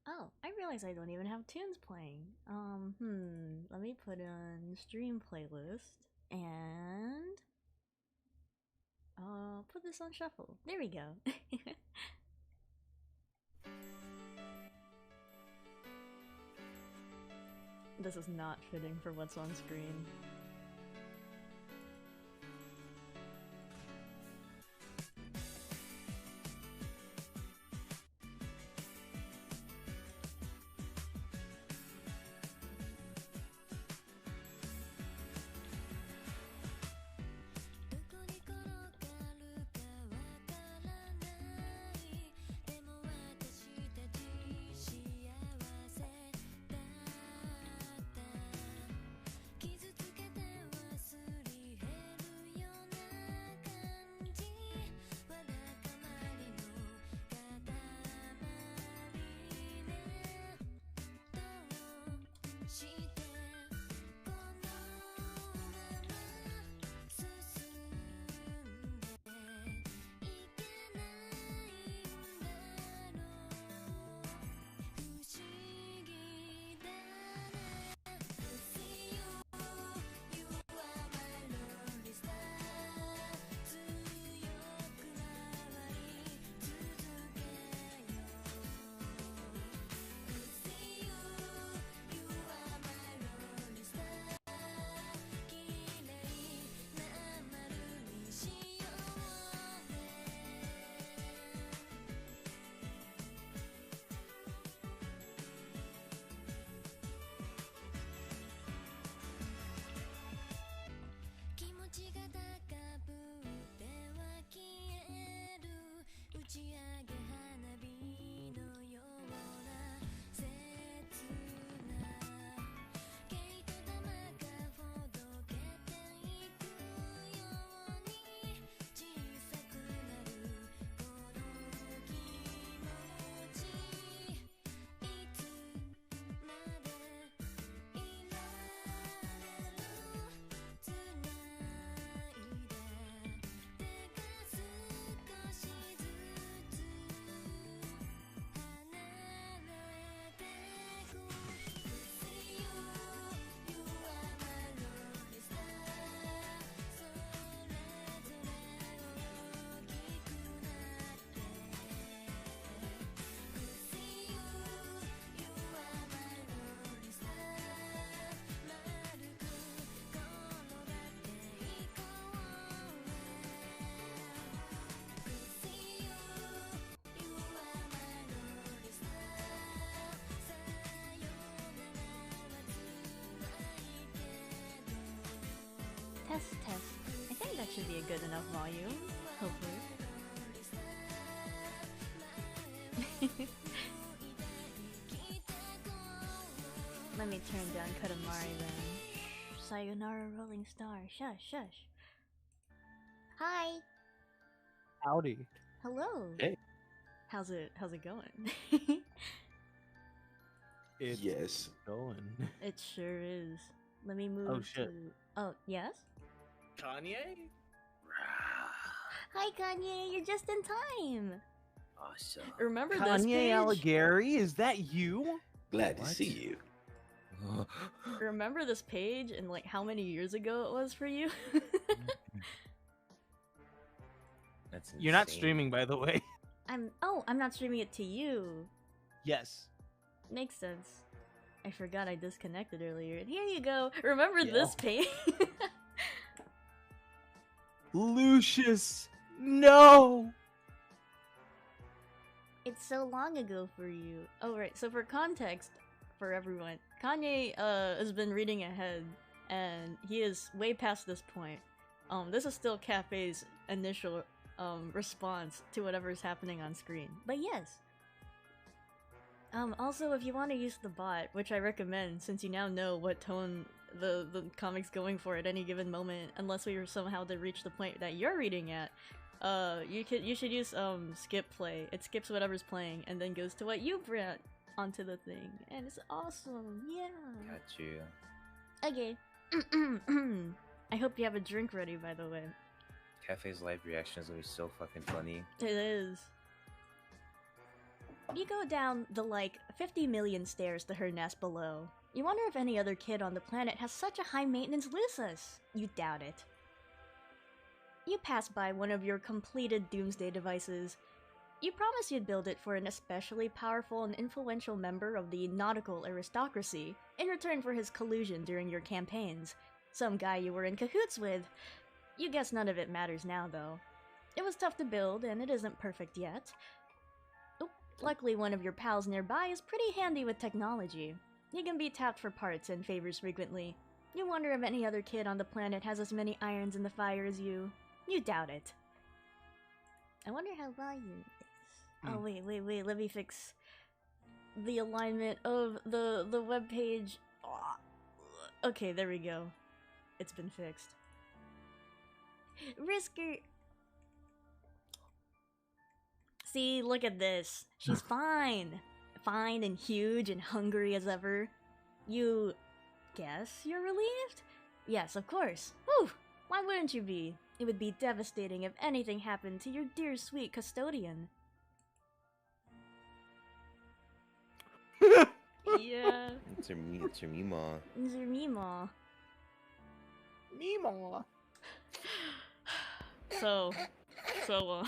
Oh, I realize I don't even have tunes playing. Let me put on stream playlist and I'll put this on shuffle. There we go. This is not fitting for what's on screen. Test, test. I think that should be a good enough volume. Hopefully. Let me turn down Katamari then. Sayonara Rolling Star. Shush, shush. Hi. Howdy. Hello. Hey. How's it going? It's Yes. going. It sure is. Let me move Oh, shit. to... Oh, yes? Kanye? Hi, Kanye. You're just in time. Awesome. Remember this Kanye page? Alligari, is that you? Glad What? to see you. Remember this page and like how many years ago it was for you? That's You're not insane. streaming, by the way. I'm not streaming it to you. Yes. Makes sense. I forgot I disconnected earlier. Here you go. Remember Yeah. this page? Lucius, no. It's so long ago for you. Oh right. So for context, for everyone, Kanye has been reading ahead, and he is way past this point. This is still Cafe's initial response to whatever's happening on screen. But yes. Also, if you want to use the bot, which I recommend, since you now know what tone the comic's going for at any given moment, unless we were somehow to reach the point that you're reading at, you should use skip play. It skips whatever's playing and then goes to what you brought onto the thing, and it's awesome. Yeah. Got you. Okay. I hope you have a drink ready, by the way. Cafe's live reaction is gonna be so fucking funny. It is. You go down the, like, 50 million stairs to her nest below. You wonder if any other kid on the planet has such a high-maintenance Lucis. You doubt it. You pass by one of your completed doomsday devices. You promised you'd build it for an especially powerful and influential member of the nautical aristocracy, in return for his collusion during your campaigns. Some guy you were in cahoots with. You guess none of it matters now, though. It was tough to build, and it isn't perfect yet. Oop, luckily one of your pals nearby is pretty handy with technology. You can be tapped for parts and favors frequently. You wonder if any other kid on the planet has as many irons in the fire as you. You doubt it. I wonder how volume is. Oh, wait, let me fix the alignment of the webpage. Oh. Okay, there we go. It's been fixed. Risker. See, look at this. She's fine. Fine and huge and hungry as ever. You guess you're relieved? Yes, of course. Whew! Why wouldn't you be? It would be devastating if anything happened to your dear sweet custodian. Yeah. It's her Mima. It's your Mima. Meemaw. So, so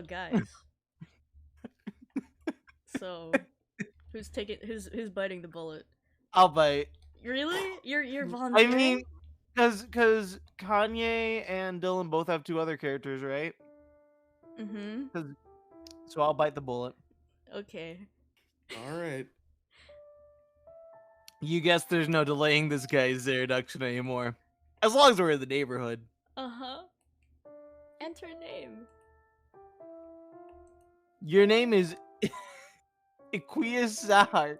guys. So, who's biting the bullet? I'll bite. Really? You're I volunteering? mean, because Kanye and Dylan both have two other characters, right? Mm-hmm. So I'll bite the bullet. Okay. All right. You guess there's no delaying this guy's introduction anymore. As long as we're in the neighborhood. Uh-huh. Enter name. Your name is Equius Sahar.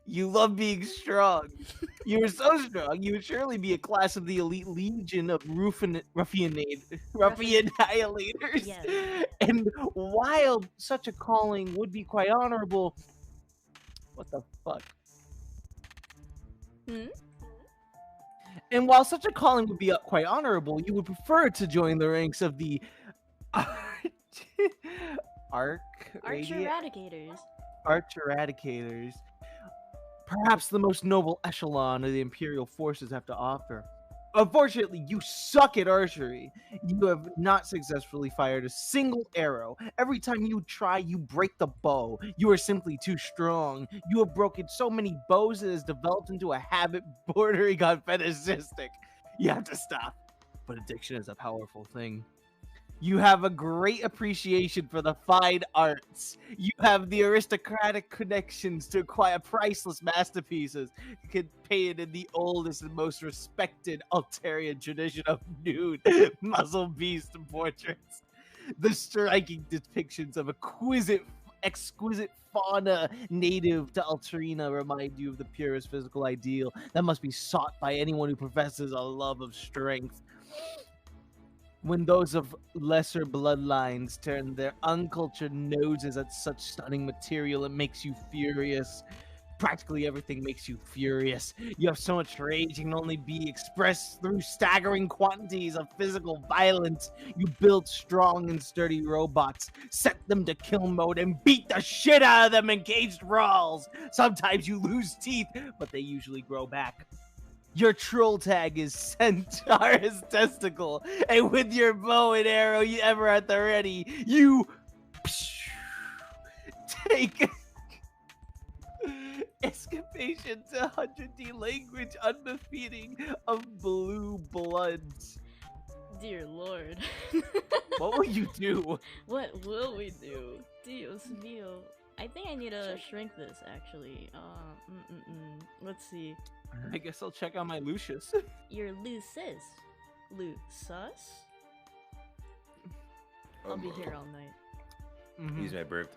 You love being strong. You are so strong, you would surely be a class of the elite legion of ruffian annihilators. Yes. And while such a calling would be quite honorable, what the fuck? Hmm? And while such a calling would be quite honorable, you would prefer to join the ranks of the Arch Eradicators. Eradicators. Perhaps the most noble echelon of the Imperial forces have to offer. Unfortunately, you suck at archery. You have not successfully fired a single arrow. Every time you try, you break the bow. You are simply too strong. You have broken so many bows it has developed into a habit bordering on fetishistic. You have to stop. But addiction is a powerful thing. You have a great appreciation for the fine arts. You have the aristocratic connections to acquire priceless masterpieces painted in the oldest and most respected Altarian tradition of nude muzzle beast portraits. The striking depictions of exquisite fauna native to Alterina remind you of the purest physical ideal that must be sought by anyone who professes a love of strength. When those of lesser bloodlines turn their uncultured noses at such stunning material, it makes you furious. Practically everything makes you furious. You have so much rage, it can only be expressed through staggering quantities of physical violence. You build strong and sturdy robots, set them to kill mode, and beat the shit out of them in caged brawls. Sometimes you lose teeth, but they usually grow back. Your troll tag is Centaurus Testicle, and with your bow and arrow you ever at the ready, you take excavation to 100D language unbefitting of blue bloods. Dear Lord. What will you do? What will we do? Dios mío. I think I need to shrink this, actually. Let's see. I guess I'll check out my Lucius. Your Lucis. Lusus? I'll be here all night. Use my burp.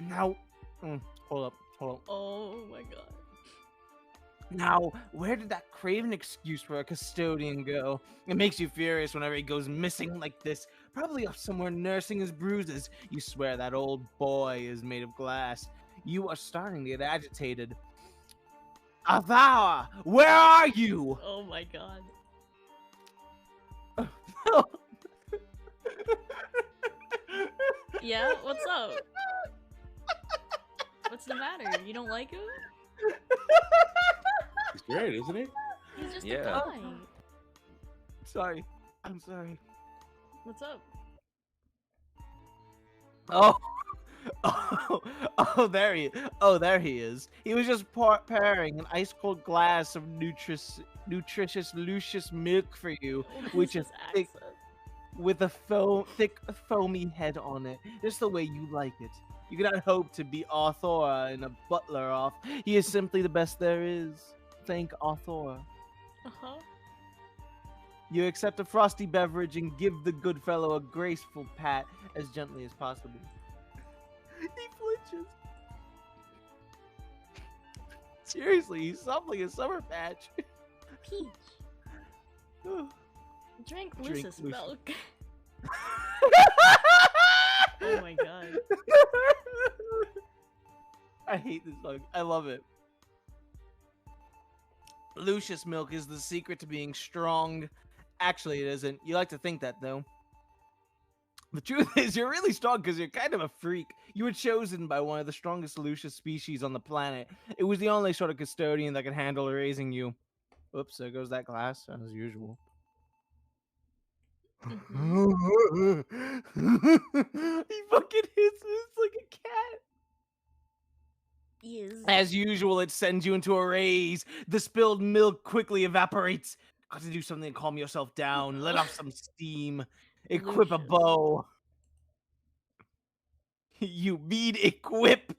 Now, hold up. Oh my god. Now, where did that craven excuse for a custodian go? It makes you furious whenever he goes missing like this. Probably off somewhere nursing his bruises. You swear that old boy is made of glass. You are starting to get agitated. Athawa, where are you? Oh my god. Yeah, what's up? What's the matter? You don't like him? He's great, isn't he? He's just Yeah. a guy. Sorry. I'm sorry. What's up? Oh. There he is. He was just pairing an ice cold glass of nutritious luscious milk for you, What which is is this thick accent? with a thick foamy head on it, just the way you like it. You cannot hope to beat Arthur in a butler off. He is simply the best there is. Thank Arthur. Uh-huh. You accept a frosty beverage and give the good fellow a graceful pat as gently as possible. He flinches. Seriously, he's something a summer patch. Peach. Drink Lucis Lucis. milk. Oh my god. I hate this song. I love it. Lucius milk is the secret to being strong. Actually, it isn't. You like to think that, though. The truth is, you're really strong because you're kind of a freak. You were chosen by one of the strongest Lucius species on the planet. It was the only sort of custodian that could handle raising you. Oops, there goes that glass, as usual. Mhm. He fucking hisses like a cat. Yes. As usual, it sends you into a rage. The spilled milk quickly evaporates. Got to do something to calm yourself down. Let off some steam. Equip a Lucius. bow. You mean equip?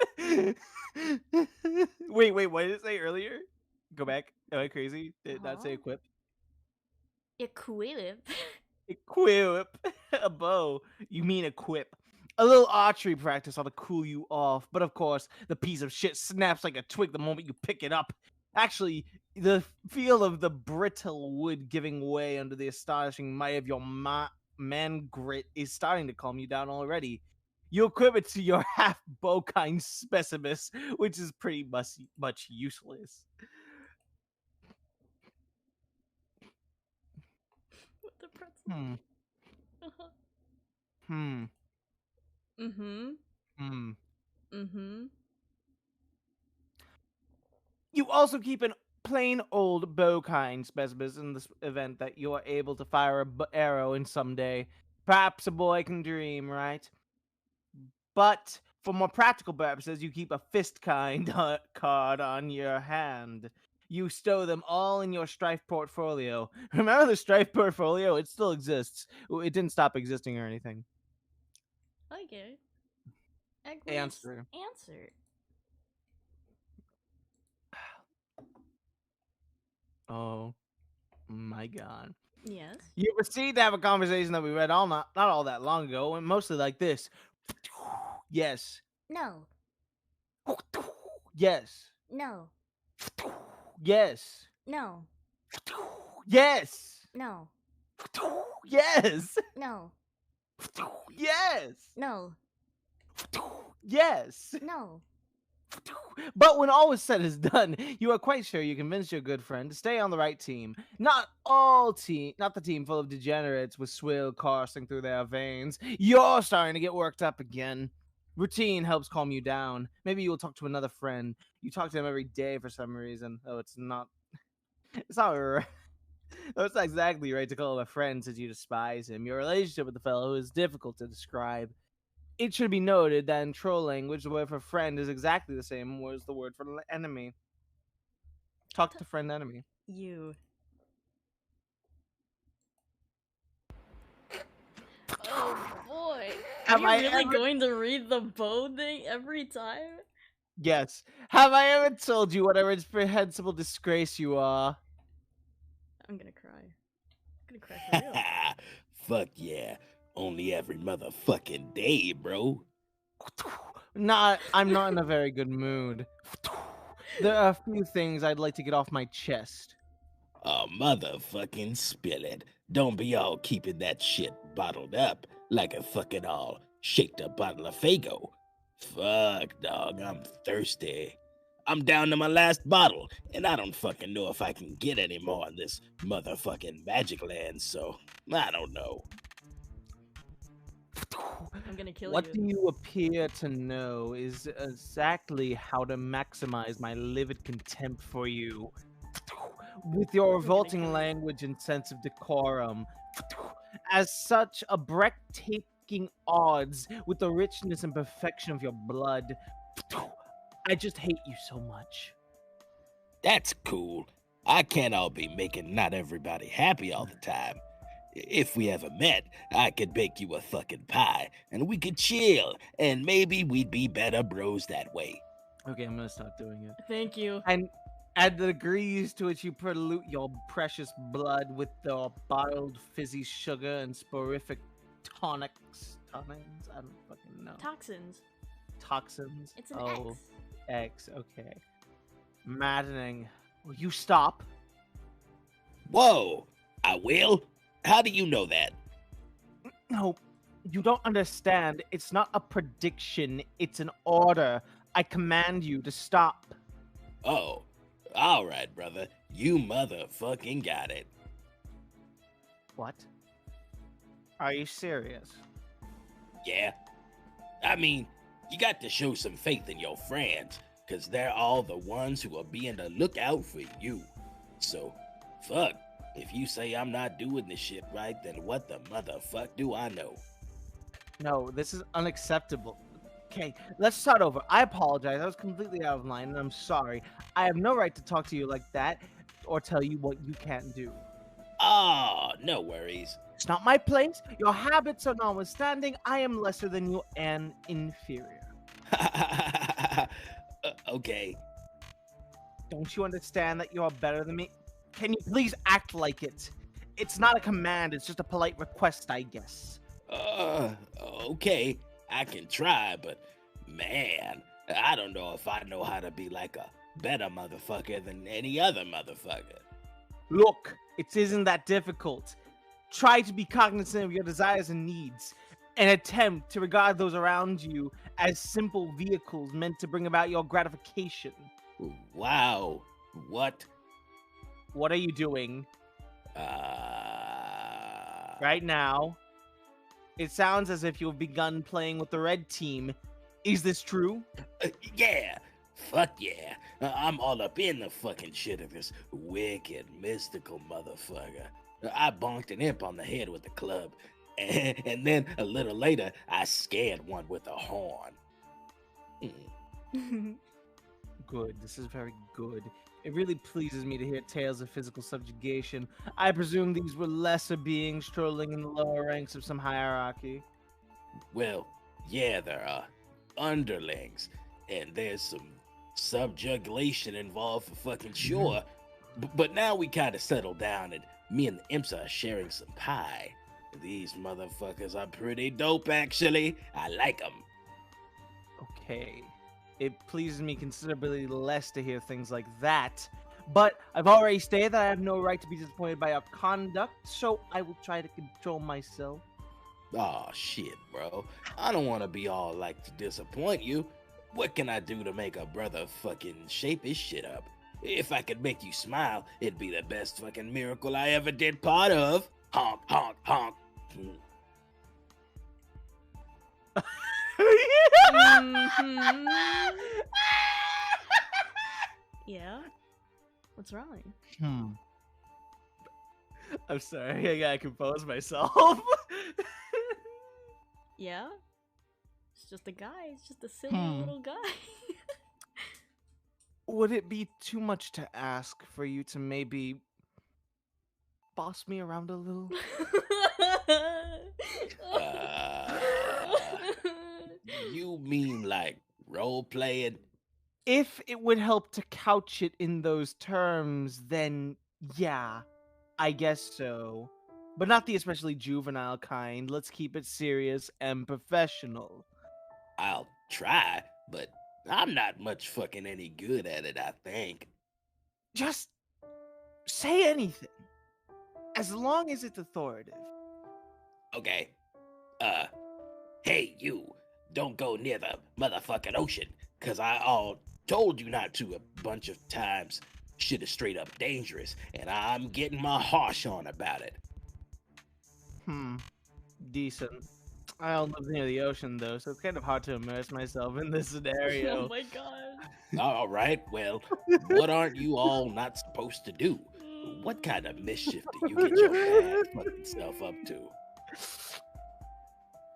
Wait, what did it say earlier? Go back. Am I crazy? Did it not say equip? Equip. Equip a bow. You mean equip. A little archery practice ought to cool you off, but of course, the piece of shit snaps like a twig the moment you pick it up. Actually, the feel of the brittle wood giving way under the astonishing might of your man grit is starting to calm you down already. You equip it to your half bovine specimus, which is pretty much useless. What the pretzel? Hmm. Uh-huh. Hmm. Mm-hmm. Hmm. Mm-hmm. You also keep an plain old bovine specimen in this event that you are able to fire a arrow in someday. Perhaps a boy can dream, right? But for more practical purposes, you keep a fist kind card on your hand. You stow them all in your Strife portfolio. Remember the Strife portfolio? It still exists. It didn't stop existing or anything. Okay. Answer. Answer. Oh my god. Yes. You proceed to have a conversation that we read not all that long ago, and mostly like this. Yes. No. Yes. No. Yes. No. Yes. No. Yes. No. Yes. No. Yes. No. But when all is said is done, you are quite sure you convinced your good friend to stay on the right team. Not the team full of degenerates with swill coursing through their veins. You're starting to get worked up again. Routine helps calm you down. Maybe you'll talk to another friend. You talk to him every day for some reason. Oh, it's not right. No, it's not exactly right to call him a friend since you despise him. Your relationship with the fellow is difficult to describe. It should be noted that in troll language, the word for friend is exactly the same as the word for enemy. Talk to friend enemy. You. Oh boy. Are you really going to read the bow thing every time? Yes. Have I ever told you what a reprehensible disgrace you are? I'm gonna cry. I'm gonna cry for real. Fuck yeah. Only every motherfucking day, bro. I'm not in a very good mood. There are a few things I'd like to get off my chest. Oh, motherfucking spill it. Don't be all keeping that shit bottled up like a fucking all shaked up bottle of Fago. Fuck, dog, I'm thirsty. I'm down to my last bottle, and I don't fucking know if I can get any more in this motherfucking magic land, so I don't know. I'm gonna kill What you. do you appear to know is exactly how to maximize my livid contempt for you. With your gonna revolting kill you. language and sense of decorum. As such, a breathtaking odds with the richness and perfection of your blood. I just hate you so much. That's cool. I can't all be making not everybody happy all the time. If we ever met, I could bake you a fucking pie, and we could chill, and maybe we'd be better bros that way. Okay, I'm gonna stop doing it. Thank you. And add the degrees to which you pollute your precious blood with the bottled fizzy sugar and sporific tonics. Tonics? I don't fucking know. Toxins. Toxins? It's an oh, X. X, okay. Maddening. Will you stop? Whoa, I will? How do you know that? No, you don't understand. It's not a prediction, it's an order. I command you to stop. Oh, all right, brother. You motherfucking got it. What? Are you serious? Yeah. I mean, you got to show some faith in your friends, because they're all the ones who are being the lookout for you. So, fuck. If you say I'm not doing this shit right, then what the motherfuck do I know? No, this is unacceptable. Okay, let's start over. I apologize. I was completely out of line, and I'm sorry. I have no right to talk to you like that or tell you what you can't do. Oh, no worries. It's not my place. Your habits are notwithstanding. I am lesser than you and inferior. Okay. Don't you understand that you're better than me? Can you please act like it? It's not a command. It's just a polite request, I guess. Okay. I can try, but man, I don't know if I know how to be like a better motherfucker than any other motherfucker. Look, it isn't that difficult. Try to be cognizant of your desires and needs, and attempt to regard those around you as simple vehicles meant to bring about your gratification. Wow. What? What are you doing right now? It sounds as if you've begun playing with the red team. Is this true? Yeah. Fuck yeah. I'm all up in the fucking shit of this wicked, mystical motherfucker. I bonked an imp on the head with a club, and then a little later, I scared one with a horn. Good. This is very good. It really pleases me to hear tales of physical subjugation. I presume these were lesser beings strolling in the lower ranks of some hierarchy. Well, yeah, there are underlings, and there's some subjugation involved for fucking sure. But now we kind of settled down, and me and the imps are sharing some pie. These motherfuckers are pretty dope, actually. I like them. Okay. It pleases me considerably less to hear things like that. But I've already stated that I have no right to be disappointed by your conduct, so I will try to control myself. Aw, shit, bro. I don't want to be all like to disappoint you. What can I do to make a brother fucking shape his shit up? If I could make you smile, it'd be the best fucking miracle I ever did part of. Honk, honk, honk. Mhm. Yeah? What's wrong? I'm sorry, I gotta compose myself. Yeah? It's just a guy. It's just a silly little guy. Would it be too much to ask for you to maybe boss me around a little? You mean like role playing? If it would help to couch it in those terms, then yeah, I guess so. But not the especially juvenile kind. Let's keep it serious and professional. I'll try, but I'm not much fucking any good at it, I think. Just say anything. As long as it's authoritative. Okay. Hey, you. Don't go near the motherfucking ocean, cause I all told you not to a bunch of times. Shit is straight up dangerous, and I'm getting my harsh on about it. Decent. I don't live near the ocean though, so it's kind of hard to immerse myself in this Oh scenario. my god. All right, well, what aren't you all not supposed to do? What kind of mischief do you get your bad fucking self up to?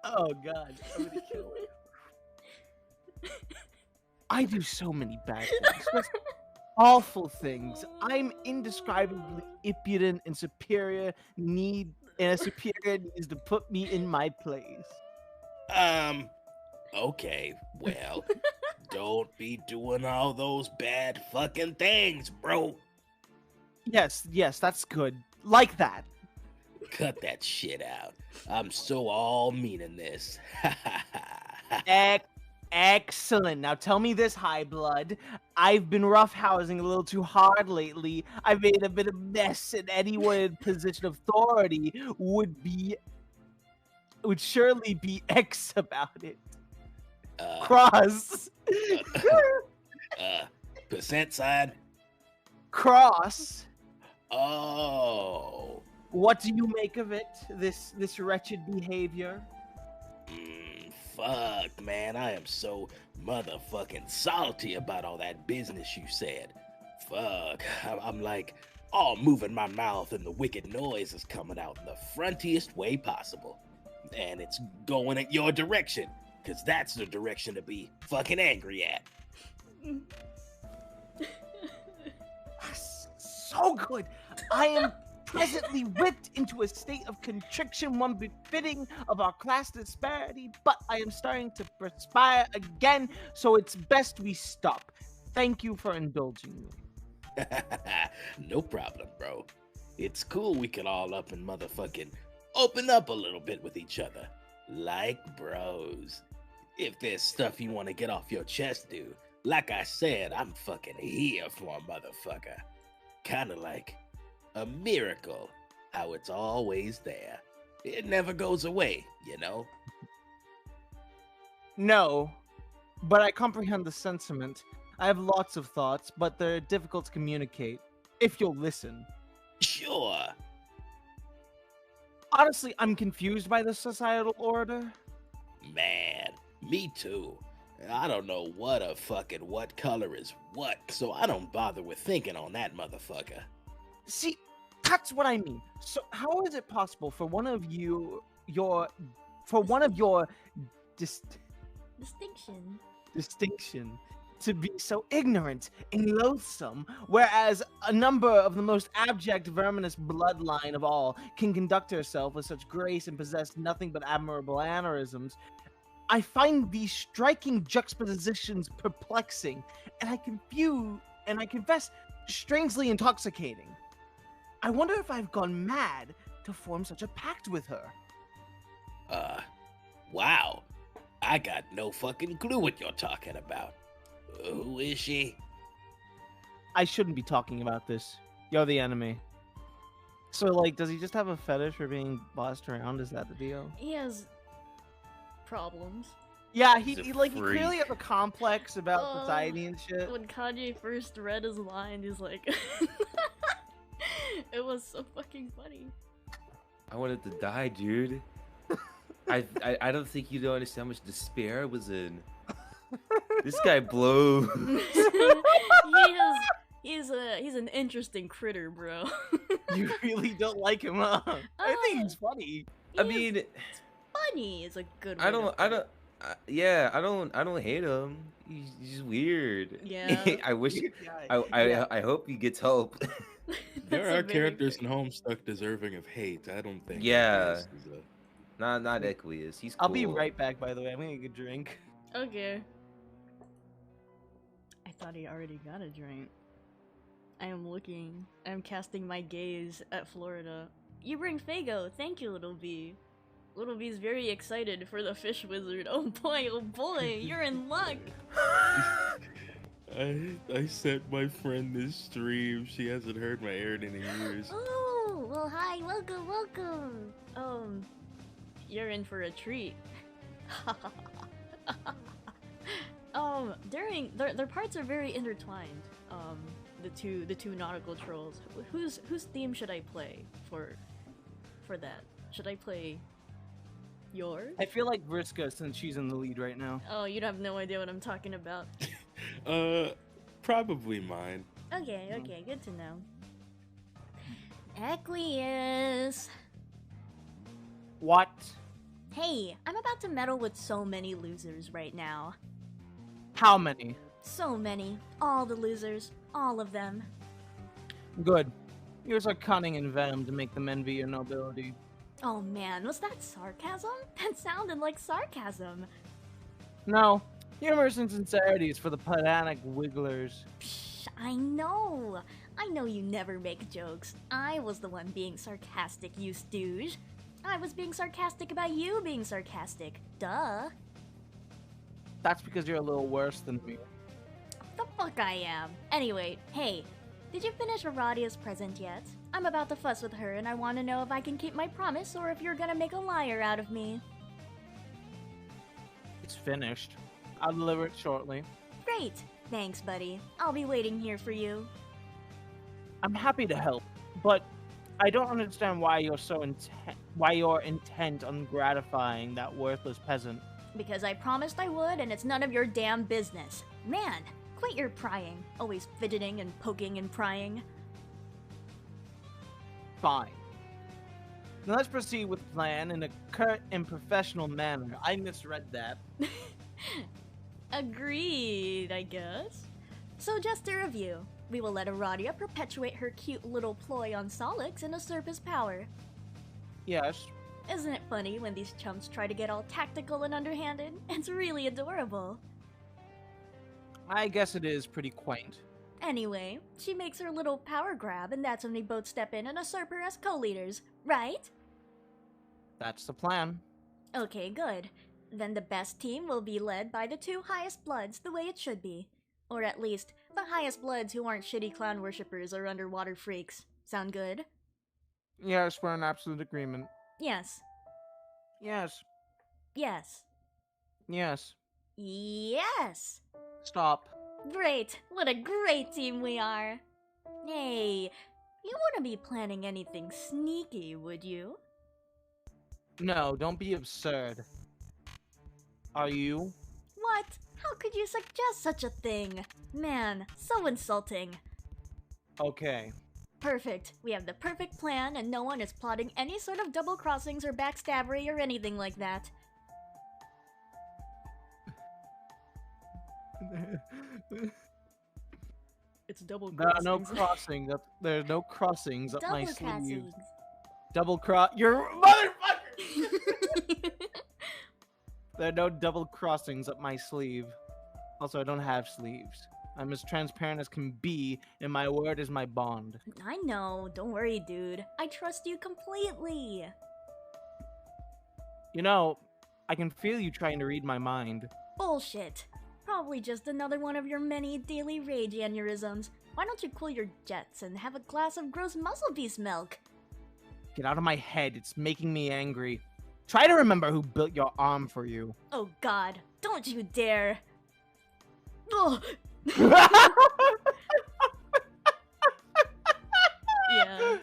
Oh god, I'm gonna kill it. I do so many bad things. Just awful things. I'm indescribably impudent and superior a superior needs to put me in my place. Okay, well, don't be doing all those bad fucking things, bro. Yes, that's good. Like that. Cut that shit out. I'm so all meaning this. Excellent. Now tell me this, High Blood. I've been roughhousing a little too hard lately. I've made a bit of mess, and anyone in position of authority would surely be X about it. Cross. Percent sign? Cross. Oh. What do you make of it? This wretched behavior? Fuck, man. I am so motherfucking salty about all that business you said. Fuck. I'm like all moving my mouth and the wicked noise is coming out in the frontiest way possible. And it's going at your direction, because that's the direction to be fucking angry at. So good. I am presently whipped into a state of contrition, one befitting of our class disparity, but I am starting to perspire again, so it's best we stop. Thank you for indulging me. No problem, bro. It's cool we can all up and motherfucking open up a little bit with each other. Like bros. If there's stuff you want to get off your chest, dude, like I said, I'm fucking here for a motherfucker. Kinda like a miracle, how it's always there. It never goes away, you know? No, but I comprehend the sentiment. I have lots of thoughts, but they're difficult to communicate, if you'll listen. Sure. Honestly, I'm confused by the societal order. Man, me too. I don't know what color is what, so I don't bother with thinking on that motherfucker. See, that's what I mean. So how is it possible for one of your distinction to be so ignorant and loathsome, whereas a number of the most abject verminous bloodline of all can conduct herself with such grace and possess nothing but admirable mannerisms? I find these striking juxtapositions perplexing, and I confess, strangely intoxicating. I wonder if I've gone mad to form such a pact with her. Wow. I got no fucking clue what you're talking about. Who is she? I shouldn't be talking about this. You're the enemy. So, like, does he just have a fetish for being bossed around? Is that the deal? He has problems. Yeah, He's a he freak. clearly has a complex about Oh. society and shit. When Kanye first read his line, he's like... It was so fucking funny. I wanted to die, dude. I don't think you don't understand how much despair I was in. This guy blows. He's an interesting critter, bro. You really don't like him, huh? I think he's funny. I mean, funny is a good. I don't hate him. He's just weird. Yeah. I wish. Yeah. I hope he gets help. There That's a are very characters good- in Homestuck deserving of hate. I don't think. Yeah. Aqueous is a- not Aqueous. He's cool. I'll be right back, by the way. I'm gonna get a drink. Okay. I thought he already got a drink. I am casting my gaze at Florida. You bring Fago. Thank you, Little B. Little B's very excited for the fish wizard. Oh boy, you're in luck. I sent my friend this stream. She hasn't heard my air in any years. Oh, well, hi, welcome. You're in for a treat. During their parts are very intertwined. The two nautical trolls. Whose theme should I play for that? Should I play yours? I feel like Vriska since she's in the lead right now. Oh, you'd have no idea what I'm talking about. Probably mine. Okay, good to know. Aqueous. What? Hey, I'm about to meddle with so many losers right now. How many? So many. All the losers. All of them. Good. Yours are cunning and venom to make them envy your nobility. Oh man, was that sarcasm? That sounded like sarcasm. No, humor and sincerity is for the pedantic wigglers. Psh, I know you never make jokes. I was the one being sarcastic, you stooge. I was being sarcastic about you being sarcastic. Duh. That's because you're a little worse than me. The fuck I am. Anyway, hey, did you finish Aradia's present yet? I'm about to fuss with her and I want to know if I can keep my promise or if you're gonna make a liar out of me. It's finished. I'll deliver it shortly. Great. Thanks, buddy. I'll be waiting here for you. I'm happy to help, but I don't understand why you're intent on gratifying that worthless peasant. Because I promised I would and it's none of your damn business. Man, quit your prying. Always fidgeting and poking and prying. Fine. Now let's proceed with the plan in a curt and professional manner. I misread that. Agreed, I guess. So just to review, we will let Aradia perpetuate her cute little ploy on Solix and usurp his power. Yes. Isn't it funny when these chumps try to get all tactical and underhanded? It's really adorable. I guess it is pretty quaint. Anyway, she makes her little power grab and that's when we both step in and usurp her as co-leaders, right? That's the plan. Okay, good. Then the best team will be led by the two highest bloods the way it should be. Or at least, the highest bloods who aren't shitty clown worshippers or underwater freaks. Sound good? Yes, we're in absolute agreement. Yes. Yes. Yes. Yes. Yes! Stop. Great! What a great team we are! Hey, you wouldn't be planning anything sneaky, would you? No, don't be absurd. Are you? What? How could you suggest such a thing? Man, so insulting. Okay. Perfect. We have the perfect plan and no one is plotting any sort of double crossings or backstabbery or anything like that. It's double There are no crossings. There's no crossings up my Double sleeve. crossings. Double cross. You're motherfucker. There are no double crossings up my sleeve. Also, I don't have sleeves. I'm as transparent as can be, and my word is my bond. I know. Don't worry, dude. I trust you completely. You know, I can feel you trying to read my mind. Bullshit. Probably just another one of your many daily rage aneurysms. Why don't you cool your jets and have a glass of gross muscle beast milk? Get out of my head. It's making me angry. Try to remember who built your arm for you. Oh god, don't you dare. Ugh. Yeah.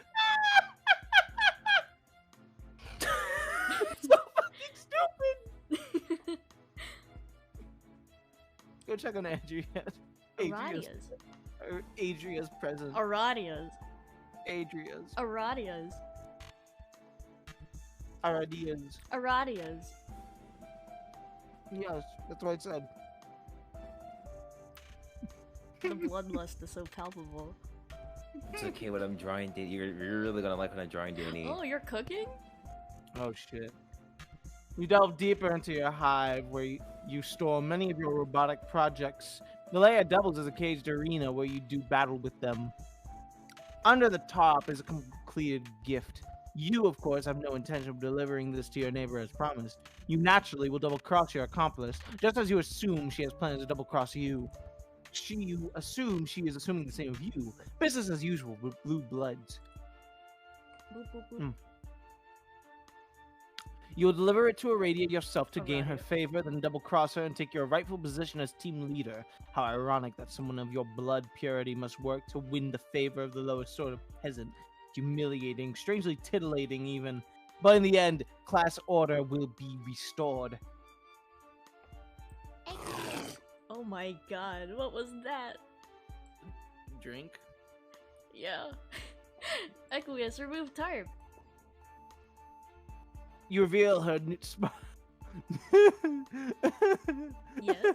So fucking stupid. Go check on Adria's. Adria's present. Aradia's. Adria's. Aradia's. Aradia's. Aradia's. Yes, that's what I said. The bloodlust is so palpable. It's okay when I'm drawing, Danny. You're really gonna like when I'm drawing, Danny. Oh, you're cooking? Oh shit. You delve deeper into your hive where you store many of your robotic projects. The layer doubles as a caged arena where you do battle with them. Under the top is a completed gift. You, of course, have no intention of delivering this to your neighbor as promised. You naturally will double-cross your accomplice, just as you assume she has plans to double-cross you. You assume she is assuming the same of you. Business as usual with blue bloods. Boop, boop, boop. You will deliver it to Aradia yourself to gain her Aradia. favor, then double-cross her and take your rightful position as team leader. How ironic that someone of your blood purity must work to win the favor of the lowest sort of peasant. Humiliating, strangely titillating even. But in the end, class order will be restored. Oh my god, what was that? Drink? Yeah. Equius, remove tarp. You reveal her new spot. Yes?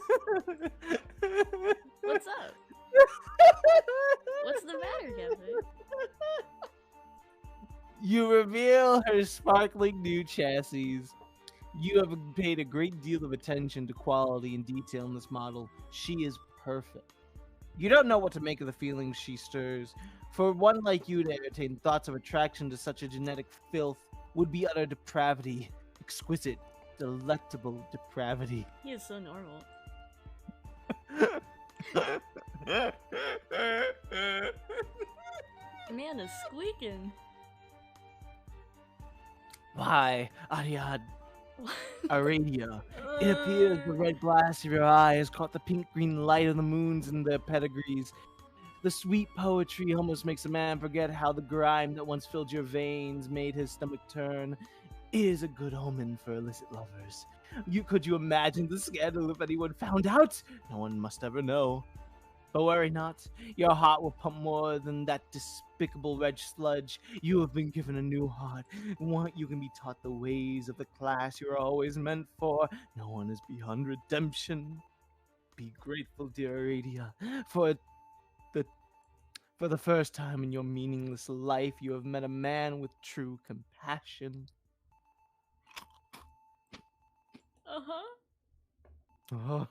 What's up? What's the matter, Kevin? You reveal her sparkling new chassis. You have paid a great deal of attention to quality and detail in this model. She is perfect. You don't know what to make of the feelings she stirs. For one like you to entertain thoughts of attraction to such a genetic filth would be utter depravity. Exquisite, delectable depravity. He is so normal. Man is squeaking. Why, Ariad, Aradia, it appears the red glass of your eye has caught the pink-green light of the moons and their pedigrees. The sweet poetry almost makes a man forget how the grime that once filled your veins made his stomach turn. It is a good omen for illicit lovers. Could you imagine the scandal if anyone found out? No one must ever know. But worry not, your heart will pump more than that despicable red sludge. You have been given a new heart. You can be taught the ways of the class you are always meant for. No one is beyond redemption. Be grateful, dear Aradia, for the first time in your meaningless life you have met a man with true compassion. Uh-huh.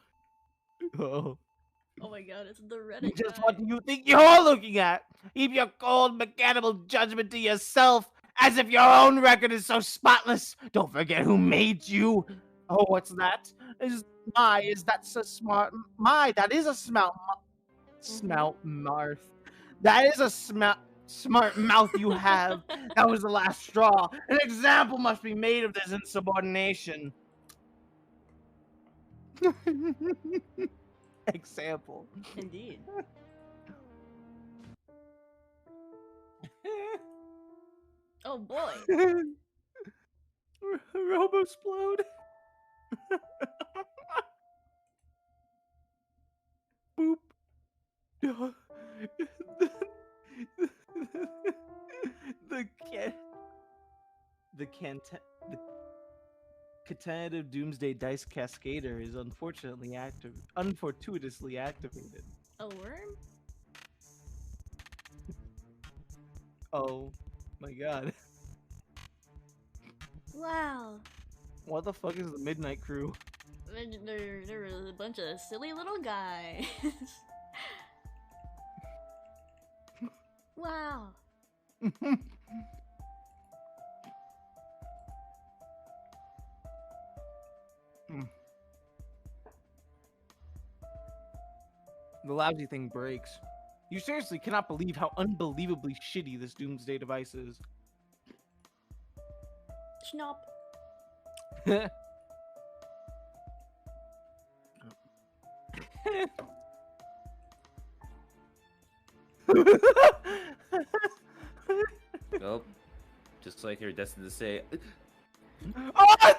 Oh. Oh my god, it's the Reddit Just guy. what do you think you're looking at? Keep your cold, mechanical judgment to yourself, as if your own record is so spotless. Don't forget who made you. Oh, what's that? Is that so smart? That is a smart mouth. That is a smart mouth you have. That was the last straw. An example must be made of this insubordination. Example. Indeed. Oh boy. Robo-splode. Boop. The Catanative Doomsday Dice Cascader is unfortuitously activated. A worm? Oh my god. Wow. What the fuck is the Midnight Crew? There was a bunch of silly little guys. Wow. The lousy thing breaks. You seriously cannot believe how unbelievably shitty this Doomsday device is. Schnopp. Nope. Just like you're destined to say. Arthur!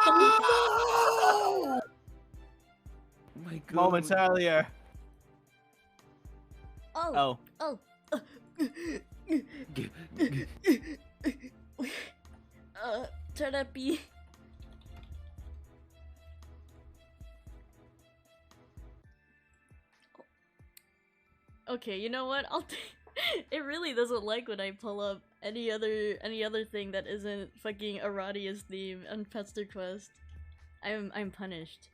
Oh my god. Moments earlier. Oh. Oh. Oh. Therapy. Okay, you know what? It really doesn't like when I pull up any other thing that isn't fucking Aradia's theme on Pester Quest. I'm punished.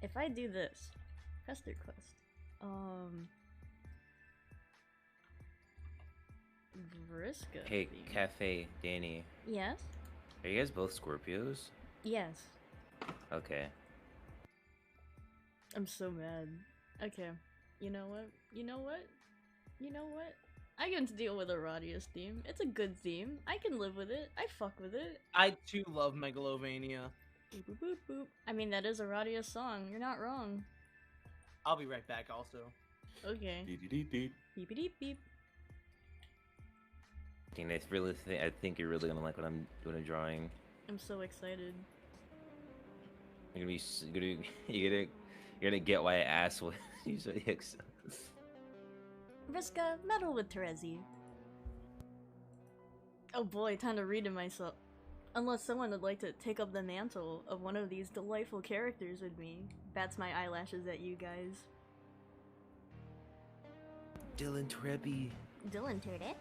If I do this, Pester Quest, Vriska. Hey, theme. Cafe, Danny. Yes. Are you guys both Scorpios? Yes. Okay. I'm so mad. Okay. You know what? I can deal with a Radius theme. It's a good theme. I can live with it. I fuck with it. I too love Megalovania. Boop, boop, boop, boop. I mean, that is a Radius song. You're not wrong. I'll be right back also. Okay. Dee-dee-dee-dee. Beep beep beep. I think you're really gonna like what I'm drawing. I'm so excited. You're gonna get why I asked what usually excels. Vriska, meddle with Terezi. Oh boy, time to read to myself. Unless someone would like to take up the mantle of one of these delightful characters with me. Bats my eyelashes at you guys. Dylan Trebby. Dylan Terdepi.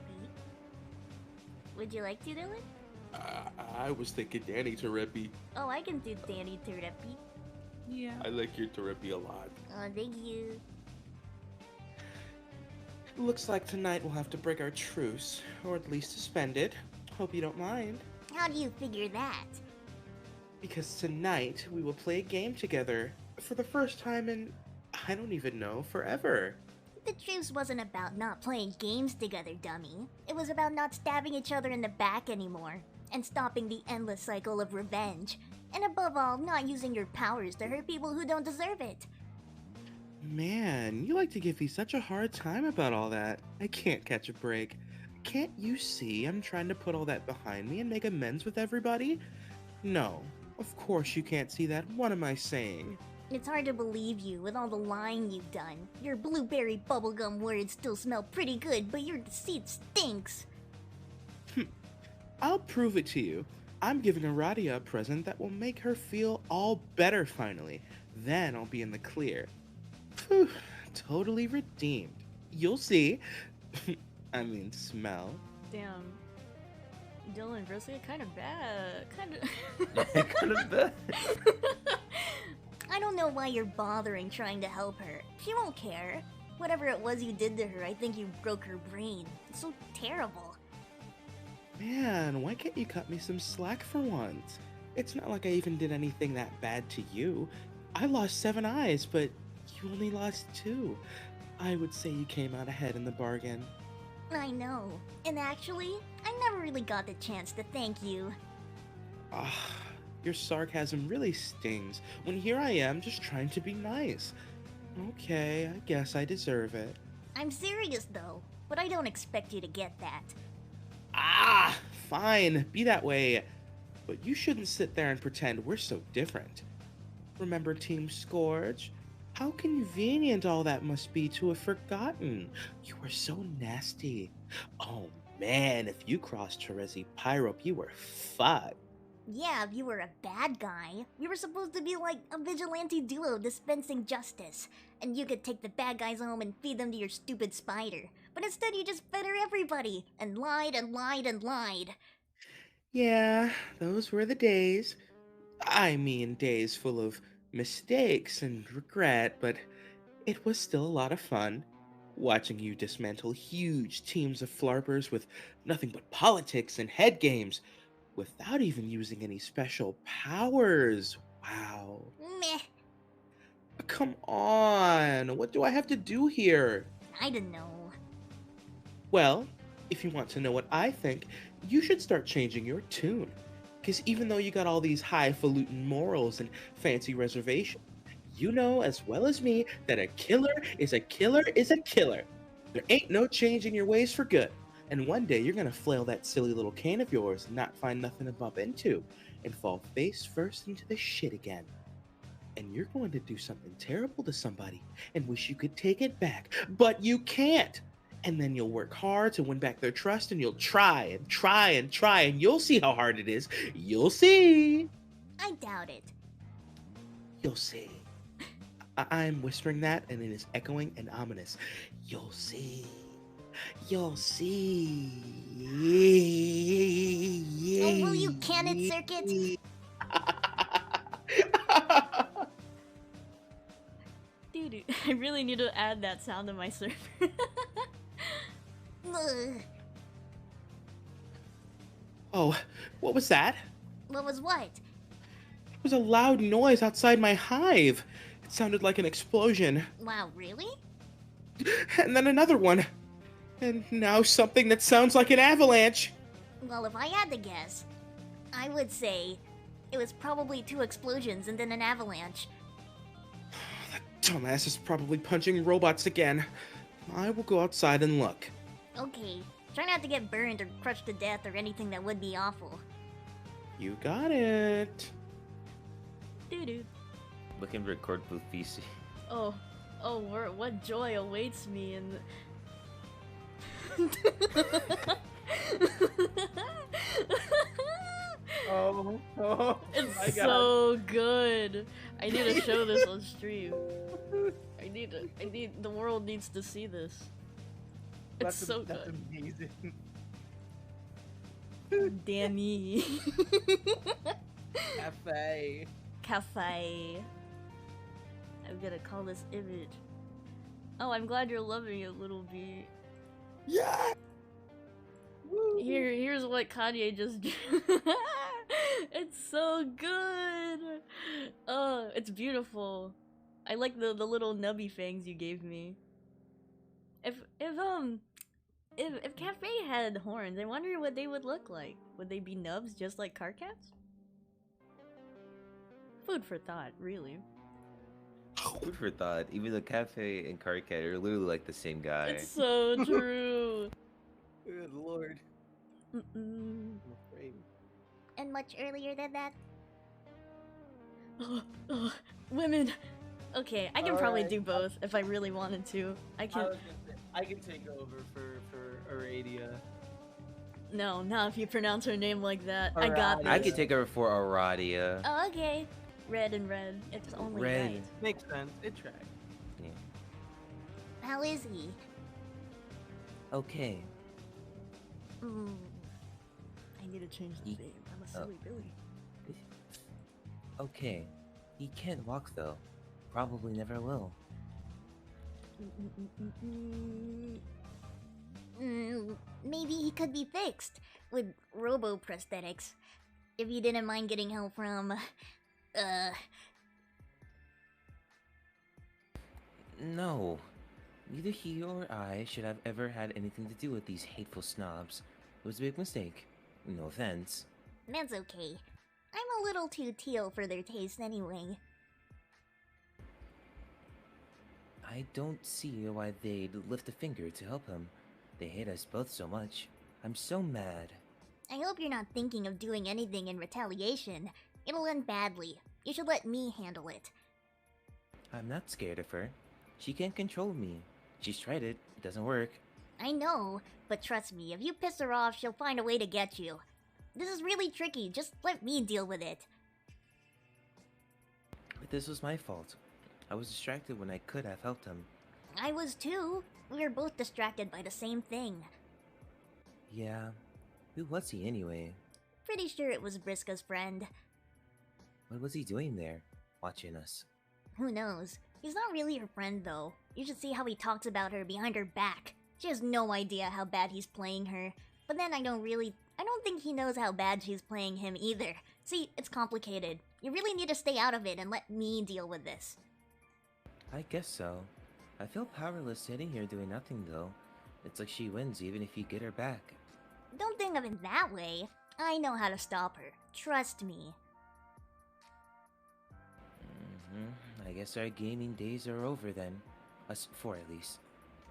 Would you like to, Dylan? I was thinking Danny Terepi. Oh, I can do Danny Terdepi. Yeah. I like your Terepi a lot. Oh, thank you. Looks like tonight we'll have to break our truce, or at least suspend it. Hope you don't mind. How do you figure that? Because tonight we will play a game together for the first time in, I don't even know, forever. The truce wasn't about not playing games together, dummy. It was about not stabbing each other in the back anymore, and stopping the endless cycle of revenge. And above all, not using your powers to hurt people who don't deserve it. Man, you like to give me such a hard time about all that. I can't catch a break. Can't you see I'm trying to put all that behind me and make amends with everybody? No, of course you can't see that. What am I saying? It's hard to believe you with all the lying you've done. Your blueberry bubblegum words still smell pretty good, but your deceit stinks. I'll prove it to you. I'm giving Aradia a present that will make her feel all better finally. Then I'll be in the clear. Phew, totally redeemed. You'll see. I mean, smell. Damn. Dylan, Vriska, kind of bad. Kind Kind of bad. I don't know why you're bothering trying to help her. She won't care. Whatever it was you did to her, I think you broke her brain. It's so terrible. Man, why can't you cut me some slack for once? It's not like I even did anything that bad to you. I lost 7 eyes, but you only lost 2. I would say you came out ahead in the bargain. I know. And actually, I never really got the chance to thank you. Ah, your sarcasm really stings when here I am just trying to be nice. Okay, I guess I deserve it. I'm serious though, but I don't expect you to get that. Ah, fine, be that way. But you shouldn't sit there and pretend we're so different. Remember Team Scourge? How convenient all that must be to have forgotten. You were so nasty. Oh man, if you crossed Terezi Pyrope, you were fucked. Yeah, you were a bad guy. We were supposed to be like a vigilante duo dispensing justice. And you could take the bad guys home and feed them to your stupid spider. But instead you just fed her everybody, and lied and lied and lied. Yeah, those were the days. I mean, days full of mistakes and regret, but it was still a lot of fun. Watching you dismantle huge teams of flarpers with nothing but politics and head games, without even using any special powers. Wow. Meh, Come on, what do I have to do here? I don't know. Well, if you want to know what I think, you should start changing your tune. Because even though you got all these highfalutin morals and fancy reservations, you know as well as me that a killer is a killer is a killer. There ain't no changing your ways for good. And one day you're gonna flail that silly little cane of yours and not find nothing to bump into, and fall face first into the shit again. And you're going to do something terrible to somebody and wish you could take it back, but you can't. And then you'll work hard to win back their trust, and you'll try and try and try, and you'll see how hard it is. You'll see. I doubt it. You'll see. I'm whispering that, and it is echoing and ominous. You'll see. You'll see. Oh, will you can it, Circuit? Dude, I really need to add that sound to my server. Ugh. Oh, what was that? What was what? It was a loud noise outside my hive. It sounded like an explosion. Wow, really? And then another one. And now something that sounds like an avalanche. Well, if I had to guess, I would say it was probably 2 explosions and then an avalanche. That dumbass is probably punching robots again. I will go outside and look. Okay, try not to get burned or crushed to death or anything that would be awful. You got it. Doo-doo. Looking for record booth PC. Oh, what joy awaits me in Oh, my It's God. so good. I need to show this on stream. The world needs to see this. It's so That's good. amazing. Damn me. Cafe. Cafe. I'm gonna call this image. Oh, I'm glad you're loving it, Little B. Yeah. Here's what Kanye just drew. It's so good. Oh, it's beautiful. I like the little nubby fangs you gave me. If Cafe had horns, I wonder what they would look like. Would they be nubs just like car cats? Food for thought, really. Food for thought. Even the cafe and Carcat are literally like the same guy. It's so true. Good lord. Mm-mm. I'm afraid. And much earlier than that? Women. Okay, I can probably Alright. do both if I really wanted to. I I can. was gonna say, I can take over for Aradia. No, not if you pronounce her name like that. I got this. Aradia. I could take over for Aradia. Oh, okay. Red and red. It's only Red. right. Makes sense. It tracks. How is he? Okay. Mm, I need to change the Ye- name. I'm a silly Billy. Okay. He can't walk though. Probably never will. Maybe he could be fixed with robo prosthetics. If you didn't mind getting help from, No. Neither he or I should have ever had anything to do with these hateful snobs. It was a big mistake. No offense. that's okay. I'm a little too teal for their taste anyway. I don't see why they'd lift a finger to help him. They hate us both so much. I'm so mad. I hope you're not thinking of doing anything in retaliation. It'll end badly. You should let me handle it. I'm not scared of her. She can't control me. She's tried it. It doesn't work. I know, but trust me, if you piss her off, she'll find a way to get you. This is really tricky, just let me deal with it. But this was my fault. I was distracted when I could have helped him. I was too. We were both distracted by the same thing. Yeah. Who was he anyway? Pretty sure it was Briska's friend. What was he doing there? Watching us. Who knows? He's not really her friend though. You should see how he talks about her behind her back. She has no idea how bad he's playing her. But then I don't think he knows how bad she's playing him either. See, it's complicated. You really need to stay out of it and let me deal with this. I guess so. I feel powerless sitting here doing nothing though. It's like she wins even if you get her back. Don't think of it that way. I know how to stop her. Trust me. I guess our gaming days are over then. Us four at least.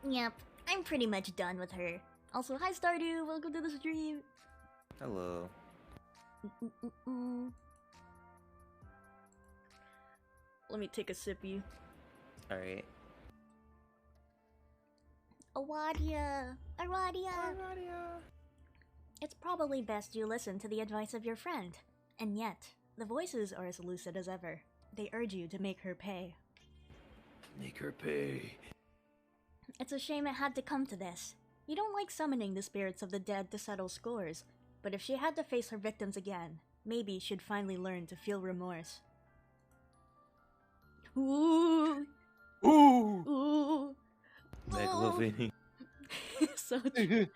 Yep, I'm pretty much done with her. Also, hi Stardew, welcome to the stream. Hello. Let me take a sippy. Alright. Aradia. It's probably best you listen to the advice of your friend. And yet, the voices are as lucid as ever. They urge you to make her pay. Make her pay. It's a shame it had to come to this. You don't like summoning the spirits of the dead to settle scores, but if she had to face her victims again, maybe she'd finally learn to feel remorse. Ooh! Ooh. Ooh! Megalovania. So true.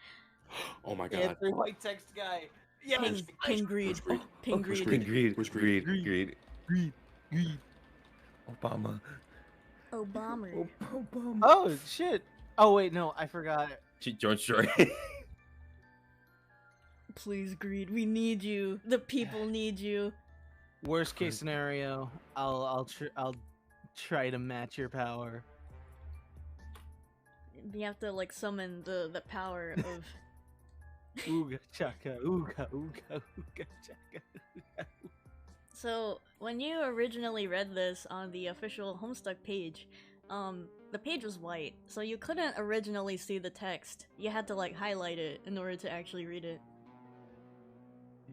Oh my god. Anthony White text guy. Yes. Ping greed. Ping greed. Greed. Greed. Greed. Obama. Obama. Oh shit. Oh wait, no, I forgot. George Short. Please, Greed, we need you. The people need you. Worst case scenario, I'll try to match your power. You have to like summon the power of. Ooga chaka, ooga ooga ooga chaka. So when you originally read this on the official Homestuck page, the page was white, so you couldn't originally see the text. You had to like highlight it in order to actually read it.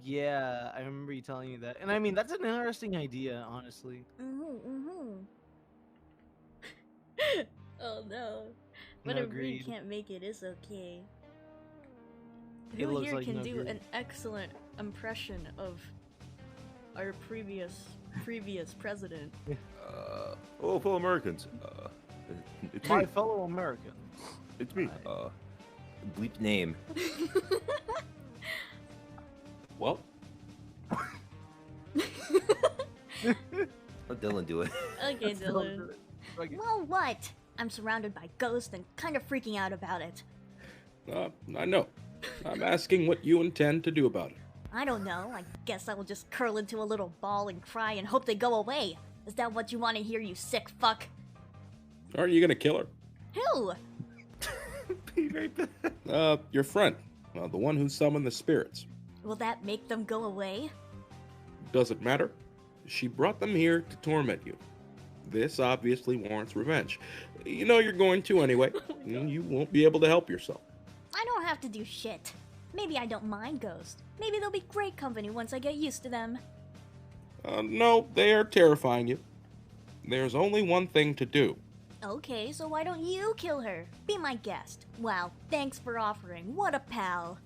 Yeah, I remember you telling me that, and I mean that's an interesting idea, honestly. Oh no. But No if Reed greed. can't make it, it's okay. It Who looks here like can no do greed. an excellent impression of our previous president? Oh, fellow Americans. It's My me. fellow Americans. It's me. Bleep name. Well, Let Dylan do it. Okay, Dylan. Okay. Well, what? I'm surrounded by ghosts and kind of freaking out about it. I know. I'm asking what you intend to do about it. I don't know. I guess I will just curl into a little ball and cry and hope they go away. Is that what you want to hear, you sick fuck? Aren't you gonna kill her? Who? Be right back. Your friend, the one who summoned the spirits. Will that make them go away? Doesn't matter. She brought them here to torment you. This obviously warrants revenge. You know you're going to anyway. You won't be able to help yourself. I don't have to do shit. Maybe I don't mind ghosts. Maybe they'll be great company once I get used to them. No, they are terrifying you. There's only one thing to do. Okay, so why don't you kill her? Be my guest. Wow, thanks for offering. What a pal.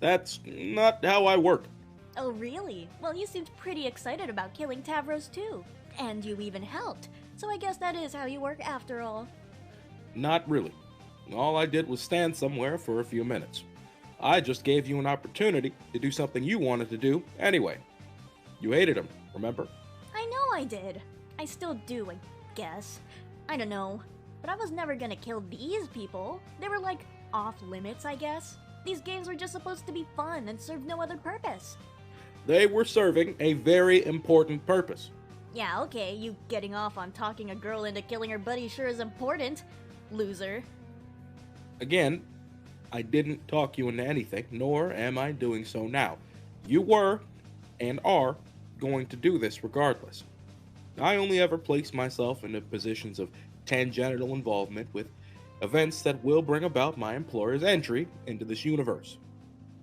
That's not how I work. Oh, really? Well, you seemed pretty excited about killing Tavros, too. And you even helped. So I guess that is how you work after all. Not really. All I did was stand somewhere for a few minutes. I just gave you an opportunity to do something you wanted to do anyway. You hated him, remember? I know I did. I still do, I guess. I don't know. But I was never gonna kill these people. They were like off limits, I guess. These games were just supposed to be fun and serve no other purpose. They were serving a very important purpose. Yeah, okay, you getting off on talking a girl into killing her buddy sure is important. Loser. Again, I didn't talk you into anything, nor am I doing so now. You were, and are, going to do this regardless. I only ever place myself into positions of tangential involvement with events that will bring about my employer's entry into this universe.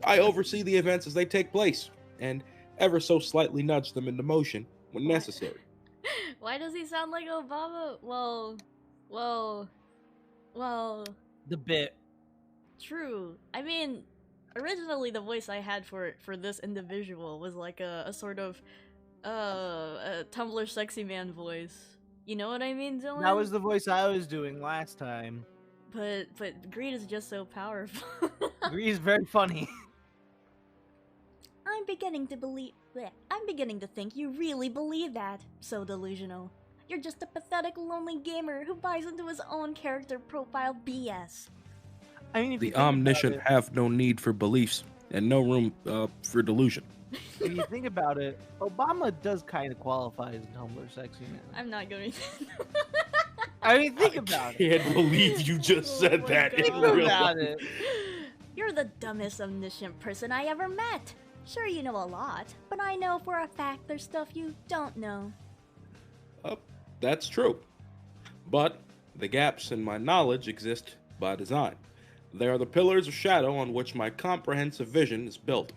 I oversee the events as they take place, and ever so slightly nudge them into motion when necessary. Why does he sound like Obama? Well, The bit. true. I mean, originally the voice I had for this individual was like a sort of a Tumblr sexy man voice. You know what I mean, Dylan? That was the voice I was doing last time. But Greed is just so powerful. Greed's very funny. I'm beginning to think you really believe that. So delusional. You're just a pathetic, lonely gamer who buys into his own character profile BS. I mean, if you The think about omniscient it- have no need for beliefs and no room for delusion. If you think about it, Obama does kind of qualify as a Tumblr sexy man. I'm not going to. I mean, think about it. Can't believe you just Oh said my that. God. in Think real about life. it. You're the dumbest omniscient person I ever met. Sure, you know a lot, but I know for a fact there's stuff you don't know. That's true. But the gaps in my knowledge exist by design. They are the pillars of shadow on which my comprehensive vision is built.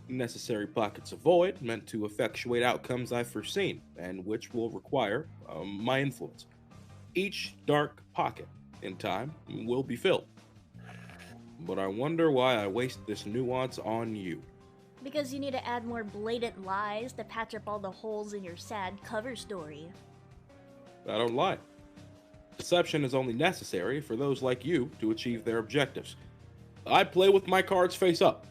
Necessary pockets of void meant to effectuate outcomes I've foreseen, and which will require my influence. Each dark pocket in time will be filled. But I wonder why I waste this nuance on you. Because you need to add more blatant lies to patch up all the holes in your sad cover story. I don't lie. Deception is only necessary for those like you to achieve their objectives. I play with my cards face up.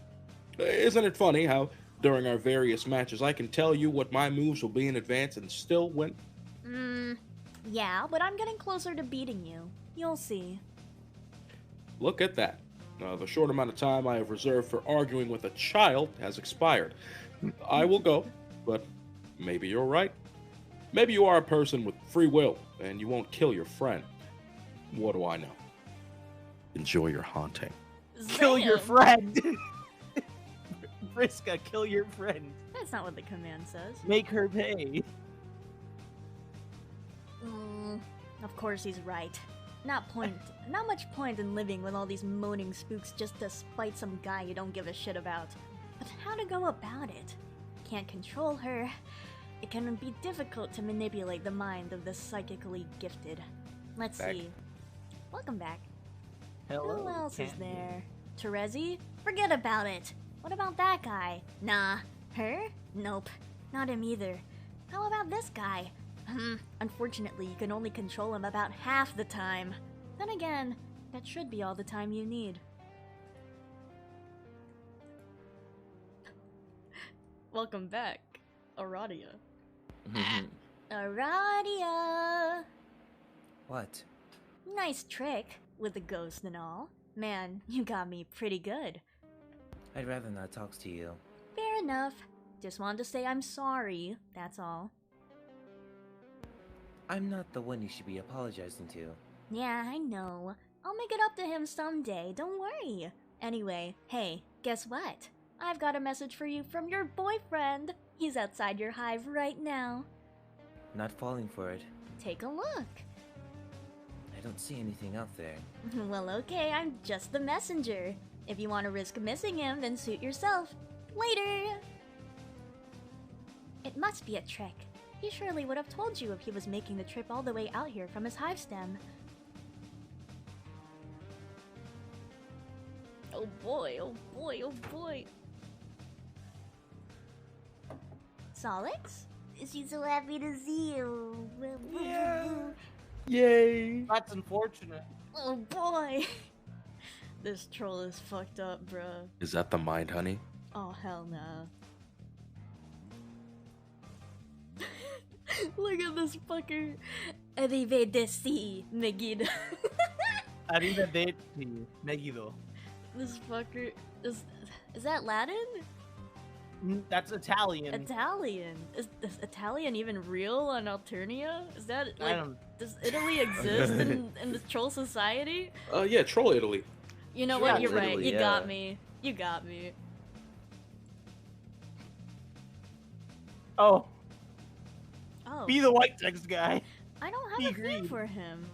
Isn't it funny how, during our various matches, I can tell you what my moves will be in advance and still win? Yeah, but I'm getting closer to beating you. You'll see. Look at that. The short amount of time I have reserved for arguing with a child has expired. I will go, but maybe you're right. Maybe you are a person with free will, and you won't kill your friend. What do I know? Enjoy your haunting. Kill your Zam! friend. Vriska, kill your friend. That's not what the command says. Make her pay. Of course he's right. Not much point in living with all these moaning spooks just to spite some guy you don't give a shit about. But how to go about it? Can't control her. It can be difficult to manipulate the mind of the psychically gifted. Let's Back. see. Welcome back. Hello. Who else is Candy. there? Terezi? Forget about it. What about that guy? Nah. Her? Nope. Not him either. How about this guy? Unfortunately, you can only control him about half the time. Then again, that should be all the time you need. Welcome back, Aradia. Aradia! What? Nice trick, with the ghost and all. Man, you got me pretty good. I'd rather not talk to you. Fair enough. Just wanted to say I'm sorry, that's all. I'm not the one you should be apologizing to. Yeah, I know. I'll make it up to him someday, don't worry. Anyway, hey, guess what? I've got a message for you from your boyfriend. He's outside your hive right now. Not falling for it. Take a look. I don't see anything out there. Well, okay, I'm just the messenger. If you want to risk missing him, then suit yourself. Later! It must be a trick. He surely would have told you if he was making the trip all the way out here from his hive stem. Oh boy, oh boy, oh boy. Solix? She's so happy to see you. Yeah. Yay. That's unfortunate. Oh boy! This troll is fucked up, bruh. Is that the mind, honey? Oh, hell no. Look at this fucker. Arrivederci, Megiddo. Arrivederci, Megiddo. This fucker is that Latin? That's Italian. Italian. Is Italian even real on Alternia? Is that I like don't. does Italy exist in the troll society? Yeah, Troll Italy. You know Sure, what? You're right. Italy, You yeah. got me. You got me. Oh, Oh, be the white text guy. I don't have be a theme green. for him.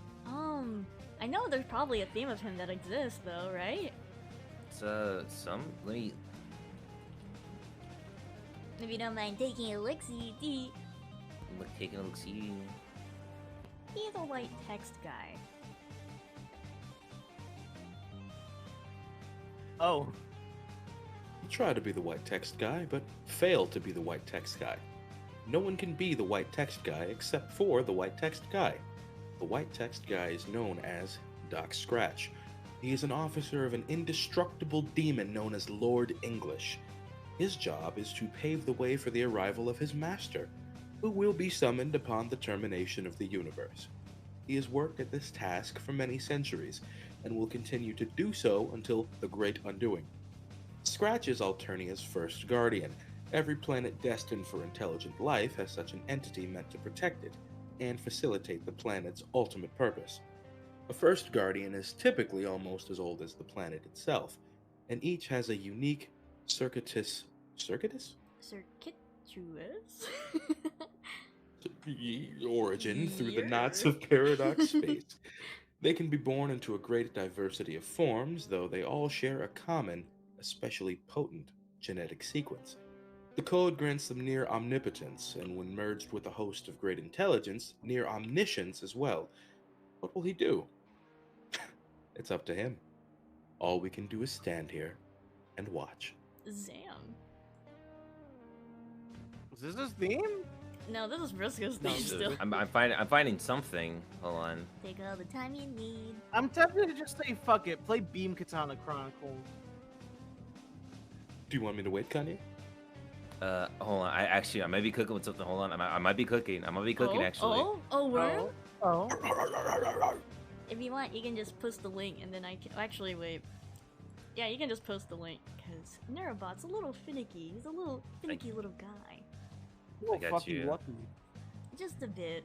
I know there's probably a theme of him that exists though, right? It's let me If you don't mind taking a look-see. taking a look. See. He's a white text guy. Oh, You try to be the white text guy, but fail to be the white text guy. No one can be the white text guy except for the white text guy. The white text guy is known as Doc Scratch. He is an officer of an indestructible demon known as Lord English. His job is to pave the way for the arrival of his master, who will be summoned upon the termination of the universe. He has worked at this task for many centuries, and will continue to do so until the Great Undoing. Scratch is Alternia's first guardian. Every planet destined for intelligent life has such an entity meant to protect it, and facilitate the planet's ultimate purpose. A first guardian is typically almost as old as the planet itself, and each has a unique circuitous Circuitous? origin through the Yeah. knots of paradox space. They can be born into a great diversity of forms, though they all share a common, especially potent, genetic sequence. The code grants them near omnipotence, and when merged with a host of great intelligence, near omniscience as well. What will he do? It's up to him. All we can do is stand here and watch. Zam. is this his theme? No, this is Vriska's No, theme this is- still. I'm finding something. Hold on. Take all the time you need. I'm tempted to just say fuck it. Play Beam Katana Chronicles. Do you want me to wait, Kanye? Hold on. I might be cooking with something. Hold on. I might be cooking. Actually. Worm? Oh. If you want, you can just post the link and then I can. Actually, wait. Yeah, you can just post the link, because Nerobot's a little finicky. He's a little finicky little guy. Oh, got fucking you. lucky. Just a bit.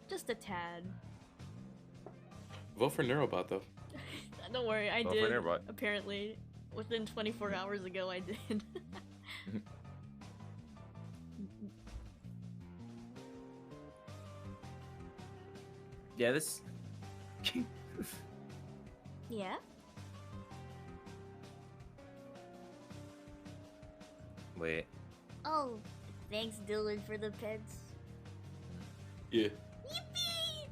Just a tad. Vote for Neurobot though. Don't worry, I Vote for did. Nerobot. Apparently, within 24 hours ago, I did. Yeah, this. Yeah? Wait. Oh, thanks, Dylan, for the pets. Yeah. Yippee!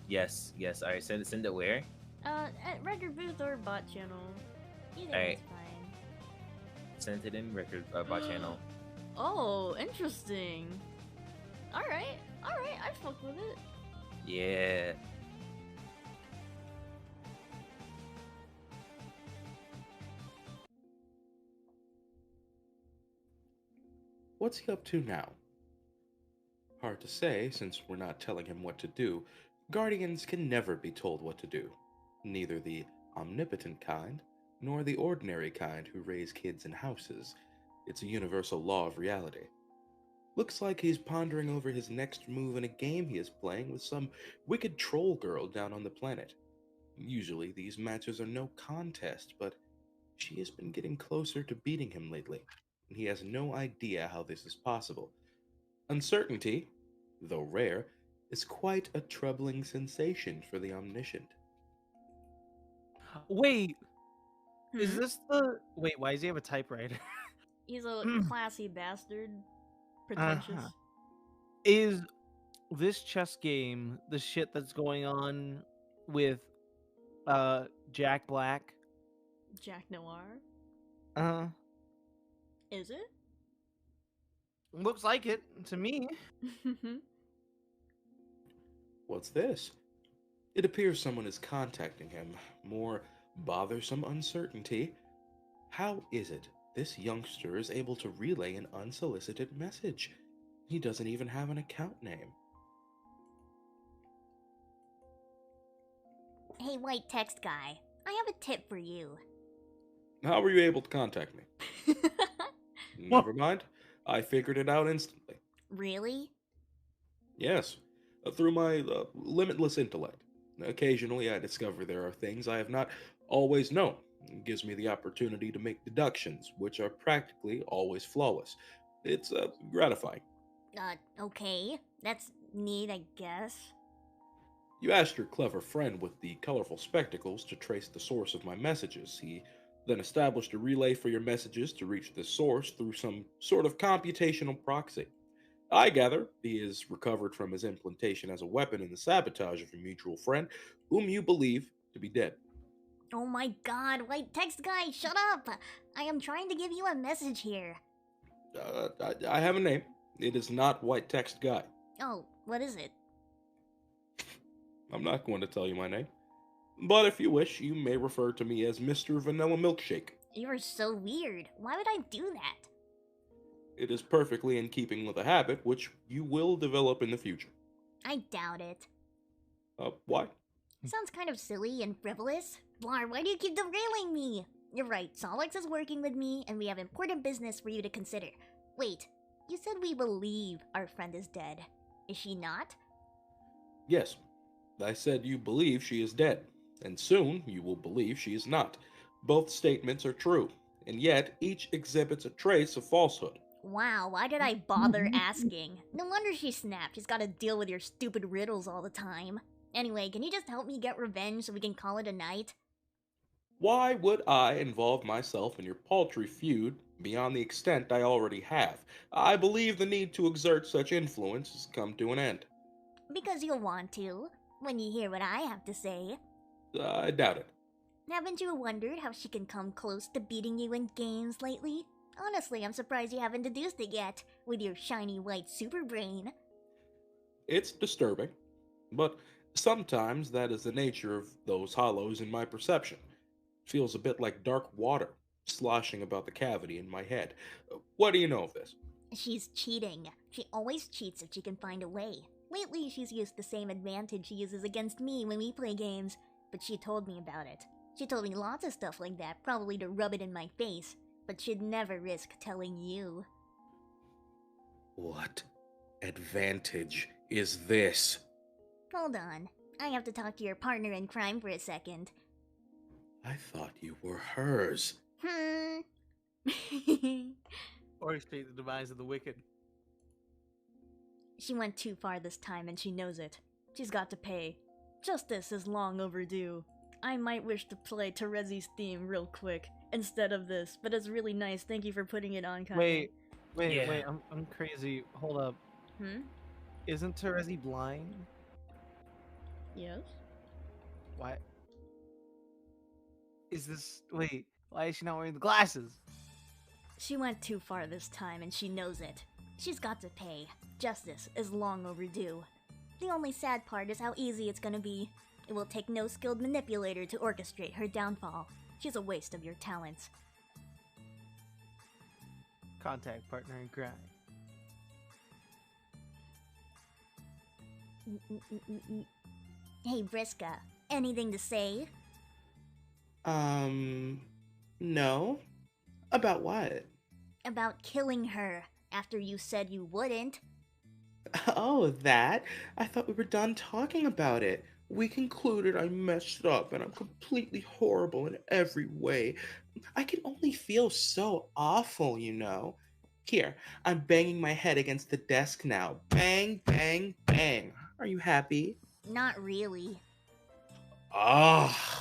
Yes, yes. Alright, send it where? At record booth or bot channel. Either Alright. is fine. Send it in record bot channel. Oh, interesting. Alright, I fuck with it. Yeah. What's he up to now? Hard to say, since we're not telling him what to do. Guardians can never be told what to do. Neither the omnipotent kind, nor the ordinary kind who raise kids in houses. It's a universal law of reality. Looks like he's pondering over his next move in a game he is playing with some wicked troll girl down on the planet. Usually these matches are no contest, but she has been getting closer to beating him lately, and he has no idea how this is possible. Uncertainty, though rare, is quite a troubling sensation for the omniscient. Wait, is Hmm? this the... Wait, why does he have a typewriter? He's a classy bastard. Pretentious. Uh-huh. Is this chess game the shit that's going on with Jack Black? Jack Noir. Uh, Is it? looks like it to me. What's this? It appears someone is contacting him. More bothersome uncertainty. How is it this youngster is able to relay an unsolicited message? He doesn't even have an account name. Hey, white text guy. I have a tip for you. How were you able to contact me? Never mind. I figured it out instantly. Really? Yes, through my limitless intellect. Occasionally, I discover there are things I have not always known. It gives me the opportunity to make deductions, which are practically always flawless. It's gratifying. Okay. That's neat, I guess. You asked your clever friend with the colorful spectacles to trace the source of my messages. He then established a relay for your messages to reach this source through some sort of computational proxy. I gather he is recovered from his implantation as a weapon in the sabotage of your mutual friend, whom you believe to be dead. Oh my god, white text guy, shut up! I am trying to give you a message here. I have a name. It is not White Text Guy. Oh, what is it? I'm not going to tell you my name. But if you wish, you may refer to me as Mr. Vanilla Milkshake. You are so weird. Why would I do that? It is perfectly in keeping with a habit which you will develop in the future. I doubt it. Why? Sounds kind of silly and frivolous. Blar, why do you keep derailing me? You're right, Solix is working with me, and we have important business for you to consider. Wait, you said we believe our friend is dead. Is she not? Yes, I said you believe she is dead, and soon you will believe she is not. Both statements are true, and yet each exhibits a trace of falsehood. Wow, why did I bother asking? No wonder she snapped. She's gotta deal with your stupid riddles all the time. Anyway, can you just help me get revenge so we can call it a night? Why would I involve myself in your paltry feud beyond the extent I already have? I believe the need to exert such influence has come to an end. Because you'll want to, when you hear what I have to say. I doubt it. Haven't you wondered how she can come close to beating you in games lately? Honestly, I'm surprised you haven't deduced it yet, with your shiny white super brain. It's disturbing, but sometimes that is the nature of those hollows in my perception. It feels a bit like dark water sloshing about the cavity in my head. What do you know of this? She's cheating. She always cheats if she can find a way. Lately, she's used the same advantage she uses against me when we play games, but she told me about it. She told me lots of stuff like that, probably to rub it in my face, but she'd never risk telling you. What advantage is this? Hold on. I have to talk to your partner in crime for a second. I thought you were hers. Orchestrate the demise of the wicked. She went too far this time and she knows it. She's got to pay. Justice is long overdue. I might wish to play Terezi's theme real quick instead of this, but it's really nice. Thank you for putting it on, Kanye. Wait, I'm crazy. Hold up. Hmm? Isn't Terezi blind? Yes? Why? Why is she not wearing the glasses? She went too far this time and she knows it. She's got to pay. Justice is long overdue. The only sad part is how easy it's gonna be. It will take no skilled manipulator to orchestrate her downfall. She's a waste of your talents. Contact partner in crime. Hey, Vriska, anything to say? No. About what? About killing her, after you said you wouldn't. Oh, that? I thought we were done talking about it. We concluded I messed up and I'm completely horrible in every way. I can only feel so awful, you know. Here, I'm banging my head against the desk now. Bang, bang, bang. Are you happy? Not really.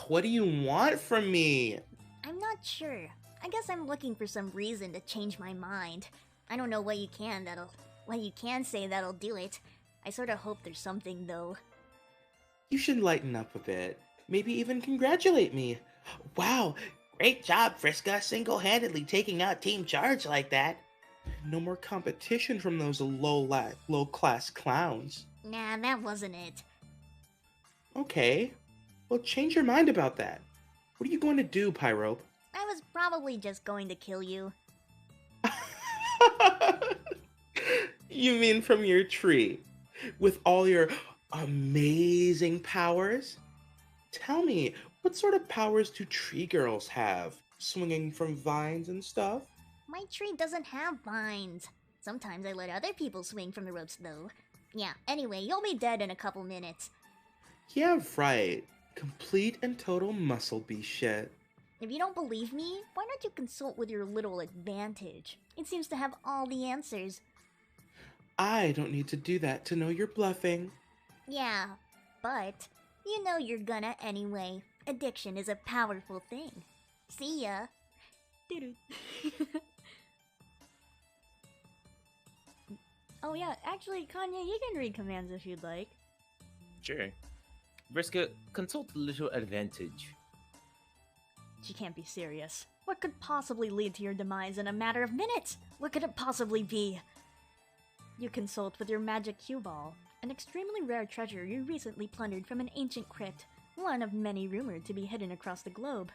What do you want from me? I'm not sure. I guess I'm looking for some reason to change my mind. I don't know what you can say that'll do it. I sort of hope there's something, though. You should lighten up a bit. Maybe even congratulate me. Wow, great job, Friska, single-handedly taking out Team Charge like that. No more competition from those low-class clowns. Nah, that wasn't it. Okay, well, change your mind about that. What are you going to do, Pyrope? I was probably just going to kill you. You mean from your tree? With all your amazing powers? Tell me, what sort of powers do tree girls have? Swinging from vines and stuff? My tree doesn't have vines. Sometimes I let other people swing from the ropes, though. Yeah, anyway, you'll be dead in a couple minutes. Yeah, right. Complete and total muscle bee shit. If you don't believe me, why don't you consult with your little advantage? It seems to have all the answers. I don't need to do that to know you're bluffing. Yeah, but you know you're gonna anyway. Addiction is a powerful thing. See ya. Oh yeah, actually, Kanye, you can read commands if you'd like. Sure. Vriska, consult the little advantage. She can't be serious. What could possibly lead to your demise in a matter of minutes? What could it possibly be? You consult with your magic cue ball, an extremely rare treasure you recently plundered from an ancient crypt, one of many rumored to be hidden across the globe.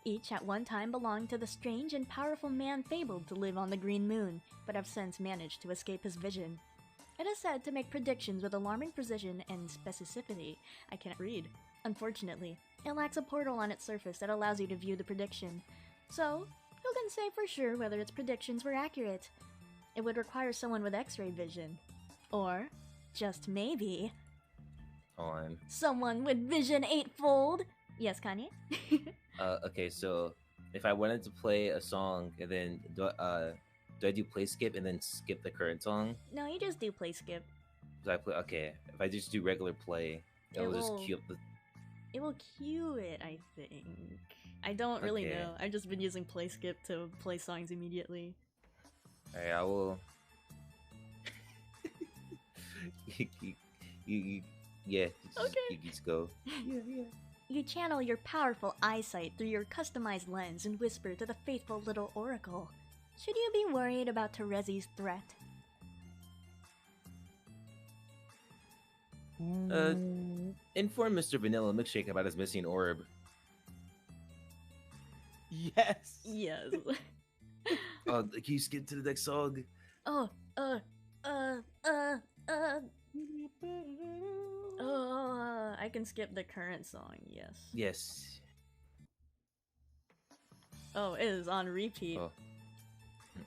Each at one time belonged to the strange and powerful man fabled to live on the Green Moon, but have since managed to escape his vision. It is said to make predictions with alarming precision and specificity. I can't read. Unfortunately, it lacks a portal on its surface that allows you to view the prediction. So, who can say for sure whether its predictions were accurate? It would require someone with X-ray vision. Or, just maybe, Hold on. someone with vision eightfold. Yes, Kanye? Okay, so if I wanted to play a song and then do I do play skip and then skip the current song? No, you just do play skip. So I play, okay, if I just do regular play, it'll just queue up the. It will cue it, I think. I don't really Okay. know. I've just been using play skip to play songs immediately. Alright, I will. Yeah, Okay. you just go. You channel your powerful eyesight through your customized lens and whisper to the faithful little oracle. Should you be worried about Terezi's threat? Inform Mr. Vanilla Milkshake about his missing orb. Yes. Yes. Oh, can you skip to the next song? Oh, uh, uh, uh, uh. Oh, I can skip the current song, yes. Yes. Oh, it is on repeat. Oh.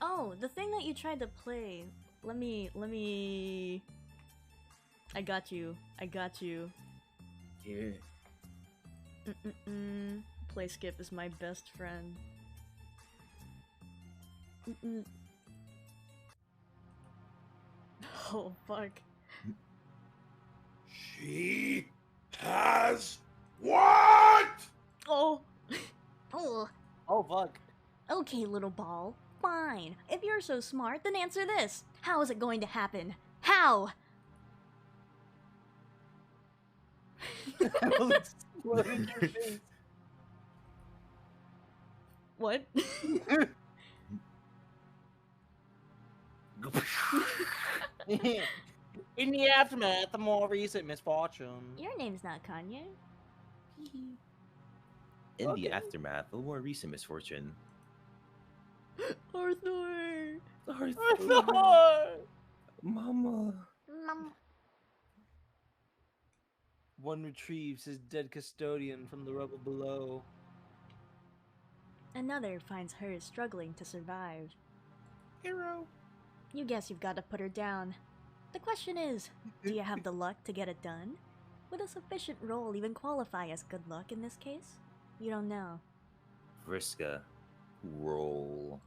Oh, the thing that you tried to play. Let me. I got you. Here. Play skip is my best friend. Oh, fuck. She has what? Oh! Oh, Oh fuck. okay, little ball. Fine. If you're so smart, then answer this. How is it going to happen? How? I will explode in your face. What? In the aftermath of more recent misfortune. Your name's not Kanye. In Okay. the aftermath of a more recent misfortune. Arthur! Mama. Mom. One retrieves his dead custodian from the rubble below. Another finds her struggling to survive. Hero. You guess you've got to put her down. The question is, do you have the luck to get it done? Would a sufficient roll even qualify as good luck in this case? You don't know. Vriska. Roll.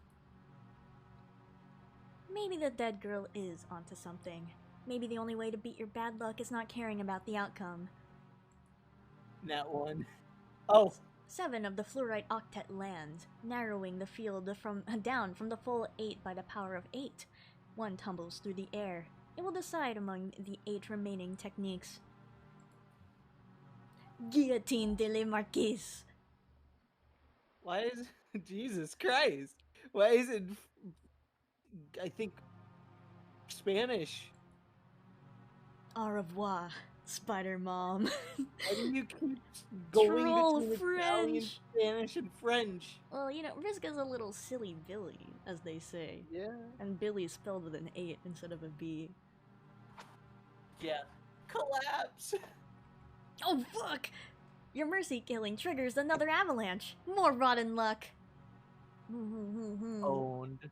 Maybe the dead girl is onto something. Maybe the only way to beat your bad luck is not caring about the outcome. That one. Oh. 7 of the fluorite octet land, narrowing the field down from the full 8 by the power of 8. 1 tumbles through the air. It will decide among the 8 remaining techniques. Guillotine de la Marquise. Why is Jesus Christ? Why is it? I think Spanish. Au revoir, Spider Mom. Why do you keep going Troll between Italian, French. Spanish, and French? Well, you know, Rizka's a little silly Billy, as they say. Yeah. And Billy's spelled with an 8 instead of a B. Yeah. Collapse. Oh, fuck! Your mercy killing triggers another avalanche. More rotten luck. Owned.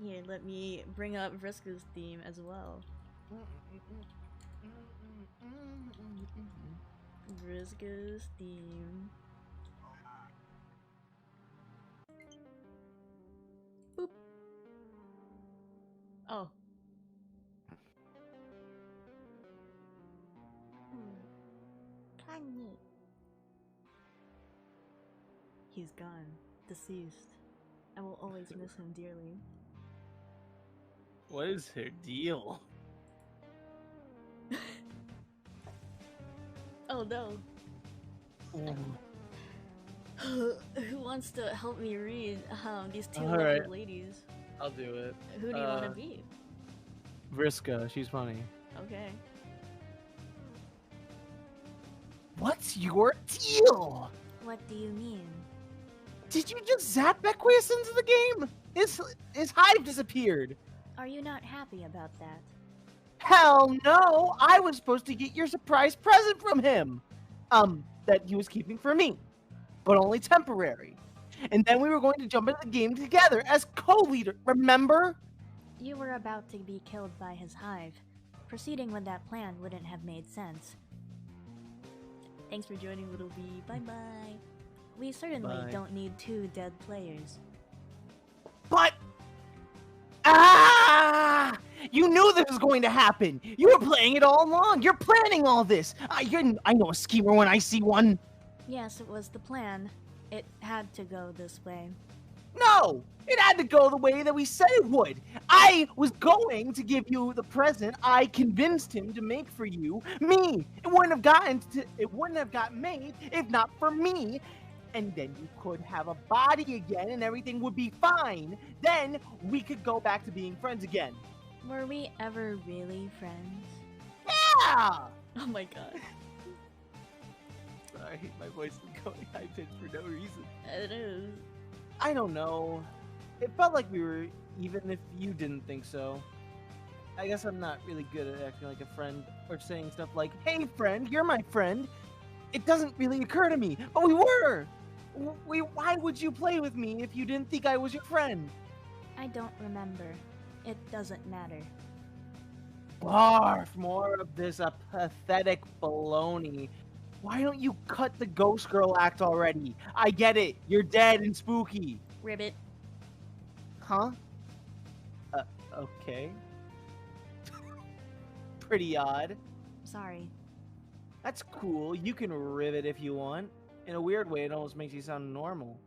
Here, let me bring up Vriska's theme as well. Vriska's theme. Boop. Oh. Kanye. He's gone. Deceased. I will always miss him dearly. What is her deal? Oh no. Who wants to help me read these 2 lovely Alright. ladies? I'll do it. Who do you want to be? Vriska, she's funny. Okay. What's your deal? What do you mean? Did you just zap Bequist into the game? His hive disappeared. Are you not happy about that? Hell no! I was supposed to get your surprise present from him. That he was keeping for me. But only temporary. And then we were going to jump into the game together as co-leader, remember? You were about to be killed by his hive. Proceeding with that plan wouldn't have made sense. Thanks for joining, Little B. Bye-bye. We certainly Bye. don't need 2 dead players. But... Ah! You knew this was going to happen! You were playing it all along! You're planning all this! I know a schemer when I see one! Yes, it was the plan. It had to go this way. No! It had to go the way that we said it would! I was going to give you the present I convinced him to make for you, me! It wouldn't have gotten made if not for me! And then you could have a body again and everything would be fine! Then we could go back to being friends again! Were we ever really friends? Yeah! Oh my god. Sorry, my voice is going high pitched for no reason. It is. I don't know. It felt like we were, even if you didn't think so. I guess I'm not really good at acting like a friend or saying stuff like, "Hey, friend, you're my friend." It doesn't really occur to me, but we were. Why would you play with me if you didn't think I was your friend? I don't remember. It doesn't matter. Barf! More of this pathetic baloney. Why don't you cut the ghost girl act already? I get it. You're dead and spooky. Ribbit. Huh? Okay. Pretty odd. Sorry. That's cool. You can rivet if you want. In a weird way, it almost makes you sound normal.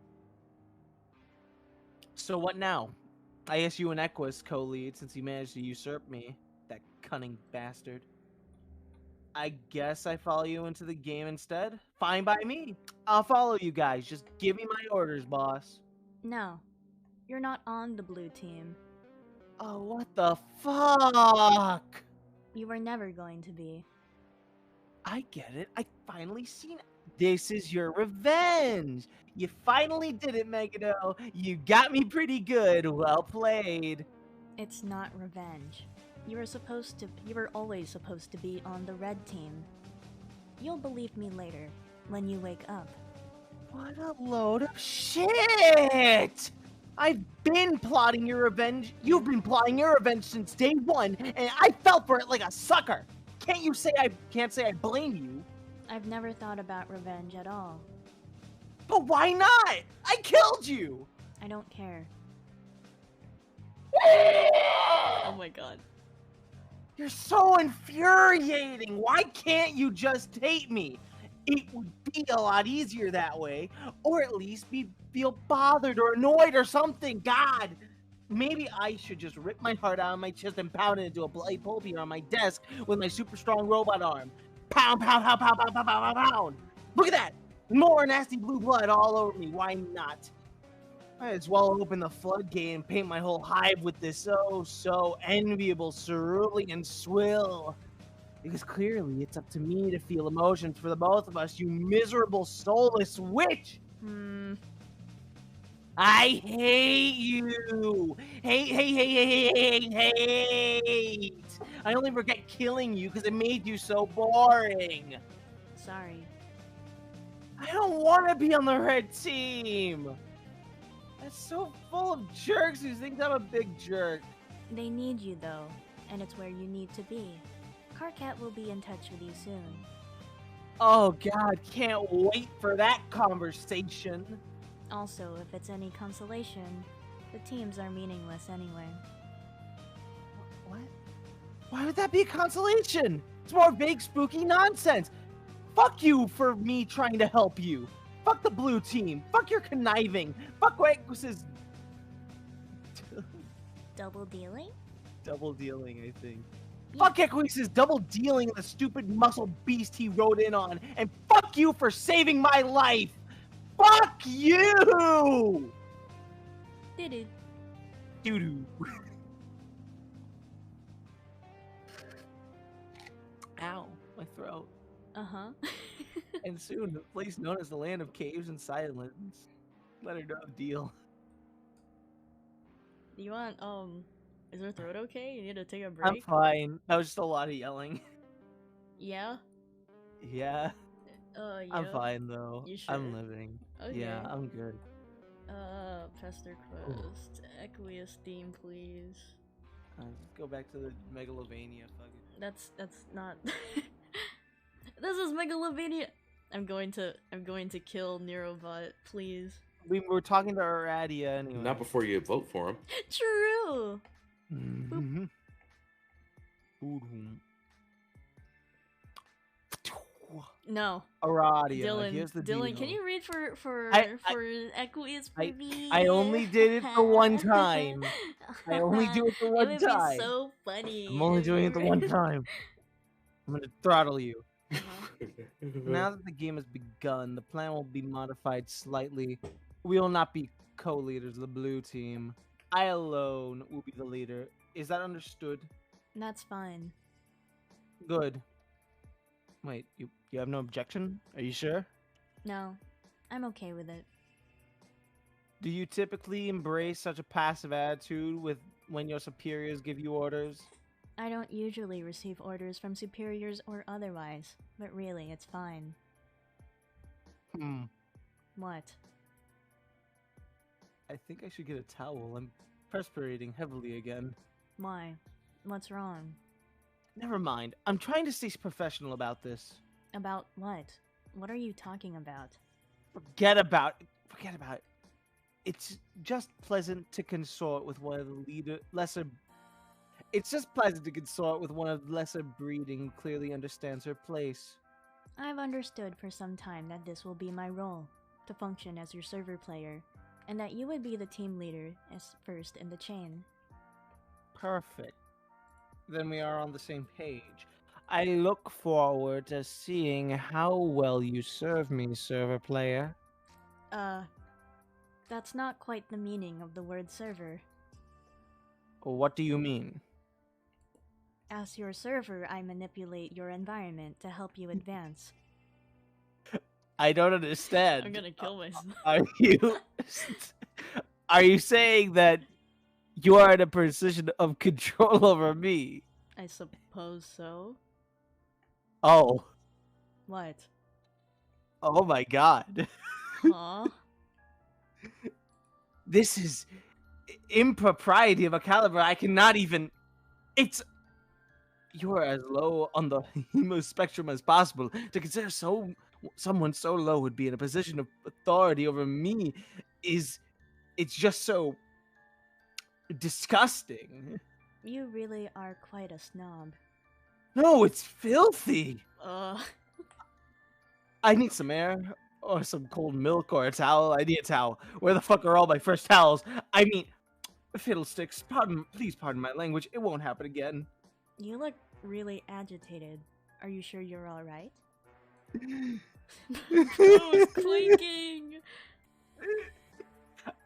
So what now? I guess you and Equus co-lead since he managed to usurp me. That cunning bastard. I guess I follow you into the game instead? Fine by me. I'll follow you guys. Just give me my orders, boss. No. You're not on the blue team. Oh, what the fuck? You were never going to be. I get it. I finally seen it. This is your revenge. You finally did it, Megado. You got me pretty good. Well played. It's not revenge. You were always supposed to be on the red team. You'll believe me later, when you wake up. What a load of shit! I've been plotting your revenge. You've been plotting your revenge since day one, and I fell for it like a sucker. Can't say I blame you. I've never thought about revenge at all. But why not? I killed you. I don't care. Oh my god. You're so infuriating. Why can't you just hate me? It would be a lot easier that way, or at least feel bothered or annoyed or something. God, maybe I should just rip my heart out of my chest and pound it into a bloody pulp here on my desk with my super strong robot arm. Pound, pound, pound, pound, pound, pound, pound, pound, pound. Look at that! More nasty blue blood all over me. Why not? I as well open the floodgate and paint my whole hive with this so enviable cerulean swill. Because clearly it's up to me to feel emotions for the both of us, you miserable soulless witch! I hate you! Hate! I only regret killing you because it made you so boring! Sorry. I don't want to be on the red team! That's so full of jerks who think I'm a big jerk. They need you though, and it's where you need to be. Carcat will be in touch with you soon. Oh god, can't wait for that conversation. Also, if it's any consolation, the teams are meaningless anyway. What? Why would that be a consolation? It's more vague, spooky nonsense. Fuck you for me trying to help you. Fuck the blue team. Fuck your conniving. Fuck Equus's Double dealing? double dealing, I think. Fuck Equus's double dealing and the stupid muscle beast he rode in on. And fuck you for saving my life. Fuck you! Doo-doo. Doo-doo. Ow, my throat. Uh-huh. And soon, the place known as the Land of Caves and Silence. Let her know deal. You want, is your throat okay? You need to take a I'm break? fine. That was just a lot of yelling. Yeah? Yeah, Yeah. I'm fine though. You sure? I'm living. Okay. Yeah, I'm good. Pester Quest. Aqueous theme, please. Just go back to the Megalovania. Fuck it. That's not... This is Megalovania! I'm going to kill Nerobot, please. We were talking to Aradia anyway. Not before you vote for him. True! Mhm. No. Aradia. Dylan, Here's the Dylan, deal. can you read for Aqueous for me? I only did it the one time. I only do it the one It would time. be so funny. I'm only if doing you it the were- one time. I'm gonna throttle you. Uh-huh. Now that the game has begun, the plan will be modified slightly. We will not be co-leaders of the blue team. I alone will be the leader. Is that understood? That's fine. Good. Wait, you have no objection? Are you sure? No, I'm okay with it. Do you typically embrace such a passive attitude when your superiors give you orders? I don't usually receive orders from superiors or otherwise, but really, it's fine. What? I think I should get a towel. I'm perspiring heavily again. Why? What's wrong? Never mind. I'm trying to stay professional about this. About what? What are you talking about? Forget about it. It's just pleasant to consort with one of the It's just pleasant to consort with one of the lesser breeding who clearly understands her place. I've understood for some time that this will be my role, to function as your server player, and that you would be the team leader as first in the chain. Perfect. Then we are on the same page. I look forward to seeing how well you serve me, server player. That's not quite the meaning of the word server. What do you mean? As your server, I manipulate your environment to help you advance. I don't understand. I'm gonna kill myself. Are you saying that you are in a position of control over me? I suppose so. Oh. What? Oh my god. Huh? This is impropriety of a caliber I cannot even... You are as low on the emo spectrum as possible. To consider someone so low would be in a position of authority over me it's just so disgusting. You really are quite a snob. No, it's filthy. I need some air, or some cold milk, or a towel. I need a towel. Where the fuck are all my fresh towels? I mean, fiddlesticks. Please pardon my language. It won't happen again. You look really agitated. Are you sure you're alright? It's clinking!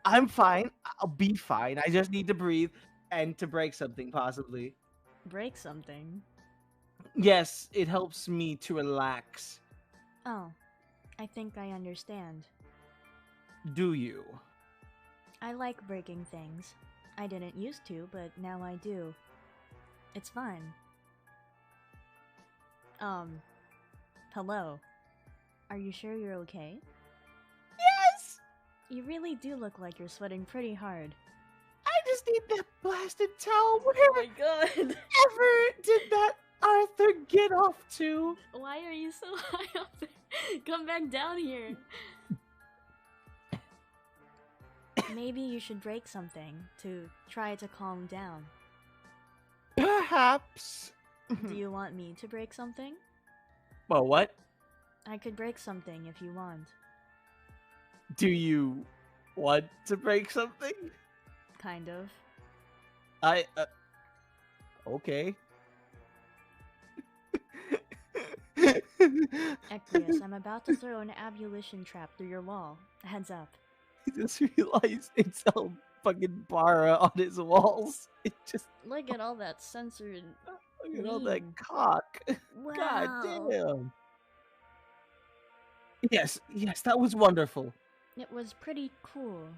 I'm fine. I'll be fine. I just need to breathe and to break something, possibly. Break something? Yes, it helps me to relax. Oh, I think I understand. Do you? I like breaking things. I didn't used to, but now I do. It's fun. Hello. Are you sure you're okay? Yes! You really do look like you're sweating pretty hard. I just need that blasted towel. Oh Whatever my god! ever did that Arthur get off to? Why are you so high up there? Come back down here! Maybe you should break something to try to calm down. Perhaps. Do you want me to break something? Well, what? I could break something if you want. Do you want to break something? Kind of. Okay. Equius, I'm about to throw an abolition trap through your wall. Heads up. He just realized it's a fucking bara on his walls. It just... Look at all that censored... Look at all that Mean. cock. Wow. God damn. Yes, that was wonderful. It was pretty cool.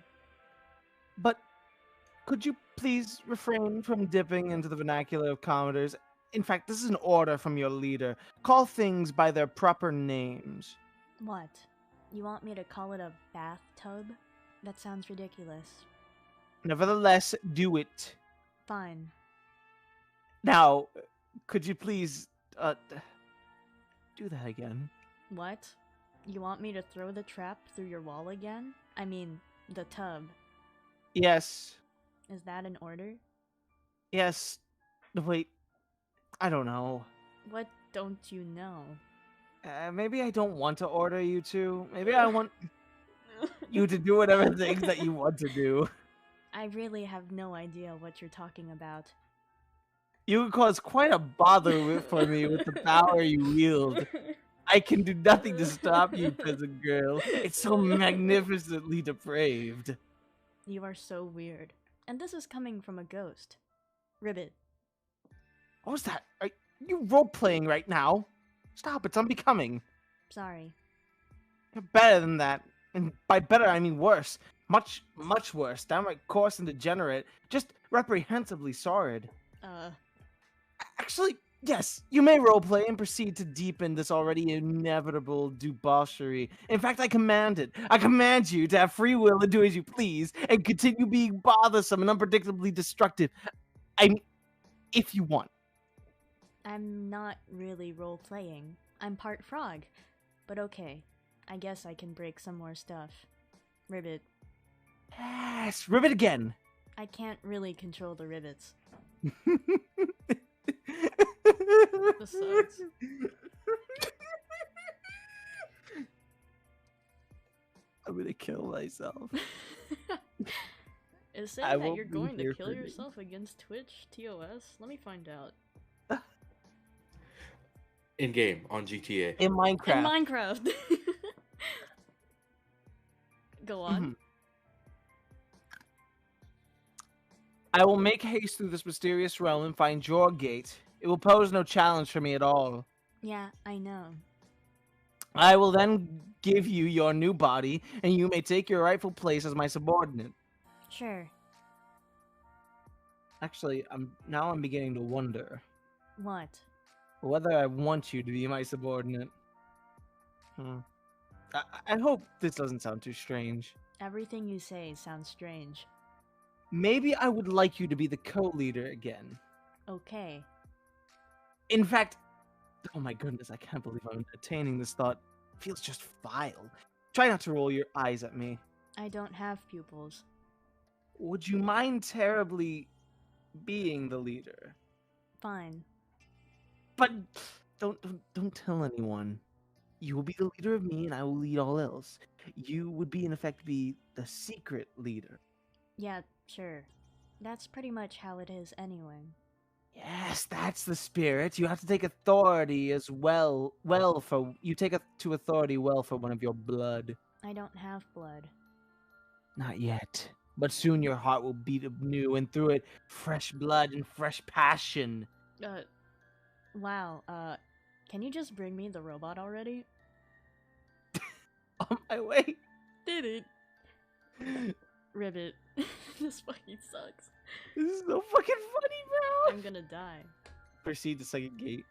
But could you please refrain from dipping into the vernacular of commenters? In fact, this is an order from your leader. Call things by their proper names. What? You want me to call it a bathtub? That sounds ridiculous. Nevertheless, do it. Fine. Now, could you please, do that again? What? You want me to throw the trap through your wall again? I mean, the tub. Yes. Is that an order? Yes. Wait. I don't know. What don't you know? Maybe I don't want to order you to. Maybe I want you to do whatever things that you want to do. I really have no idea what you're talking about. You would cause quite a bother for me with the power you wield. I can do nothing to stop you, peasant girl. It's so magnificently depraved. You are so weird. And this is coming from a ghost. Ribbit. What was that? Are you role-playing right now? Stop, it's unbecoming. Sorry. You're better than that. And by better, I mean worse. Much, much worse. Downright coarse and degenerate. Just reprehensibly sordid. Actually, yes, you may roleplay and proceed to deepen this already inevitable debauchery. In fact, I command it. I command you to have free will and do as you please, and continue being bothersome and unpredictably destructive. I mean, if you want. I'm not really role playing. I'm part frog. But okay, I guess I can break some more stuff. Ribbit. Yes, ribbit again. I can't really control the rivets. This sucks. I'm gonna kill myself. Is I saying that won't you're be going to here kill for you. yourself against Twitch TOS? Let me find out. In game on GTA. In Minecraft. In Minecraft. Go on. Mhm. I will make haste through this mysterious realm and find your gate. It will pose no challenge for me at all. Yeah, I know. I will then give you your new body, and you may take your rightful place as my subordinate. Sure. Actually, I'm beginning to wonder What? whether I want you to be my subordinate. I hope this doesn't sound too strange. Everything you say sounds strange. Maybe I would like you to be the co-leader again. Okay. In fact, oh my goodness, I can't believe I'm entertaining this thought. It feels just vile. Try not to roll your eyes at me. I don't have pupils. Would you mind terribly being the leader? Fine. But don't tell anyone. You will be the leader of me, and I will lead all else. You would be, in effect, be the secret leader. Yeah, sure. That's pretty much how it is anyway. Yes, that's the spirit. You have to take authority as well. To authority well for one of your blood. I don't have blood. Not yet, but soon your heart will beat anew, and through it, fresh blood and fresh passion. Wow, can you just bring me the robot already? On my way. Did it? Ribbit. This fucking sucks. This is so fucking funny, bro. I'm gonna die. Proceed to second gate.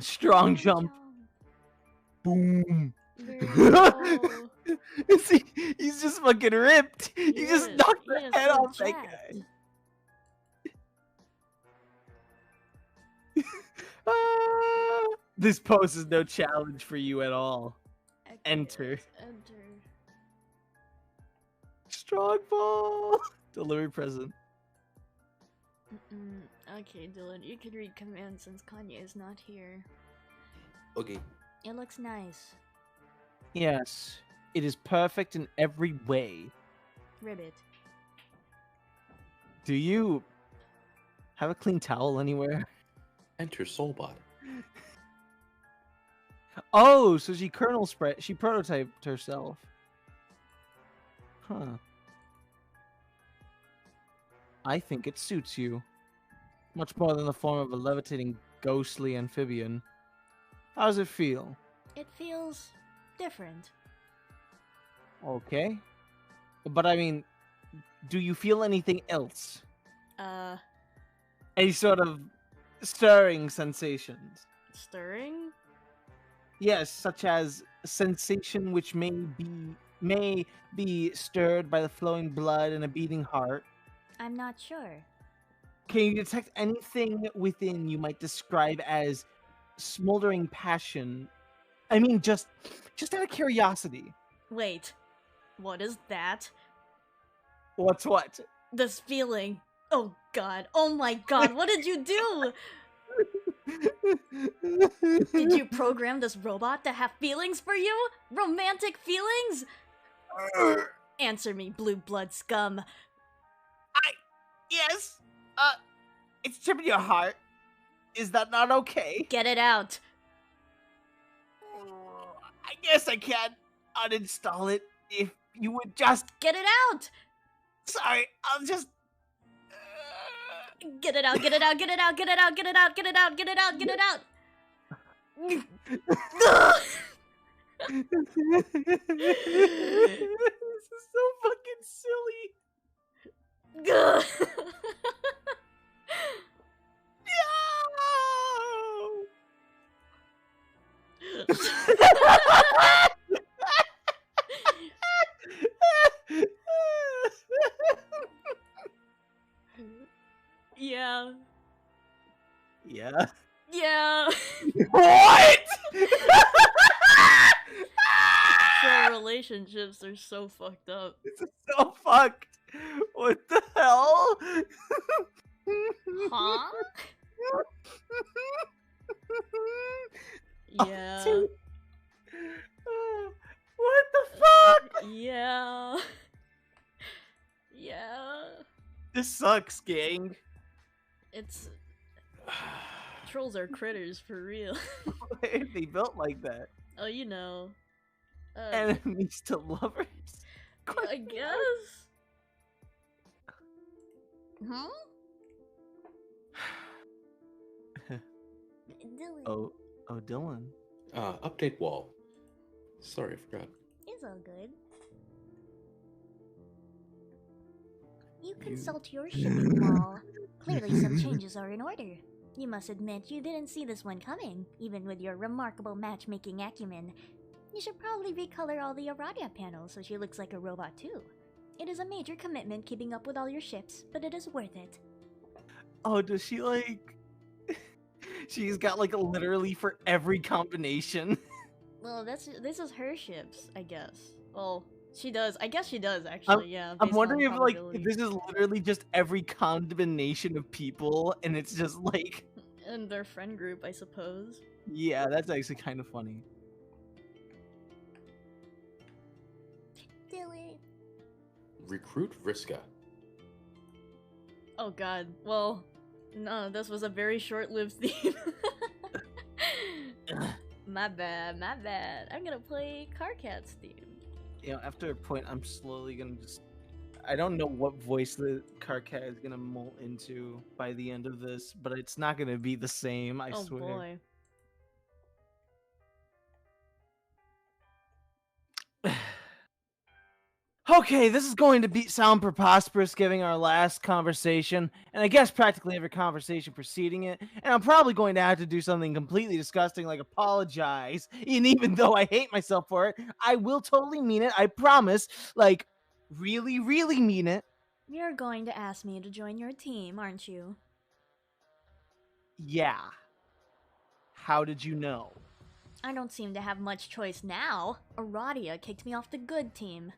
Strong jump. Boom. No. See, he's just fucking ripped. He just knocked the head off that guy. This poses no challenge for you at all. Okay, Enter. let's enter. Strong ball. Delivery present. Okay, Dylan, you can read commands since Kanye is not here. Okay. It looks nice. Yes, it is perfect in every way. Ribbit. Do you have a clean towel anywhere? Enter Soulbot. Oh, so she she prototyped herself. Huh. I think it suits you. Much more than the form of a levitating ghostly amphibian. How does it feel? It feels different. Okay. But I mean, do you feel anything else? Any sort of stirring sensations? Stirring? Yes, such as a sensation which may be stirred by the flowing blood and a beating heart. I'm not sure. Can you detect anything within you might describe as smoldering passion? I mean, just out of curiosity. Wait. What is that? What's what? This feeling. Oh god. Oh my god, what did you do? Did you program this robot to have feelings for you? Romantic feelings? Answer me, blue blood scum. Yes. It's tripping your heart. Is that not okay? Get it out. I guess I can uninstall it if you would just. Get it out! Sorry, I'll just. Get it out, get it out, get it out, get it out, get it out, get it out, get it out, get it out! This is so fucking silly. Yeah. Yeah. Yeah. What? So relationships are so fucked up. This is so fucked. What the hell? Huh? Oh, Yeah. dude. What the fuck? Yeah. Yeah. This sucks, gang. It's trolls are critters for real. Why are they built like that? Oh, you know. Enemies to lovers? I guess. Huh? Dylan, Oh, Dylan. Update wall. Sorry, I forgot. it's all good. You consult your shipping wall. Clearly some changes are in order. You must admit you didn't see this one coming, even with your remarkable matchmaking acumen. You should probably recolor all the Aradia panels so she looks like a robot too. It is a major commitment keeping up with all your ships, but it is worth it. Oh, does she like... She's got like literally for every combination. Well, this is her ships, I guess. Well, she does. I guess she does actually. Yeah. I'm based wondering on if like probability. this is literally just every combination of people and it's just like... And their friend group, I suppose. Yeah, that's actually kind of funny. Dylan. Recruit Vriska. Oh god. Well, no, this was a very short-lived theme. My bad, my bad. I'm gonna play Carcat's theme. You know, after a point, I'm slowly gonna just... I don't know what voice the Carcat is gonna molt into by the end of this, but it's not gonna be the same, I Oh swear. boy. Okay, this is going to sound preposterous given our last conversation, and I guess practically every conversation preceding it, and I'm probably going to have to do something completely disgusting like apologize, and even though I hate myself for it, I will totally mean it, I promise, like, really, really mean it. You're going to ask me to join your team, aren't you? Yeah. How did you know? I don't seem to have much choice now. Aradia kicked me off the good team.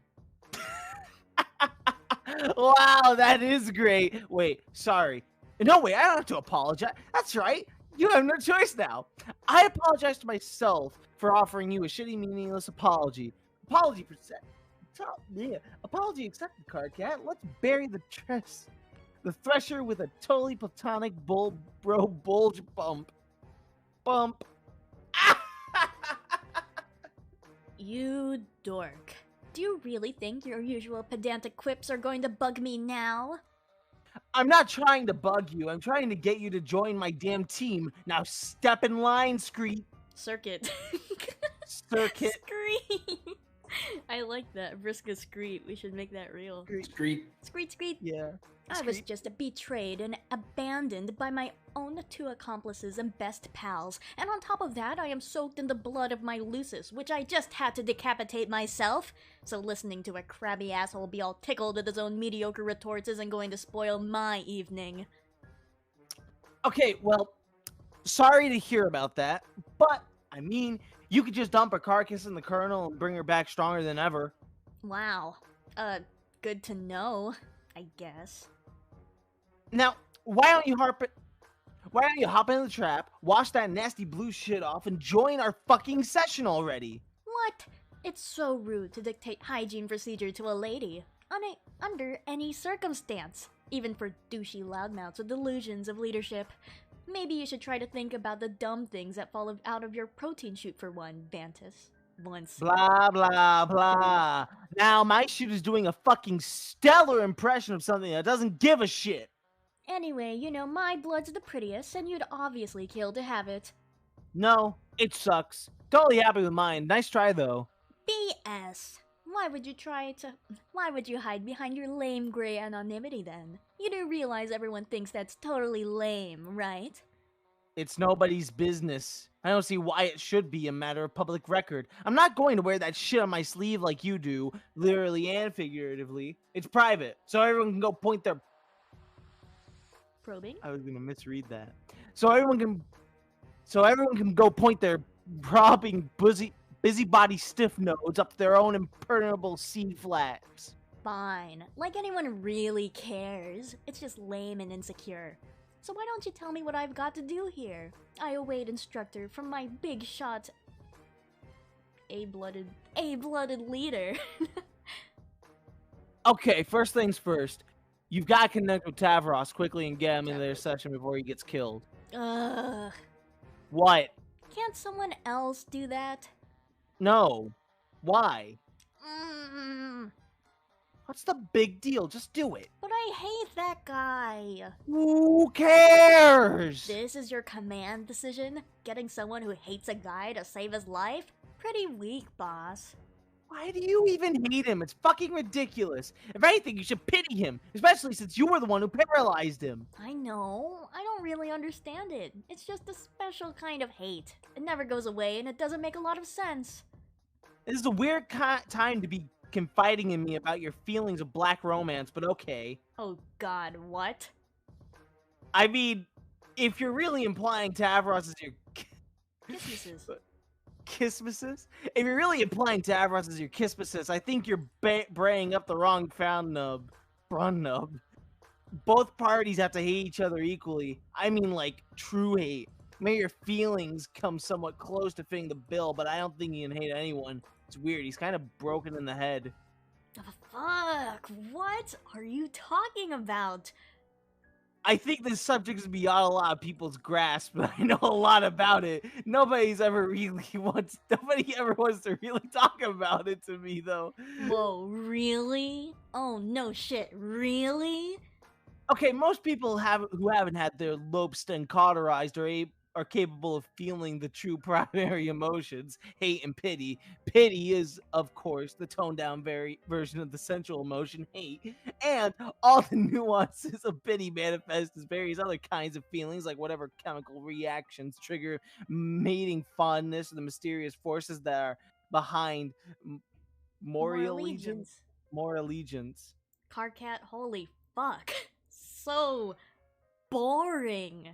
Wow, that is great. Wait, sorry. No, wait, I don't have to apologize. That's right. You have no choice now. I apologize to myself for offering you a shitty, meaningless apology. Apology Apology accepted, Cardcat. Let's bury the thresher with a totally platonic bulge bump. Bump. You dork. Do you really think your usual pedantic quips are going to bug me now? I'm not trying to bug you. I'm trying to get you to join my damn team. Now step in line, Screet. Circuit. Circuit. Screet. I like that. Vriska Screet. We should make that real. Street. Screet, Screet. Yeah. I was Screet. just betrayed and abandoned by my own two accomplices and best pals, and on top of that, I am soaked in the blood of my Lucis, which I just had to decapitate myself. So listening to a crabby asshole be all tickled at his own mediocre retorts isn't going to spoil my evening. Okay, well, sorry to hear about that, but, I mean, you could just dump a carcass in the kernel and bring her back stronger than ever. Wow. Good to know, I guess. Now, why don't you hop in the trap, wash that nasty blue shit off, and join our fucking session already? What? It's so rude to dictate hygiene procedure to a lady. Under any circumstance. Even for douchey loudmouths with delusions of leadership. Maybe you should try to think about the dumb things that fall out of your protein shoot for one, Bantus. Once. Blah, blah, blah. Now, my shoot is doing a fucking stellar impression of something that doesn't give a shit. Anyway, you know, my blood's the prettiest, and you'd obviously kill to have it. No, it sucks. Totally happy with mine. Nice try, though. BS. Why would you hide behind your lame gray anonymity then? You do realize everyone thinks that's totally lame, right? It's nobody's business. I don't see why it should be a matter of public record. I'm not going to wear that shit on my sleeve like you do, literally and figuratively. It's private, so everyone can go point their... Probing? I was gonna misread that. So everyone can go point their robbing busybody stiff nodes up their own impermeable sea flaps. Fine. Like anyone really cares. It's just lame and insecure. So why don't you tell me what I've got to do here? I await instructor from my big shot A-blooded leader. Okay, first things first. You've got to connect with Tavros quickly and get him into their session before he gets killed. Ugh. What? Can't someone else do that? No. Why? Mm, What's the big deal? Just do it. but I hate that guy. Who cares? This is your command decision? Getting someone who hates a guy to save his life? Pretty weak, boss. Why do you even hate him? It's fucking ridiculous. If anything, you should pity him, especially since you were the one who paralyzed him. I know. I don't really understand it. It's just a special kind of hate. It never goes away and it doesn't make a lot of sense. This is a weird time to be confiding in me about your feelings of black romance, but okay. Oh god, what? I mean, if you're really implying Tavros is your Kisses. Kismesis? If you're really implying Tavros is your Kismesis, I think you're braying up the wrong front nub. Both parties have to hate each other equally. I mean, like, true hate. Maybe your feelings come somewhat close to fitting the bill, but I don't think you can hate anyone. It's weird. He's kind of broken in the head. Fuck, what are you talking about? I think this subject is beyond a lot of people's grasp, but I know a lot about it. Nobody ever wants to really talk about it to me, though. Whoa, really? Oh no shit, really? Okay, most people who haven't had their lobes cauterized are capable of feeling the true primary emotions, hate and pity. Pity is, of course, the toned-down version of the central emotion, hate, and all the nuances of pity manifest as various other kinds of feelings, like whatever chemical reactions trigger mating fondness, or the mysterious forces that are behind more allegiance. Carcat, holy fuck. So boring.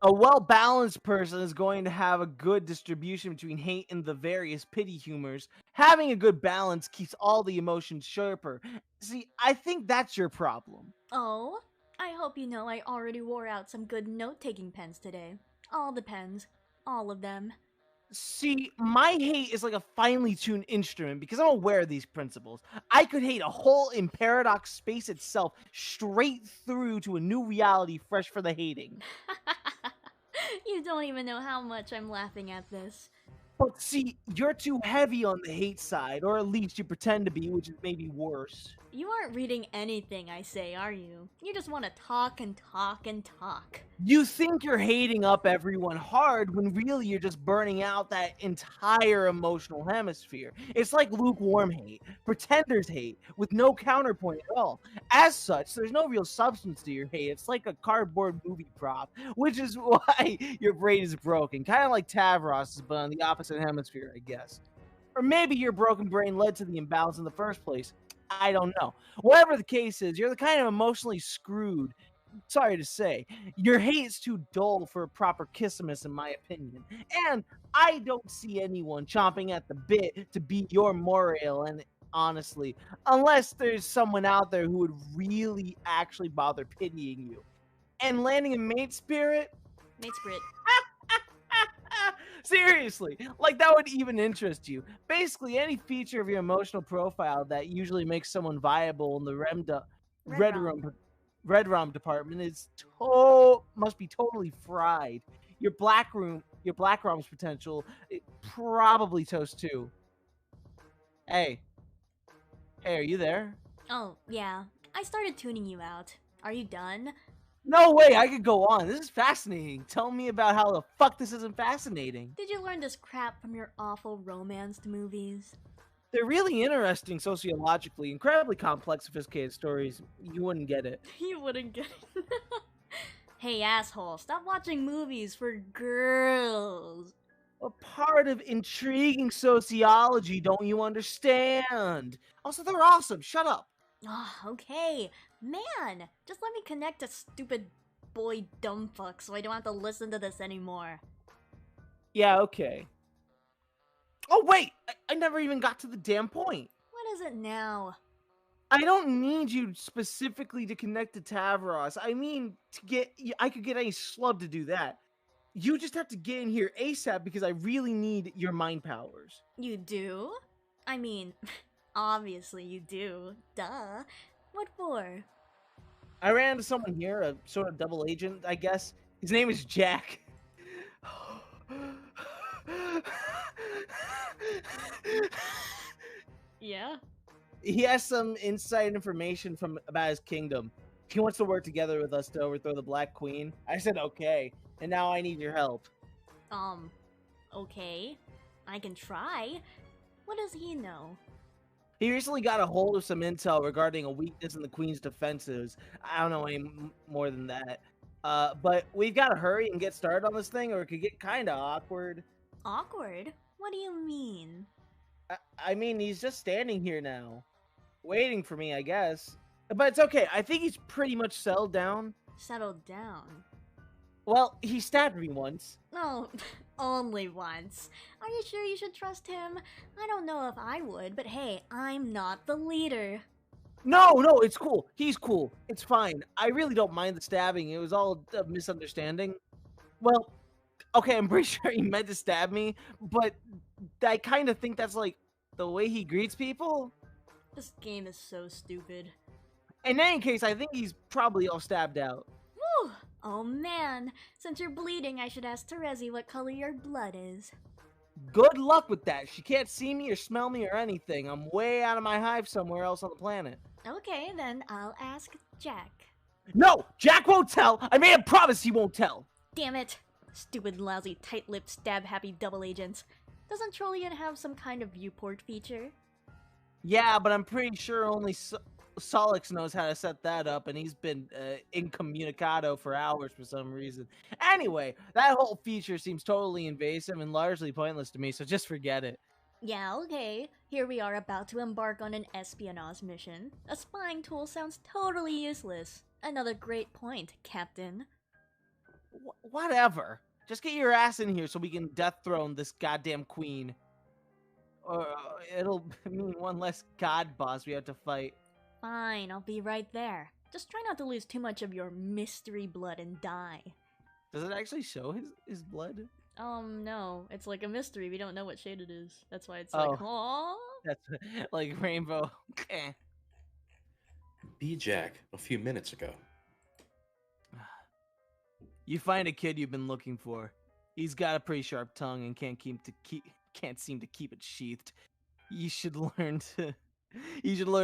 A well-balanced person is going to have a good distribution between hate and the various pity humors. Having a good balance keeps all the emotions sharper. See, I think that's your problem. Oh, I hope you know I already wore out some good note-taking pens today. All the pens. All of them. See, my hate is like a finely tuned instrument because I'm aware of these principles. I could hate a hole in paradox space itself straight through to a new reality fresh for the hating. You don't even know how much I'm laughing at this. But see, you're too heavy on the hate side, or at least you pretend to be, which is maybe worse. You aren't reading anything I say, are you? You just want to talk and talk and talk. You think you're hating up everyone hard when really you're just burning out that entire emotional hemisphere. It's like lukewarm hate, pretenders hate, with no counterpoint at all. As such, there's no real substance to your hate. It's like a cardboard movie prop, which is why your brain is broken. Kind of like Tavros's, but on the opposite hemisphere, I guess. Or maybe your broken brain led to the imbalance in the first place. I don't know. Whatever the case is, you're the kind of emotionally screwed. Sorry to say, your hate is too dull for a proper Kissimus, in my opinion. And I don't see anyone chomping at the bit to be your Morail, and honestly, unless there's someone out there who would really actually bother pitying you. And landing in Mate Spirit? Mate Spirit. Seriously, like that would even interest you. Basically, any feature of your emotional profile that usually makes someone viable in the Red Rom department is must be totally fried. Your Black Rom's potential probably toast too. Hey, are you there? Oh, yeah. I started tuning you out. Are you done? No way, I could go on. This is fascinating. Tell me about how the fuck this isn't fascinating. Did you learn this crap from your awful romanced movies? They're really interesting sociologically, incredibly complex, sophisticated stories. You wouldn't get it. You wouldn't get it. Hey asshole, stop watching movies for girls. A part of intriguing sociology, don't you understand? Also, they're awesome. Shut up. Ah, okay. Man, just let me connect to stupid boy dumbfuck so I don't have to listen to this anymore. Yeah, okay. Oh, wait! I never even got to the damn point. What is it now? I don't need you specifically to connect to Tavros. I mean, I could get any schlub to do that. You just have to get in here ASAP because I really need your mind powers. You do? I mean, obviously you do. Duh. What for? I ran into someone here, a sort of double agent, I guess. His name is Jack. Yeah? He has some inside information about his kingdom. He wants to work together with us to overthrow the Black Queen. I said okay, and now I need your help. Okay. I can try. What does he know? He recently got a hold of some intel regarding a weakness in the Queen's defenses. I don't know any more than that. But we've got to hurry and get started on this thing, or it could get kind of awkward. Awkward? What do you mean? I mean, he's just standing here now, waiting for me, I guess. But it's okay. I think he's pretty much settled down. Settled down. Well, he stabbed me once. No, only once. Are you sure you should trust him? I don't know if I would, but hey, I'm not the leader. No, it's cool. He's cool. It's fine. I really don't mind the stabbing. It was all a misunderstanding. Well, okay, I'm pretty sure he meant to stab me, but I kind of think that's like the way he greets people. This game is so stupid. In any case, I think he's probably all stabbed out. Whew! Oh man, since you're bleeding, I should ask Terezi what color your blood is. Good luck with that. She can't see me or smell me or anything. I'm way out of my hive somewhere else on the planet. Okay, then I'll ask Jack. No! Jack won't tell! I made a promise he won't tell! Damn it! Stupid, lousy, tight-lipped, stab-happy double agents. Doesn't Trollian have some kind of viewport feature? Yeah, but I'm pretty sure only Solix knows how to set that up, and he's been incommunicado for hours for some reason. Anyway, that whole feature seems totally invasive and largely pointless to me, so just forget it. Yeah, okay. Here we are about to embark on an espionage mission. A spying tool sounds totally useless. Another great point, Captain. Whatever. Just get your ass in here so we can death throne this goddamn queen. Or it'll mean one less god boss we have to fight. Fine, I'll be right there. Just try not to lose too much of your mystery blood and die. Does it actually show his blood? No. It's like a mystery. We don't know what shade it is. That's why it's Oh. like, aww. That's like rainbow. Be Jack a few minutes ago. You find a kid you've been looking for. He's got a pretty sharp tongue and can't seem to keep it sheathed. You should learn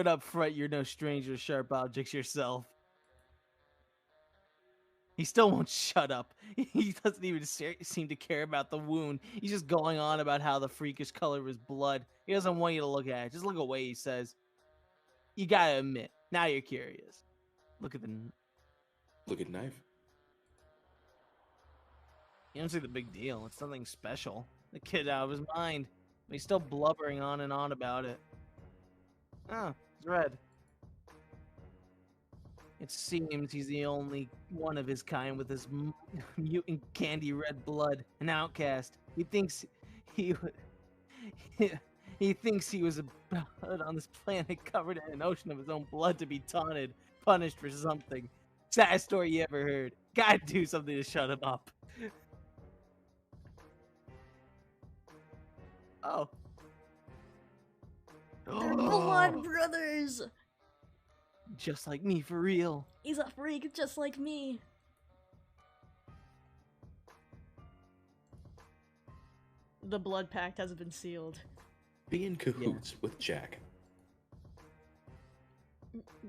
up front you're no stranger to sharp objects yourself. He still won't shut up. He doesn't even seem to care about the wound. He's just going on about how the freakish color of his blood. He doesn't want you to look at it. Just look away, he says. You gotta admit, now you're curious. Look at Knife. You don't see the big deal. It's nothing special. The kid out of his mind. But he's still blubbering on and on about it. Oh, it's red. It seems he's the only one of his kind with his mutant candy red blood. An outcast. He thinks he was about on this planet covered in an ocean of his own blood to be taunted, punished for something. Saddest story you ever heard. Gotta do something to shut him up. Oh. They're blood brothers! Just like me, for real. He's a freak just like me. The blood pact has been sealed. Be in cahoots with Jack.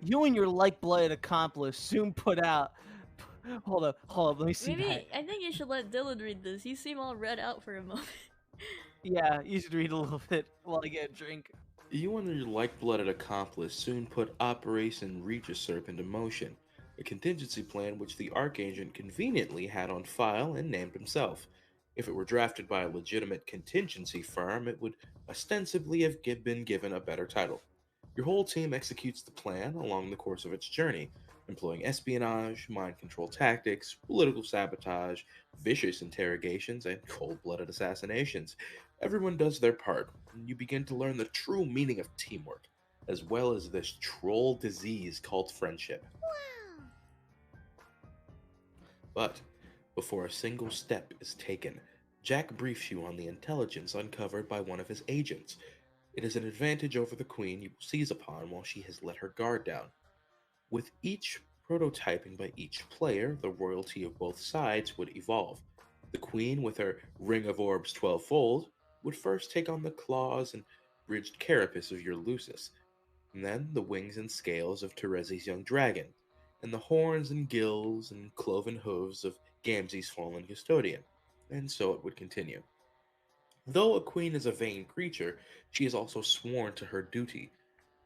You and your like-blooded accomplice soon put out. Hold up, let me see. Maybe, I think you should let Dylan read this. You seem all read out for a moment. Yeah, you should read a little bit while I get a drink. You and your like-blooded accomplice soon put Operation Regisurp into motion. a contingency plan which the Archagent conveniently had on file and named himself. If it were drafted by a legitimate contingency firm, it would ostensibly have been given a better title. Your whole team executes the plan along the course of its journey, employing espionage, mind control tactics, political sabotage, vicious interrogations, and cold blooded assassinations. Everyone does their part, and you begin to learn the true meaning of teamwork, as well as this troll disease called friendship. Wow. But before a single step is taken, Jack briefs you on the intelligence uncovered by one of his agents. It is an advantage over the Queen you will seize upon while she has let her guard down. With each prototyping by each player, the royalty of both sides would evolve. The Queen, with her Ring of Orbs 12-fold, would first take on the claws and bridged carapace of your Lucis, and then the wings and scales of Terezi's young dragon, and the horns and gills and cloven hooves of Gamzee's fallen custodian, and so it would continue. Though a queen is a vain creature, she is also sworn to her duty.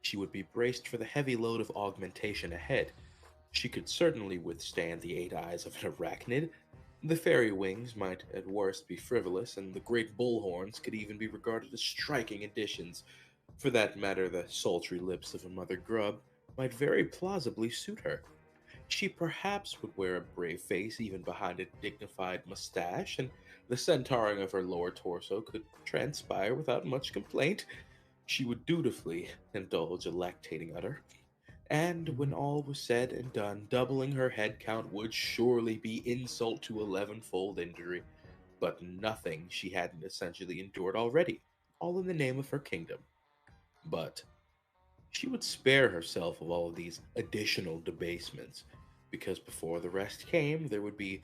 She would be braced for the heavy load of augmentation ahead. She could certainly withstand the 8 eyes of an arachnid. The fairy wings might at worst be frivolous, and the great bullhorns could even be regarded as striking additions. For that matter, the sultry lips of a mother grub might very plausibly suit her. She perhaps would wear a brave face even behind a dignified mustache, and the centauring of her lower torso could transpire without much complaint. She would dutifully indulge a lactating udder. And when all was said and done, doubling her head count would surely be insult to 11-fold injury. But nothing she hadn't essentially endured already, all in the name of her kingdom. But she would spare herself of all of these additional debasements, because before the rest came, there would be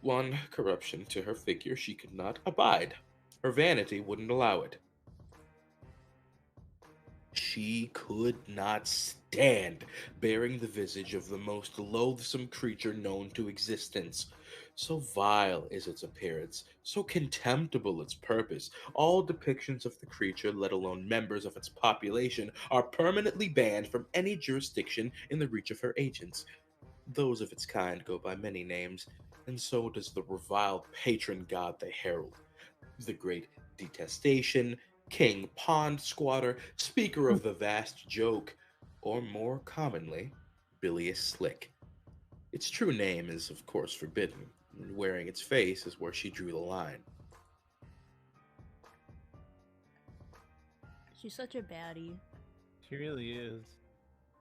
one corruption to her figure she could not abide. Her vanity wouldn't allow it. She could not stand bearing the visage of the most loathsome creature known to existence. So vile is its appearance, so contemptible its purpose. All depictions of the creature, let alone members of its population, are permanently banned from any jurisdiction in the reach of her agents. Those of its kind go by many names, and so does the reviled patron god they herald. The Great Detestation, King Pond Squatter, Speaker of the Vast Joke, or more commonly, Bilious Slick. Its true name is, of course, forbidden, and wearing its face is where she drew the line. She's such a baddie. She really is.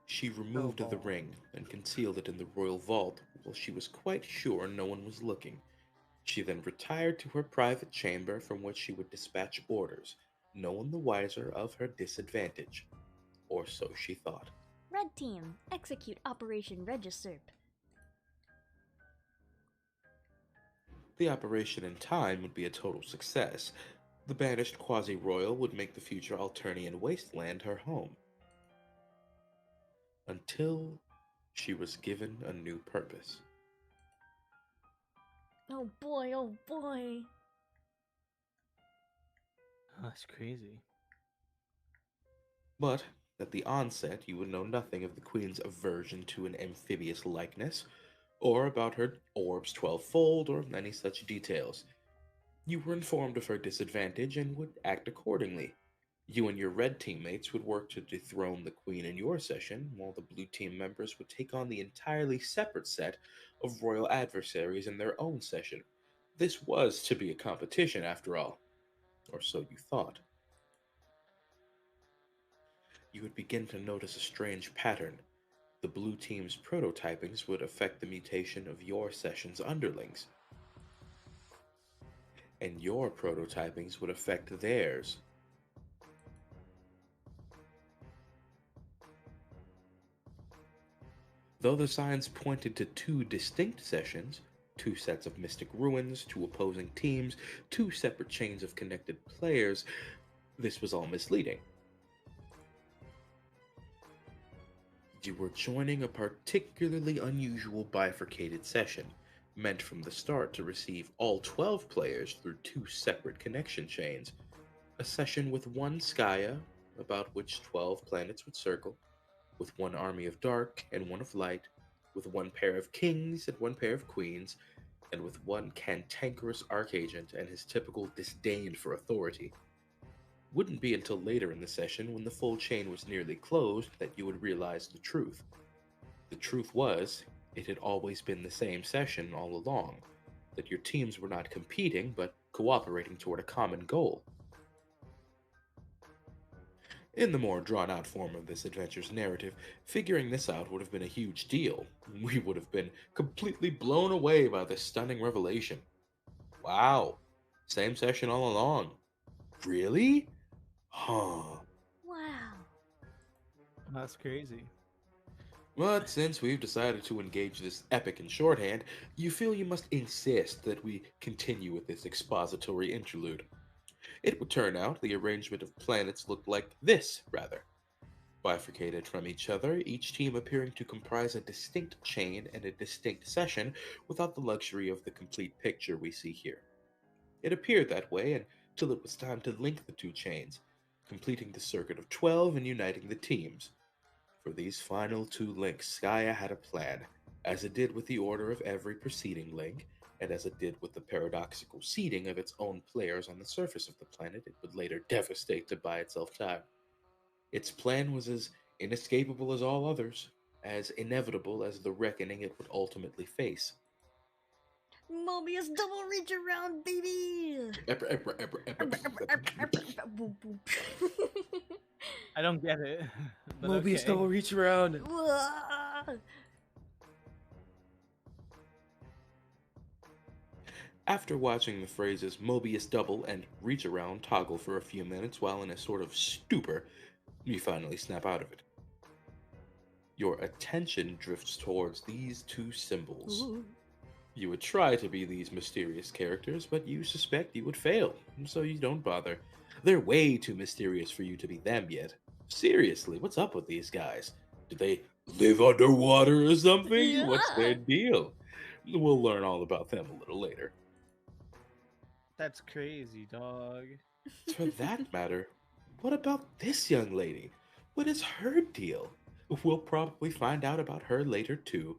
She removed the Snowball. ring and concealed it in the royal vault while she was quite sure no one was looking. She then retired to her private chamber from which she would dispatch orders, no one the wiser of her disadvantage. Or so she thought. Red team, execute Operation Regisurp. The operation in time would be a total success. The banished quasi-royal would make the future Alternian wasteland her home. Until she was given a new purpose. Oh boy, oh boy. That's crazy. But at the onset, you would know nothing of the Queen's aversion to an amphibious likeness, or about her orbs 12-fold, or any such details. You were informed of her disadvantage and would act accordingly. You and your red teammates would work to dethrone the Queen in your session, while the blue team members would take on the entirely separate set of royal adversaries in their own session. This was to be a competition, after all. Or so you thought. You would begin to notice a strange pattern. The blue team's prototypings would affect the mutation of your session's underlings, and your prototypings would affect theirs. Though the signs pointed to 2 distinct sessions, 2 sets of mystic ruins, 2 opposing teams, 2 separate chains of connected players, this was all misleading. You were joining a particularly unusual bifurcated session, meant from the start to receive all 12 players through 2 separate connection chains. A session with 1 Skya, about which 12 planets would circle, with 1 army of dark and 1 of light, with one pair of kings and one pair of queens, and with one cantankerous archagent and his typical disdain for authority. Wouldn't be until later in the session, when the full chain was nearly closed, that you would realize the truth. The truth was, it had always been the same session all along, that your teams were not competing, but cooperating toward a common goal. In the more drawn out form of this adventure's narrative, figuring this out would have been a huge deal. We would have been completely blown away by this stunning revelation. Wow, same session all along. Really? Huh. Wow. That's crazy. But since we've decided to engage this epic in shorthand, you feel you must insist that we continue with this expository interlude. It would turn out the arrangement of planets looked like this, rather. Bifurcated from each other, each team appearing to comprise a distinct chain and a distinct session without the luxury of the complete picture we see here. It appeared that way until it was time to link the two chains, completing the circuit of 12 and uniting the teams. For these final two links, Skya had a plan, as it did with the order of every preceding link, and as it did with the paradoxical seeding of its own players on the surface of the planet it would later devastate to buy itself time. Its plan was as inescapable as all others, as inevitable as the reckoning it would ultimately face. Mobius double reach around, baby! I don't get it. But Mobius okay. double reach around. After watching the phrases Mobius double and reach around toggle for a few minutes while in a sort of stupor, you finally snap out of it. Your attention drifts towards these two symbols. Ooh. You would try to be these mysterious characters, but you suspect you would fail, so you don't bother. They're way too mysterious for you to be them yet. Seriously, what's up with these guys? Do they live underwater or something? Yeah. What's their deal? We'll learn all about them a little later. That's crazy, dog. For that matter, what about this young lady? What is her deal? We'll probably find out about her later too.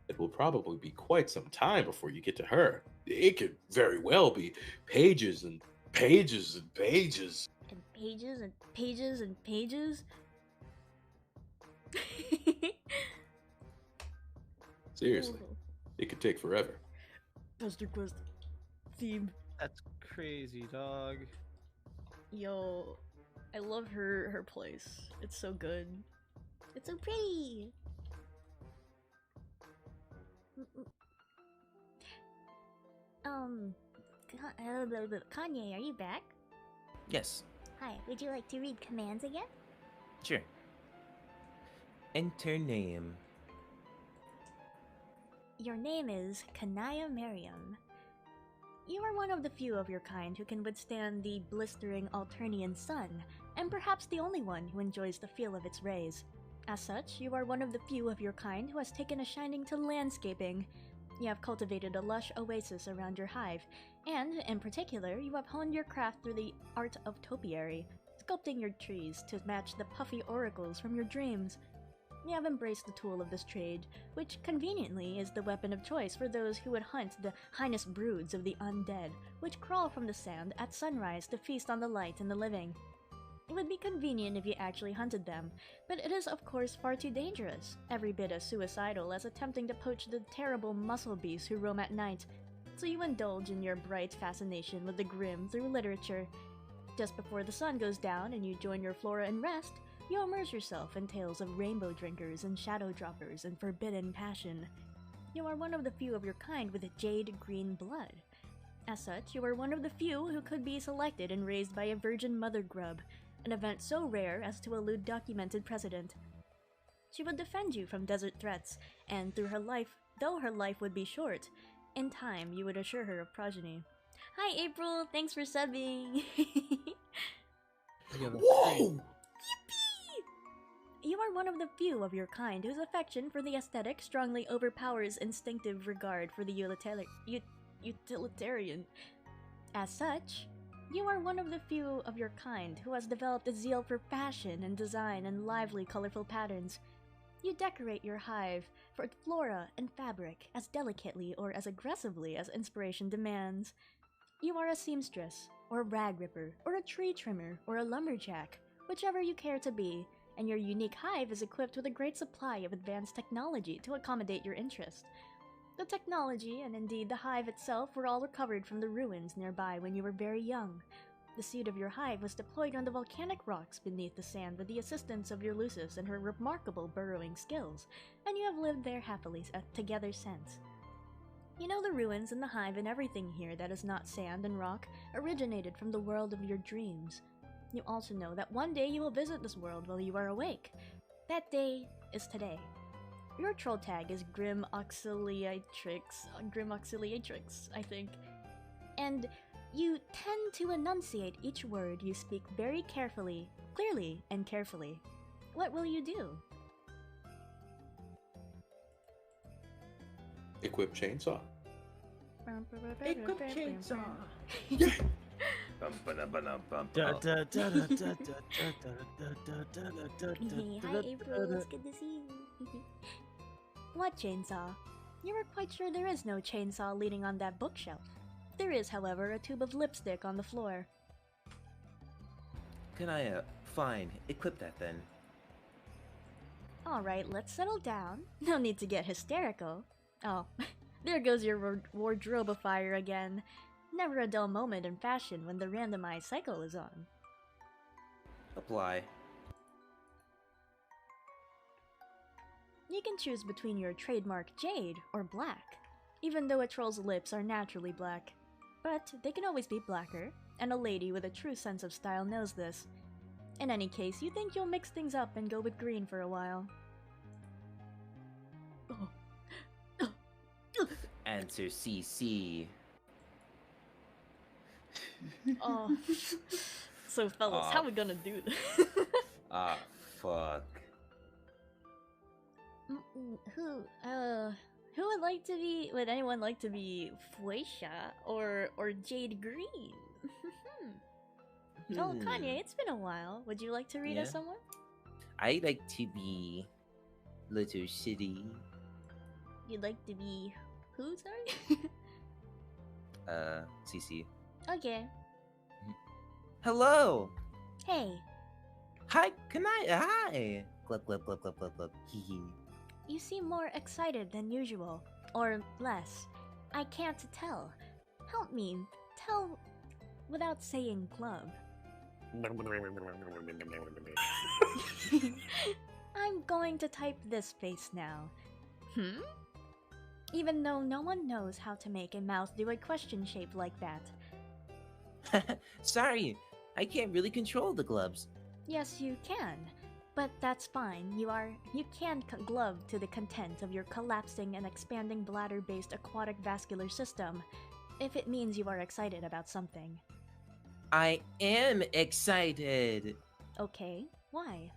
It will probably be quite some time before you get to her. It could very well be pages and pages and pages. And pages and pages and pages. Seriously, it could take forever. Buster Quest theme. That's crazy, dog. Yo, I love her place. It's so good. It's so pretty! Kanye, are you back? Yes, Hi, would you like to read commands again? sure. Enter name. Your name is Kanaya Miriam. You are one of the few of your kind who can withstand the blistering Alternian sun, and perhaps the only one who enjoys the feel of its rays. As such, you are one of the few of your kind who has taken a shining to landscaping. You have cultivated a lush oasis around your hive, and, in particular, you have honed your craft through the art of topiary, sculpting your trees to match the puffy oracles from your dreams. You have embraced the tool of this trade, which conveniently is the weapon of choice for those who would hunt the heinous broods of the undead, which crawl from the sand at sunrise to feast on the light and the living. It would be convenient if you actually hunted them, but it is of course far too dangerous, every bit as suicidal as attempting to poach the terrible muscle beasts who roam at night, so you indulge in your bright fascination with the grim through literature. Just before the sun goes down and you join your flora in rest, you immerse yourself in tales of rainbow drinkers and shadow droppers and forbidden passion. You are one of the few of your kind with jade green blood. As such, you are one of the few who could be selected and raised by a virgin mother grub, an event so rare as to elude documented precedent. She would defend you from desert threats, and through her life, though her life would be short, in time you would assure her of progeny. Hi April, thanks for subbing! Yeah, that's Whoa! You are one of the few of your kind whose affection for the aesthetic strongly overpowers instinctive regard for the utilitarian. As such, you are one of the few of your kind who has developed a zeal for fashion and design and lively, colorful patterns. You decorate your hive, for flora and fabric as delicately or as aggressively as inspiration demands. You are a seamstress, or a rag ripper, or a tree trimmer, or a lumberjack, whichever you care to be, and your unique hive is equipped with a great supply of advanced technology to accommodate your interest. The technology, and indeed the hive itself, were all recovered from the ruins nearby when you were very young. The seed of your hive was deployed on the volcanic rocks beneath the sand with the assistance of your Lucis and her remarkable burrowing skills, and you have lived there happily together since. You know, the ruins and the hive and everything here that is not sand and rock originated from the world of your dreams. You also know that one day you will visit this world while you are awake. That day is today. Your troll tag is Grim Auxiliatrix, I think. And you tend to enunciate each word you speak very carefully, clearly, and carefully. What will you do? Equip chainsaw. Equip chainsaw. Hi April, it's good to see you. What chainsaw? You are quite sure there is no chainsaw leaning on that bookshelf. There is, however, a tube of lipstick on the floor. Can I, fine, equip that then. Alright, let's settle down. No need to get hysterical. Oh, there goes your wardrobifier again. Never a dull moment in fashion when the randomized cycle is on. Apply. You can choose between your trademark jade or black, even though a troll's lips are naturally black. But they can always be blacker, and a lady with a true sense of style knows this. In any case, you think you'll mix things up and go with green for a while. Answer CC. Oh. So fellas, how we gonna do this? Ah, fuck. Who would like to be, would anyone like to be Fuchsia or Jade Green? Oh, Kanye, it's been a while. Would you like to read us someone? I like to be Little Shitty. You'd like to be who, sorry? CC. Okay. Hello! Hey, Hi, hi! Glub, glub, glub, glub, glub, glub. Hee hee. you seem more excited than usual. Or less. I can't tell. Help me. Tell without saying club. I'm going to type this face now. Even though no one knows how to make a mouth do a question shape like that. Sorry, I can't really control the gloves. Yes, you can. But that's fine. You can glove to the content of your collapsing and expanding bladder-based aquatic vascular system, if it means you are excited about something. I am excited! Okay, why?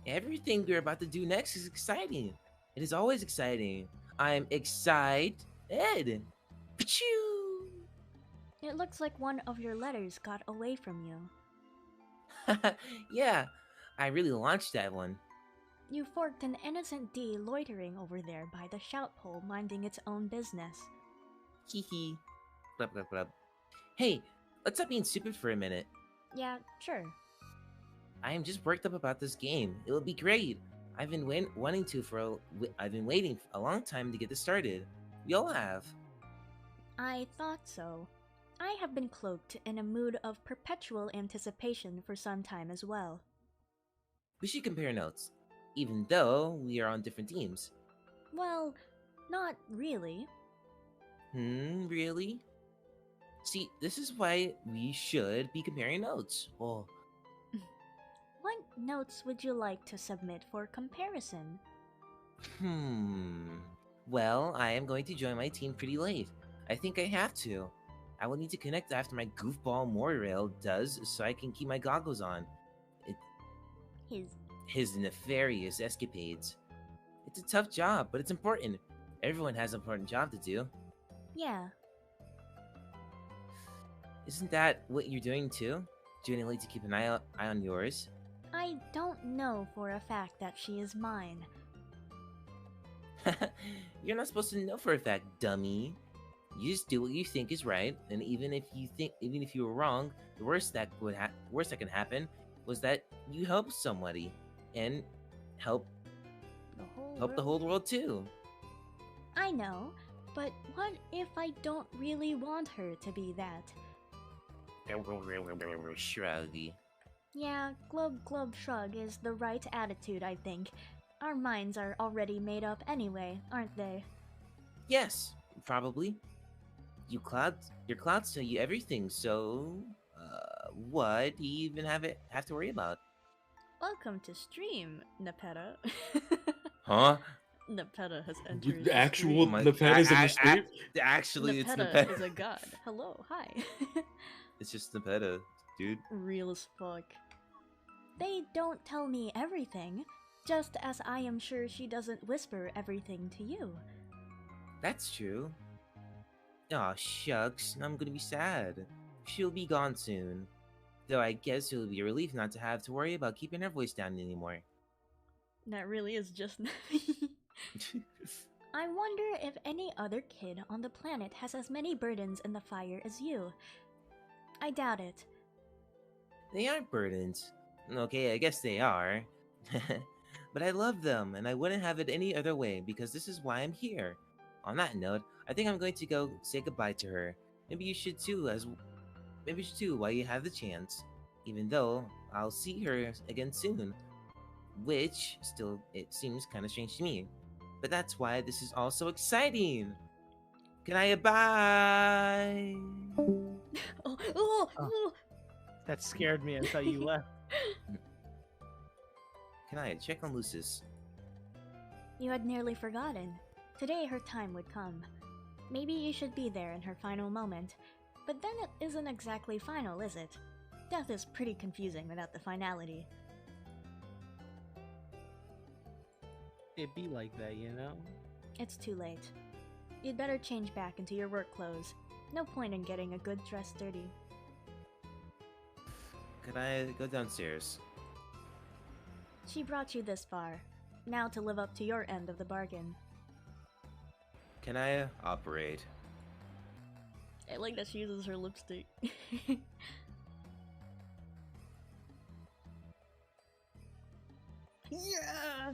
Everything we're about to do next is exciting. It is always exciting. I'm excited. Pachoo! It looks like one of your letters got away from you. Yeah, I really launched that one. You forked an innocent D loitering over there by the shout pole minding its own business. Hee hee. Glub, glub, glub. Hey, let's stop being stupid for a minute. Yeah, sure. I am just worked up about this game. It will be great. I've been waiting a long time to get this started. We all have. I thought so. I have been cloaked in a mood of perpetual anticipation for some time as well. We should compare notes, even though we are on different teams. Well, not really. Really? See, this is why we should be comparing notes. Oh. What notes would you like to submit for comparison? Well, I am going to join my team pretty late. I think I have to. I will need to connect after my goofball monorail does so I can keep my goggles on. His nefarious escapades. It's a tough job, but it's important. Everyone has an important job to do. Yeah. Isn't that what you're doing too? Joining late to keep an eye on yours? I don't know for a fact that she is mine. You're not supposed to know for a fact, dummy. You just do what you think is right, and even if you were wrong, the worst that can happen was that you help somebody, and help the whole world too. I know, but what if I don't really want her to be that? Shruggy. Yeah, glub shrug is the right attitude, I think. Our minds are already made up anyway, aren't they? Yes, probably. Your clouds tell you everything, so what do you even have to worry about? Welcome to stream, Nepeta. Huh? Nepeta has entered the Actual stream. Nepeta's in the stream? Actually, it's Nepeta Nepeta. is a god. Hello, hi. It's just Nepeta, dude. Real as fuck. They don't tell me everything, just as I am sure she doesn't whisper everything to you. That's true. Aw, shucks, I'm gonna be sad. She'll be gone soon. Though I guess it'll be a relief not to have to worry about keeping her voice down anymore. That really is just I wonder if any other kid on the planet has as many burdens in the fire as you. I doubt it. They aren't burdens. Okay, I guess they are. But I love them, and I wouldn't have it any other way because this is why I'm here. On that note, I think I'm going to go say goodbye to her. Maybe you should too, while you have the chance. Even though I'll see her again soon. Which, still, it seems kind of strange to me. But that's why this is all so exciting! Can I bye? Oh. That scared me. I thought you left. Can I check on Lucis? You had nearly forgotten. Today her time would come. Maybe you should be there in her final moment. But then it isn't exactly final, is it? Death is pretty confusing without the finality. It'd be like that, you know? It's too late. You'd better change back into your work clothes. No point in getting a good dress dirty. Could I go downstairs? She brought you this far. Now to live up to your end of the bargain. Can I operate? I like that she uses her lipstick. Yeah!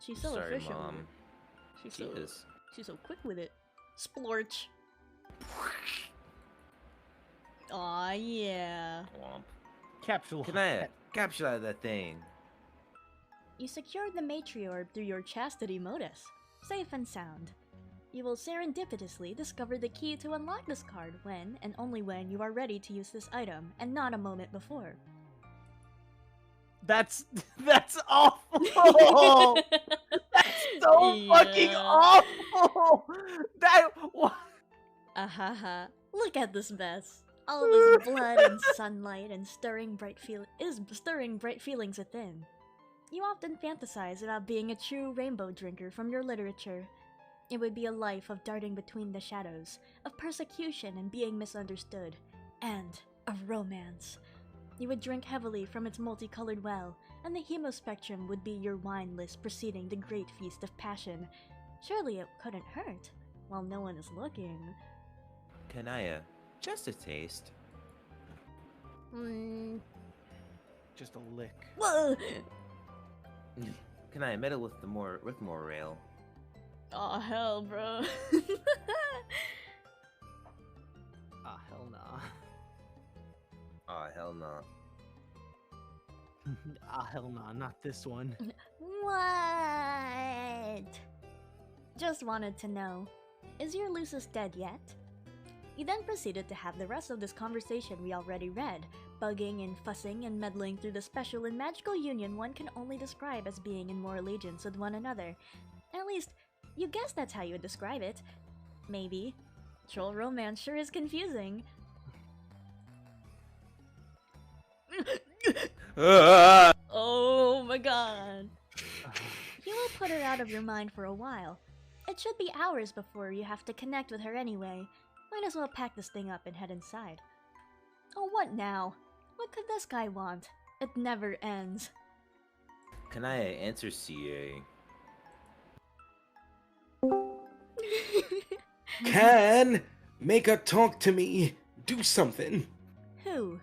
She's so Sorry, efficient. Mom. She's She so is. she's so quick with it. Splorch. Aw, yeah. Womp. Capsule. Can I capture out of that thing? You secured the matriorb through your chastity modus. Safe and sound. You will serendipitously discover the key to unlock this card when, and only when, you are ready to use this item, and not a moment before. That's awful. That's so fucking Yeah. awful. That what? Ahaha. Look at this mess. All this blood and sunlight and stirring bright feelings within. You often fantasize about being a true rainbow drinker from your literature. It would be a life of darting between the shadows, of persecution and being misunderstood, and of romance. You would drink heavily from its multicolored well, and the hemospectrum would be your wine list preceding the great feast of passion. Surely it couldn't hurt, while no one is looking. Kanaya, just a taste. Just a lick. Whoa! Kanaya, meddle with more rail. Aw, hell, bro. Ah, hell nah. Aw, hell no. Ah, hell nah, not this one. What? Just wanted to know, is your Lucis dead yet? He then proceeded to have the rest of this conversation we already read, bugging and fussing and meddling through the special and magical union one can only describe as being in more allegiance with one another. At least, you guess that's how you would describe it. Maybe. Troll romance sure is confusing. Oh my god. You will put her out of your mind for a while. It should be hours before you have to connect with her anyway. Might as well pack this thing up and head inside. Oh, what now? What could this guy want? It never ends. Kanaya, answer CA. Can make her talk to me. Do something. Who?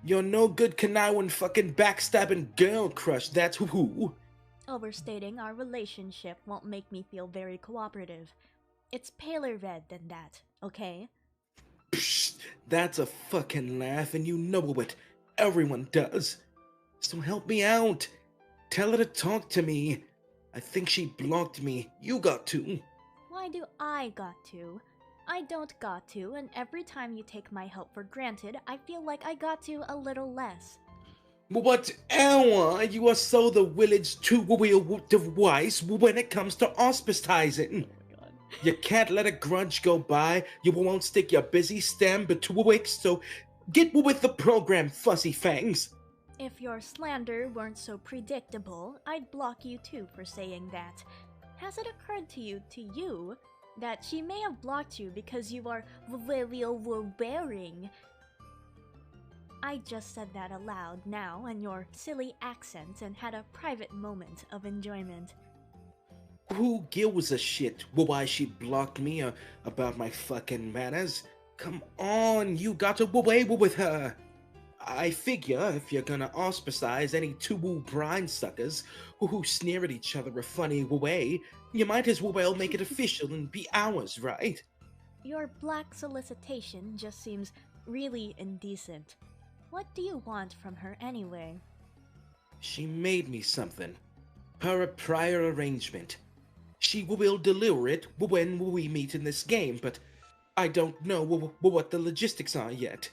You're no good conniving fucking backstabbing girl crush, that's who. Overstating our relationship won't make me feel very cooperative. It's paler red than that, okay? Psh, that's a fucking laugh and you know it. Everyone does. So help me out. Tell her to talk to me. I think she blocked me. You got to. Why do I got to? I don't got to, and every time you take my help for granted, I feel like I got to a little less. Whatever, you are so the village two-wheel device when it comes to auspicizing. Oh my god. You can't let a grudge go by. You won't stick your busy stem betwixt, so get with the program, Fuzzy Fangs. If your slander weren't so predictable, I'd block you too for saying that. Has it occurred to you that she may have blocked you because you are very overbearing? I just said that aloud now in your silly accent and had a private moment of enjoyment. Who gives a shit why she blocked me about my fucking manners? Come on, you got to away with her. I figure if you're gonna ostracize any two brine suckers who sneer at each other a funny way, you might as well make it official and be ours, right? Your black solicitation just seems really indecent. What do you want from her anyway? She made me something. Per a prior arrangement. She will deliver it when we meet in this game, but I don't know what the logistics are yet.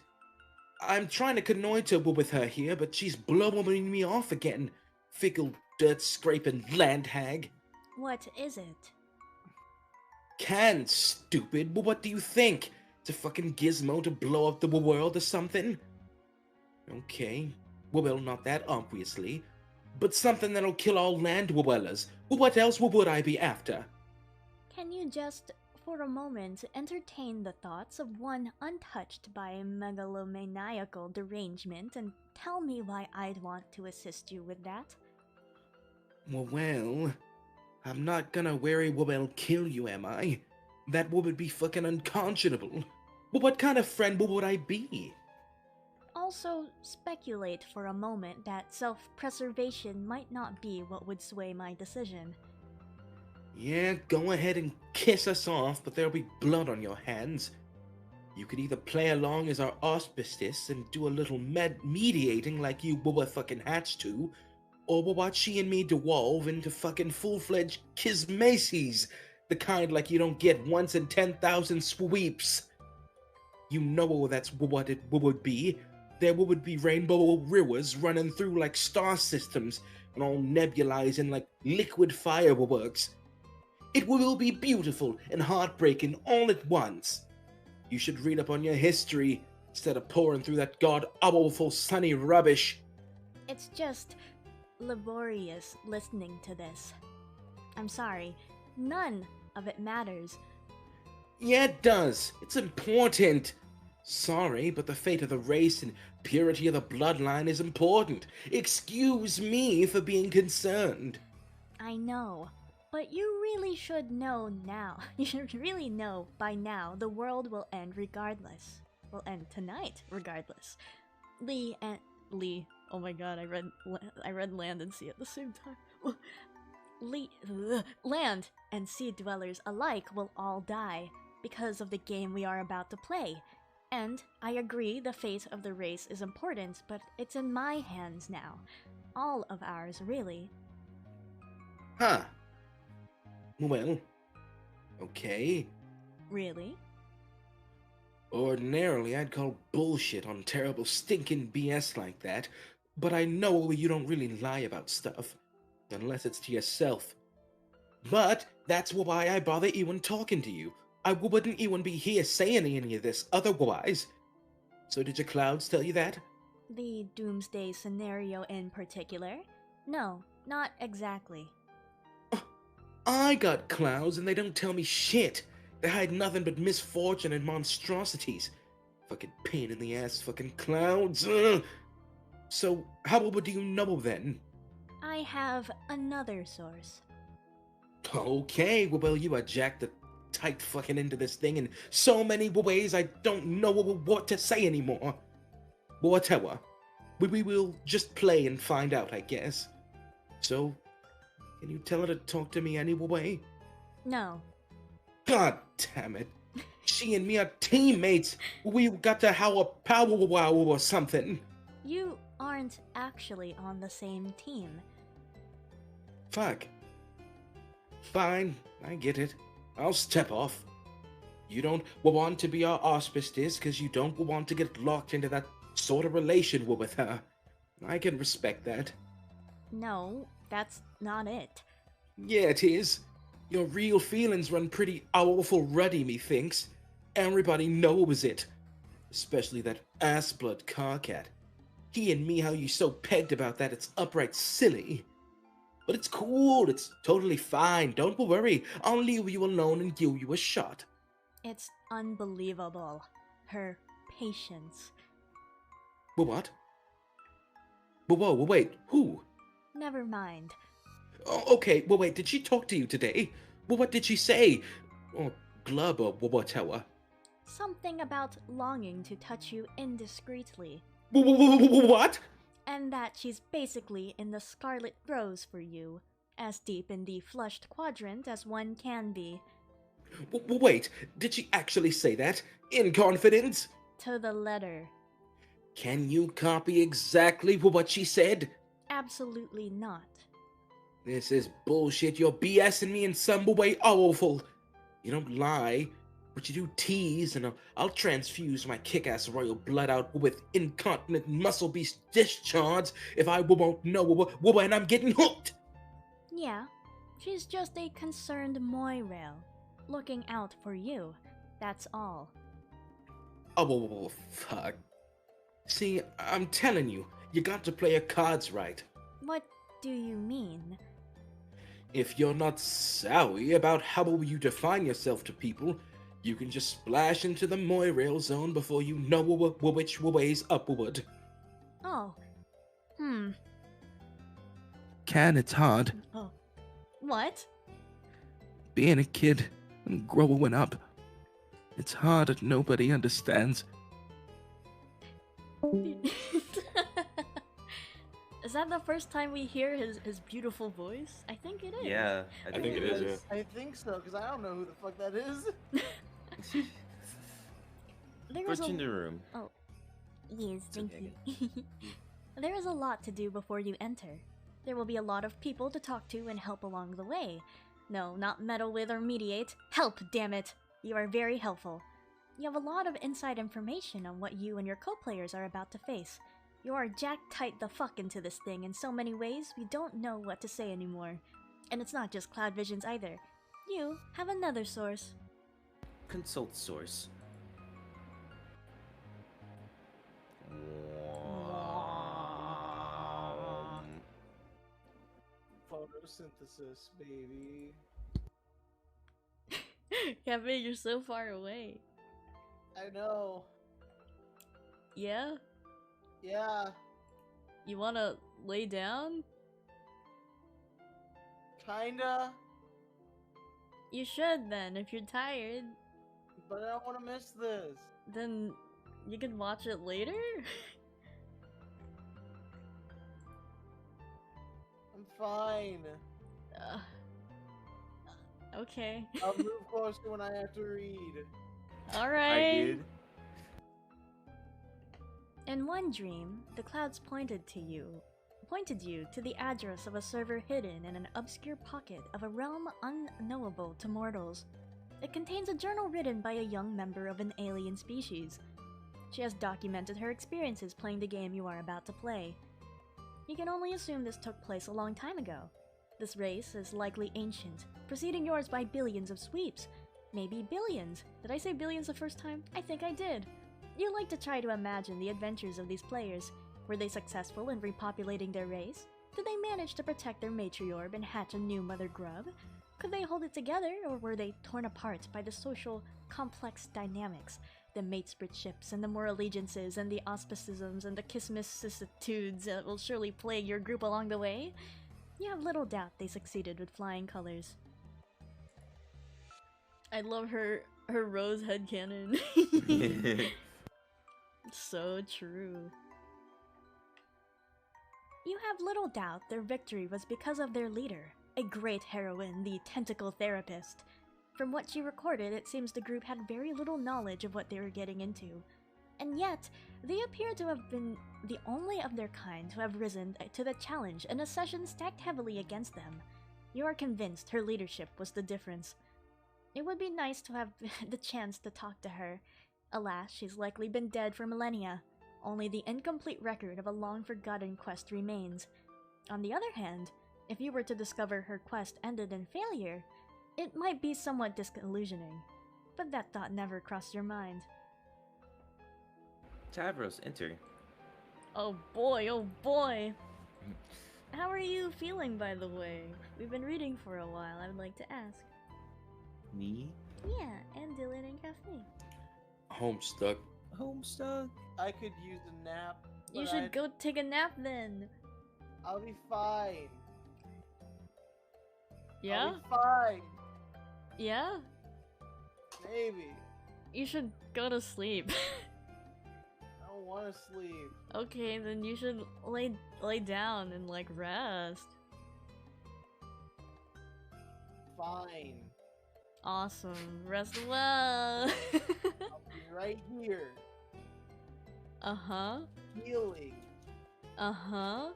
I'm trying to connoiter with her here, but she's blowing me off again. Fickle, dirt-scraping land hag. What is it? Can, stupid. What do you think? It's a fucking gizmo to blow up the world or something? Okay. Well, not that obviously. But something that'll kill all land dwellers. What else would I be after? Can you just, for a moment, entertain the thoughts of one untouched by megalomaniacal derangement and tell me why I'd want to assist you with that? Well, I'm not gonna worry will kill you, am I? That would be fucking unconscionable. What kind of friend would I be? Also, speculate for a moment that self-preservation might not be what would sway my decision. Yeah, go ahead and kiss us off, but there'll be blood on your hands. You could either play along as our auspicious and do a little mediating like you were fucking hatched to, or we'll watch she and me devolve into fucking full-fledged kismacies, the kind like you don't get once in 10,000 sweeps. You know that's what it would be. There would be rainbow rivers running through like star systems and all nebulizing like liquid fireworks. It will be beautiful and heartbreaking all at once. You should read up on your history instead of pouring through that god-awful sunny rubbish. It's just laborious listening to this. I'm sorry, none of it matters. Yeah, it does. It's important. Sorry, but the fate of the race and purity of the bloodline is important. Excuse me for being concerned. I know, but you really should know now. You should really know by now the world will end regardless. Will end tonight regardless. Lee, oh my god, I read land and sea at the same time. Land and sea dwellers alike will all die because of the game we are about to play. And I agree the fate of the race is important, but it's in my hands now. All of ours, really. Huh. Well, okay. Really? Ordinarily, I'd call bullshit on terrible stinking BS like that, but I know you don't really lie about stuff, unless it's to yourself. But that's why I bother even talking to you. I wouldn't even be here saying any of this otherwise. So did your clouds tell you that? The doomsday scenario in particular? No, not exactly. I got clouds and they don't tell me shit. They hide nothing but misfortune and monstrosities. Fucking pain in the ass fucking clouds. Ugh. So how would you know then? I have another source. Okay, well you are Jack the tight fucking into this thing in so many ways I don't know what to say anymore. But whatever. We will just play and find out, I guess. So, can you tell her to talk to me anyway? No. God damn it. She and me are teammates. We got to have a powwow or something. You aren't actually on the same team. Fuck. Fine, I get it. I'll step off. You don't want to be our auspicious because you don't want to get locked into that sort of relation with her. I can respect that. No, that's not it. Yeah, it is. Your real feelings run pretty awful ruddy, methinks. Everybody knows it. Especially that ass-blood carcat. He and me, how you so pegged about that, it's upright silly. But it's cool, it's totally fine, don't worry. I'll leave you alone and give you a shot. It's unbelievable. Her patience. What? Whoa, wait, who? Never mind. Oh, okay, wait, did she talk to you today? What did she say? Or glub or whatever? Something about longing to touch you indiscreetly. What? And that she's basically in the scarlet rose for you. As deep in the flushed quadrant as one can be. Wait, did she actually say that? In confidence? To the letter. Can you copy exactly what she said? Absolutely not. This is bullshit. You're BSing me in some way awful. You don't lie, but you do tease, and I'll transfuse my kick-ass royal blood out with incontinent muscle beast discharge if I won't know when I'm getting hooked. Yeah, she's just a concerned Moirail, looking out for you. That's all. Oh, fuck. See, I'm telling you, you got to play your cards right. What do you mean? If you're not sorry about how you define yourself to people, you can just splash into the Moirail zone before you know which way's upward. Oh. Can, it's hard. Oh. What? Being a kid and growing up. It's hard and nobody understands. Is that the first time we hear his beautiful voice? I think it is. Yeah, I think it is, yeah. I think so, because I don't know who the fuck that is. There was Put a... in the room. Oh. Yes, It's thank okay, you. There is a lot to do before you enter. There will be a lot of people to talk to and help along the way. No, not meddle with or mediate. Help, damn it! You are very helpful. You have a lot of inside information on what you and your co-players are about to face. You are jacked tight the fuck into this thing in so many ways we don't know what to say anymore. And it's not just Cloud Visions either. You have another source. Consult source. Photosynthesis, baby. Cafe, you're so far away. I know. Yeah? Yeah. You wanna lay down? Kinda. You should then, if you're tired. But I don't want to miss this. Then you can watch it later? I'm fine. Okay. I'll move closer when I have to read. Alright. I did. In one dream, the clouds pointed you to the address of a server hidden in an obscure pocket of a realm unknowable to mortals. It contains a journal written by a young member of an alien species. She has documented her experiences playing the game you are about to play. You can only assume this took place a long time ago. This race is likely ancient, preceding yours by billions of sweeps. Maybe billions. Did I say billions the first time? I think I did. You like to try to imagine the adventures of these players. Were they successful in repopulating their race? Did they manage to protect their matriarch and hatch a new mother grub? Could they hold it together, or were they torn apart by the social, complex dynamics? The matespritships and the moral allegiances and the auspicisms and the kismissitudes that will surely plague your group along the way? You have little doubt they succeeded with flying colors. I love her rose headcanon. So true. You have little doubt their victory was because of their leader, a great heroine, the tentacle therapist. From what she recorded, it seems the group had very little knowledge of what they were getting into. And yet, they appear to have been the only of their kind to have risen to the challenge in a session stacked heavily against them. You are convinced her leadership was the difference. It would be nice to have the chance to talk to her. Alas, she's likely been dead for millennia. Only the incomplete record of a long-forgotten quest remains. On the other hand, if you were to discover her quest ended in failure, it might be somewhat disillusioning. But that thought never crossed your mind. Tavros, enter. Oh boy, oh boy! How are you feeling, by the way? We've been reading for a while, I would like to ask. Me? Yeah, and Dylan and Cafe. Homestuck. Homestuck? I could use a nap. You but should go take a nap then. I'll be fine. Yeah? I'll be fine. Yeah? Maybe. You should go to sleep. I don't want to sleep. Okay, then you should lay down and like rest. Fine. Awesome. Rest well. I'll be right here. Uh-huh. Healing. Uh-huh.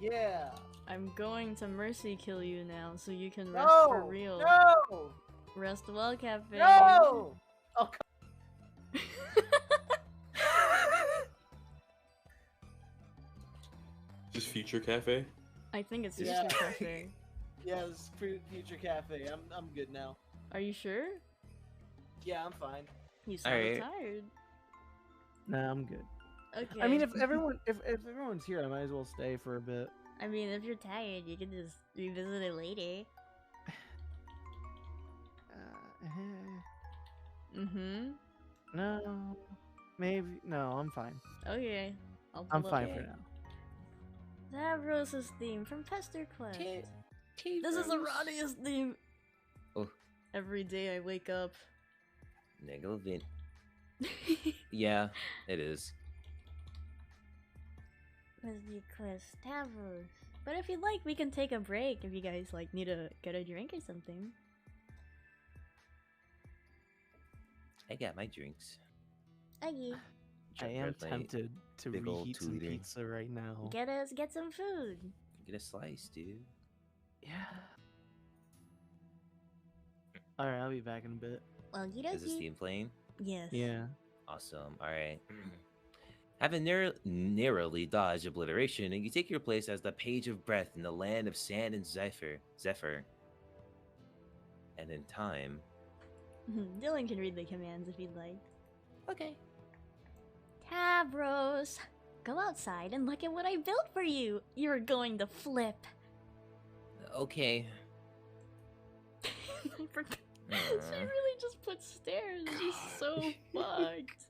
Yeah. I'm going to mercy kill you now so you can rest No. for real. No. Rest well, Cafe. No. Oh. Just Future Cafe? I think it's Yeah. Future Cafe. Yeah, this is Future Cafe. I'm good now. Are you sure? Yeah, I'm fine. You sound Alright. tired. Nah, I'm good. Okay. I mean, if everyone's here, I might as well stay for a bit. I mean, if you're tired, you can just revisit it later. Mm-hmm. No, maybe no. I'm fine. Okay. I'll I'm pull fine up for now. Davros' theme from Pester Quest. This is the Rodius theme. Oh. Every day I wake up. Negative. Yeah, it is. Pester Quest, Davros. But if you'd like, we can take a break if you guys like need to get a drink or something. I got my drinks. Okay. I am Red light, tempted to big ol' reheat some 2 liter. pizza right now. Get some food. Get a slice, dude. Yeah. All right, I'll be back in a bit. Okie Is this dokie. theme playing? Yes. Yeah. Awesome. All right. Having narrowly dodged obliteration, and you take your place as the Page of Breath in the land of sand and zephyr. And in time. Dylan can read the commands if you'd like. Okay. Tavros, go outside and look at what I built for you. You're going to flip. Okay. I forgot. She really just put stairs. She's so fucked.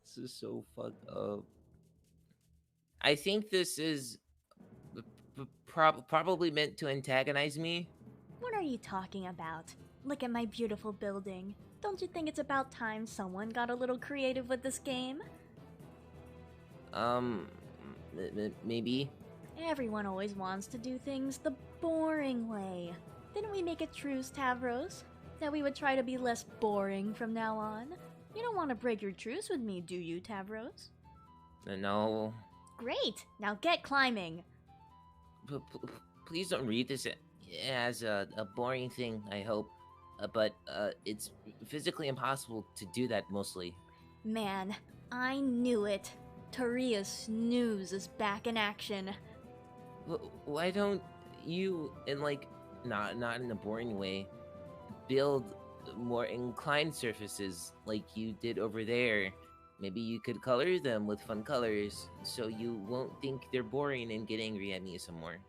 This is so fucked up. I think this is probably meant to antagonize me. What are you talking about? Look at my beautiful building. Don't you think it's about time someone got a little creative with this game? Maybe. Everyone always wants to do things the boring way. Didn't we make a truce, Tavros? That we would try to be less boring from now on? You don't want to break your truce with me, do you, Tavros? No. Great! Now get climbing! Please don't read this as a boring thing, I hope. But it's physically impossible to do that mostly. Man, I knew it. Taria Snooze is back in action. Why don't you, not in a boring way, build more inclined surfaces like you did over there? Maybe you could color them with fun colors so you won't think they're boring and get angry at me some more.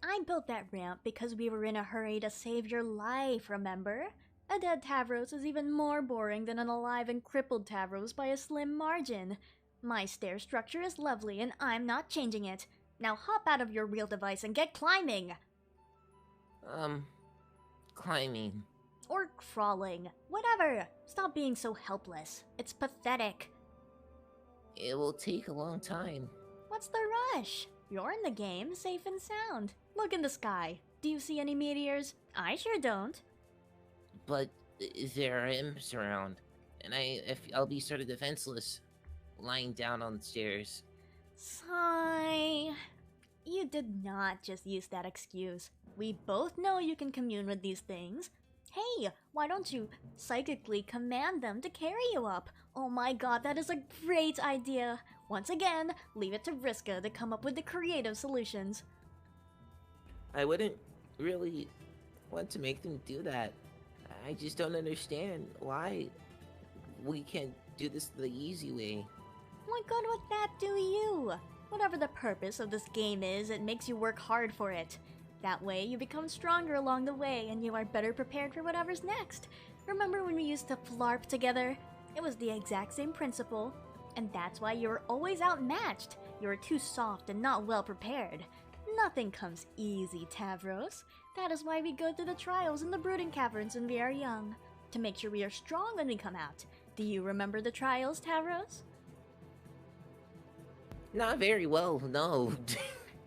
I built that ramp because we were in a hurry to save your life, remember? A dead Tavros is even more boring than an alive and crippled Tavros by a slim margin. My stair structure is lovely and I'm not changing it. Now hop out of your real device and get climbing! Climbing. Or crawling. Whatever. Stop being so helpless. It's pathetic. It will take a long time. What's the rush? You're in the game, safe and sound. Look in the sky. Do you see any meteors? I sure don't. But there are imps around, and I'll be sort of defenseless, lying down on the stairs. Sigh. You did not just use that excuse. We both know you can commune with these things. Hey, why don't you psychically command them to carry you up? Oh my god, that is a great idea. Once again, leave it to Vriska to come up with the creative solutions. I wouldn't really want to make them do that. I just don't understand why we can't do this the easy way. What good would that do you? Whatever the purpose of this game is, it makes you work hard for it. That way, you become stronger along the way and you are better prepared for whatever's next. Remember when we used to flarp together? It was the exact same principle. And that's why you were always outmatched. You were too soft and not well prepared. Nothing comes easy, Tavros. That is why we go through the trials in the brooding caverns when we are young. To make sure we are strong when we come out. Do you remember the trials, Tavros? Not very well, no.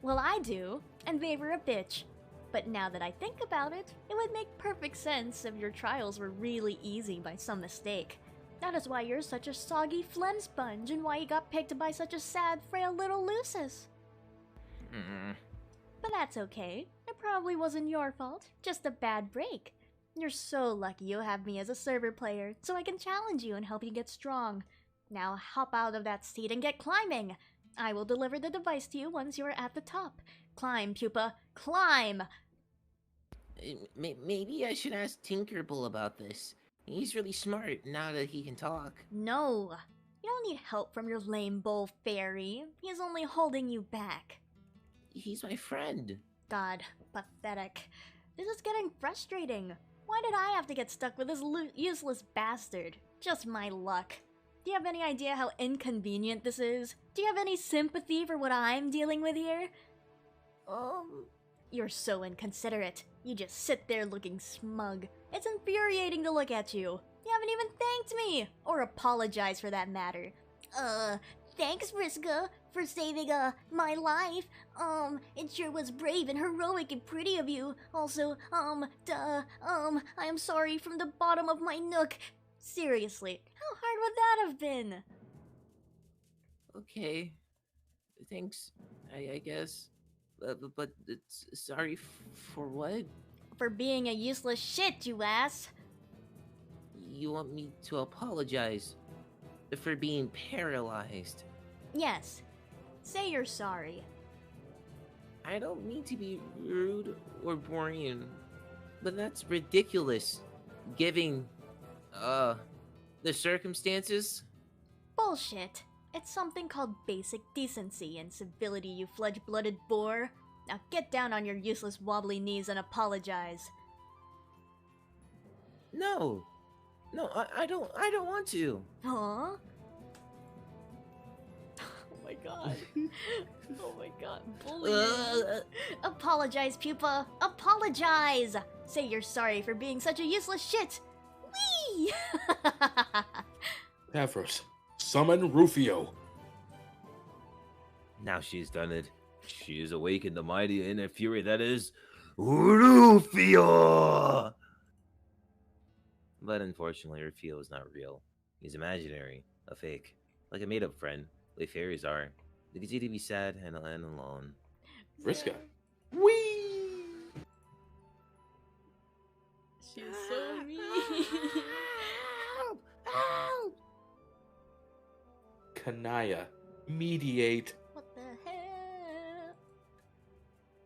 Well, I do, and they were a bitch. But now that I think about it, it would make perfect sense if your trials were really easy by some mistake. That is why you're such a soggy phlegm sponge and why you got picked by such a sad, frail little Lucis. But that's okay. It probably wasn't your fault, just a bad break. You're so lucky you have me as a server player, so I can challenge you and help you get strong. Now hop out of that seat and get climbing! I will deliver the device to you once you are at the top. Climb, pupa, climb! Maybe I should ask Tinkerbell about this. He's really smart now that he can talk. No, you don't need help from your lame bull fairy. He is only holding you back. He's my friend. God, pathetic. This is getting frustrating. Why did I have to get stuck with this useless bastard? Just my luck. Do you have any idea how inconvenient this is? Do you have any sympathy for what I'm dealing with here? You're so inconsiderate. You just sit there looking smug. It's infuriating to look at you. You haven't even thanked me! Or apologized for that matter. Thanks, Vriska, for saving, my life. It sure was brave and heroic and pretty of you. Also, I am sorry from the bottom of my nook. Seriously, how hard would that have been? Okay. Thanks, I guess. But it's sorry for what? For being a useless shit, you ass! You want me to apologize for being paralyzed? Yes. Say you're sorry. I don't mean to be rude or boring, but that's ridiculous, given, the circumstances. Bullshit. It's something called basic decency and civility, you fledge-blooded boar. Now get down on your useless wobbly knees and apologize. No, I don't want to. Huh? Oh my god. Oh my god. Bullying. Apologize, pupa. Apologize! Say you're sorry for being such a useless shit. Whee! Tavros, summon Rufio. Now she's done it. She has awakened the mighty inner fury that is Rufio! But unfortunately, Rufio is not real. He's imaginary, a fake, like a made-up friend, like fairies are. They continue to be sad and alone. Vriska. Whee! She's so mean. Help! Help! Kanaya, mediate. What the hell?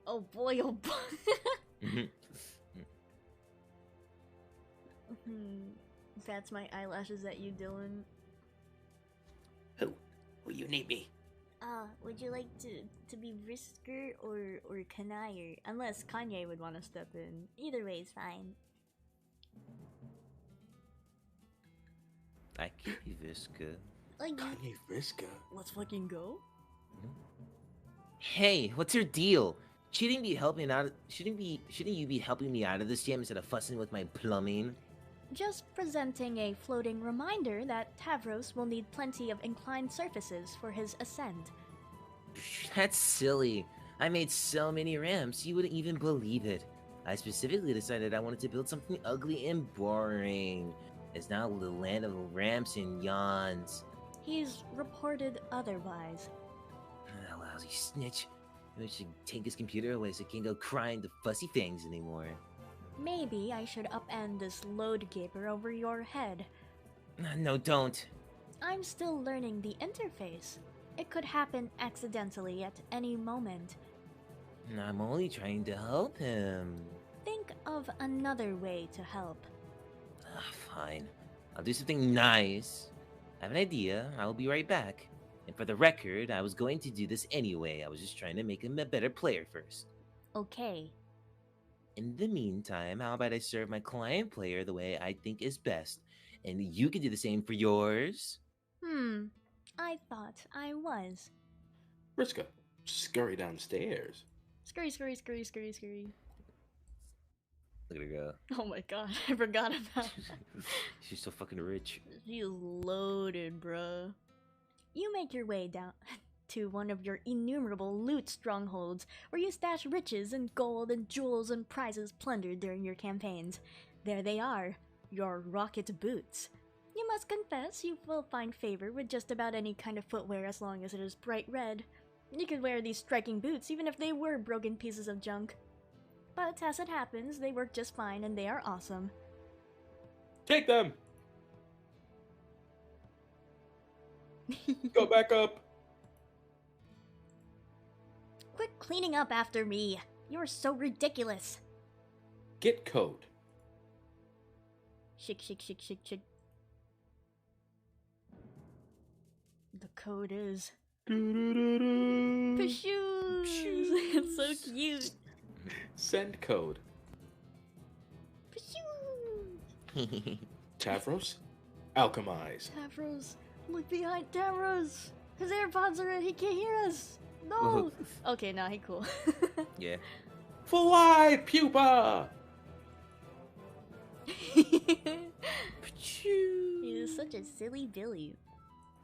Oh boy, oh boy. That's my eyelashes at you, Dylan. Who you need me? Would you like to be Vrisker or Kanaya? Unless Kanye would want to step in. Either way is fine. I can be Visca. Kanye Vriska. Let's fucking go. Hey, what's your deal? Shouldn't you be helping me out of this jam instead of fussing with my plumbing? Just presenting a floating reminder that Tavros will need plenty of inclined surfaces for his ascent. That's silly. I made so many ramps, you wouldn't even believe it. I specifically decided I wanted to build something ugly and boring. It's now the land of ramps and yawns. He's reported otherwise. Ah, lousy snitch. Maybe I should take his computer away so he can't go crying to Fussy Fangs anymore. Maybe I should upend this load gaper over your head. No, don't. I'm still learning the interface. It could happen accidentally at any moment. I'm only trying to help him. Think of another way to help. Fine. I'll do something nice. I have an idea. I'll be right back. And for the record, I was going to do this anyway. I was just trying to make him a better player first. Okay. In the meantime, how about I serve my client player the way I think is best? And you can do the same for yours. I thought I was. Vriska, scurry downstairs. Scurry, scurry, scurry, scurry, scurry. Look at her go. Oh my god, I forgot about that. She's so fucking rich. She is loaded, bruh. You make your way down to one of your innumerable loot strongholds, where you stash riches and gold and jewels and prizes plundered during your campaigns. There they are, your rocket boots. You must confess you will find favor with just about any kind of footwear as long as it is bright red. You could wear these striking boots even if they were broken pieces of junk. But as it happens, they work just fine and they are awesome. Take them! Go back up! Quit cleaning up after me. You're so ridiculous. Get code. Shik, shik, shik, shik, shik. The code is... Pashoo! It's so cute. Send code. Pashoo! Tavros, alchemize. Tavros, look behind Tavros! His AirPods are in, he can't hear us! No! Okay, nah, he cool. Yeah. Fly, pupa! He is such a silly Billy.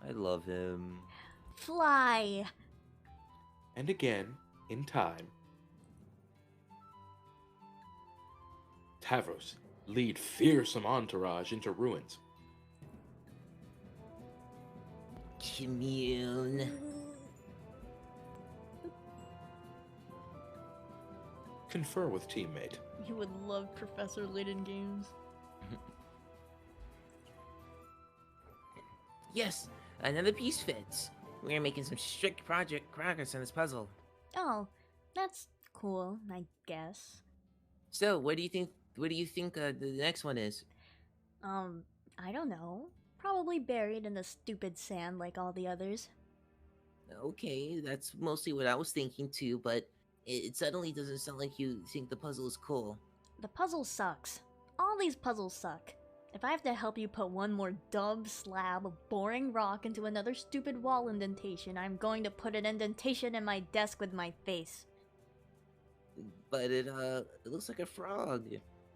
I love him. Fly. And again, in time. Tavros, lead fearsome entourage into ruins. Commune. Confer with teammate. You would love Professor Layton games. Yes, another piece fits. We're making some strict project progress on this puzzle. Oh, that's cool, I guess. So, what do you think? What do you think the next one is? I don't know. Probably buried in the stupid sand like all the others. Okay, that's mostly what I was thinking too. But it suddenly doesn't sound like you think the puzzle is cool. The puzzle sucks. All these puzzles suck. If I have to help you put one more dumb slab of boring rock into another stupid wall indentation, I'm going to put an indentation in my desk with my face. But it looks like a frog,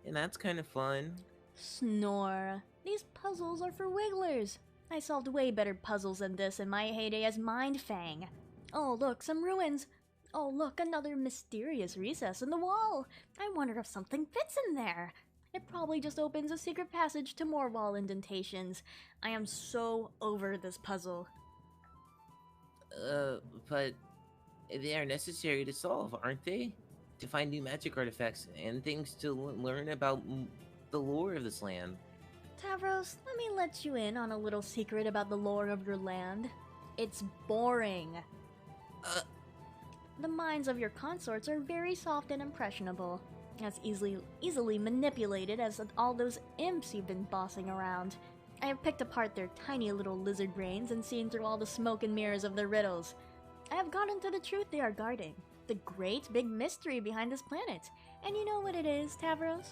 and that's kind of fun. Snore. These puzzles are for wigglers. I solved way better puzzles than this in my heyday as Mindfang. Oh look, some ruins. Oh look, another mysterious recess in the wall. I wonder if something fits in there. It probably just opens a secret passage to more wall indentations. I am so over this puzzle. But they are necessary to solve, aren't they? To find new magic artifacts and things to learn about the lore of this land. Tavros, let me let you in on a little secret about the lore of your land. It's boring. The minds of your consorts are very soft and impressionable, as easily manipulated as all those imps you've been bossing around. I have picked apart their tiny little lizard brains and seen through all the smoke and mirrors of their riddles. I have gotten to the truth they are guarding, the great big mystery behind this planet. And you know what it is, Tavros?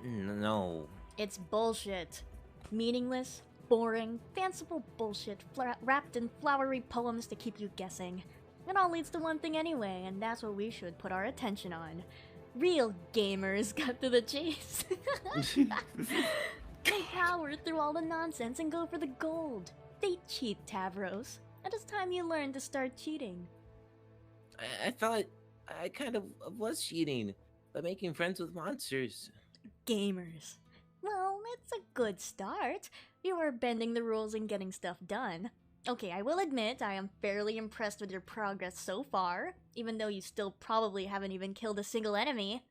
No. It's bullshit. Meaningless, boring, fanciful bullshit wrapped in flowery poems to keep you guessing. It all leads to one thing anyway, and that's what we should put our attention on. Real gamers cut to the chase. They power through all the nonsense and go for the gold. They cheat, Tavros. It is time you learn to start cheating. I thought I kind of was cheating by making friends with monsters. Gamers. Well, it's a good start. You are bending the rules and getting stuff done. Okay, I will admit I am fairly impressed with your progress so far, even though you still probably haven't even killed a single enemy.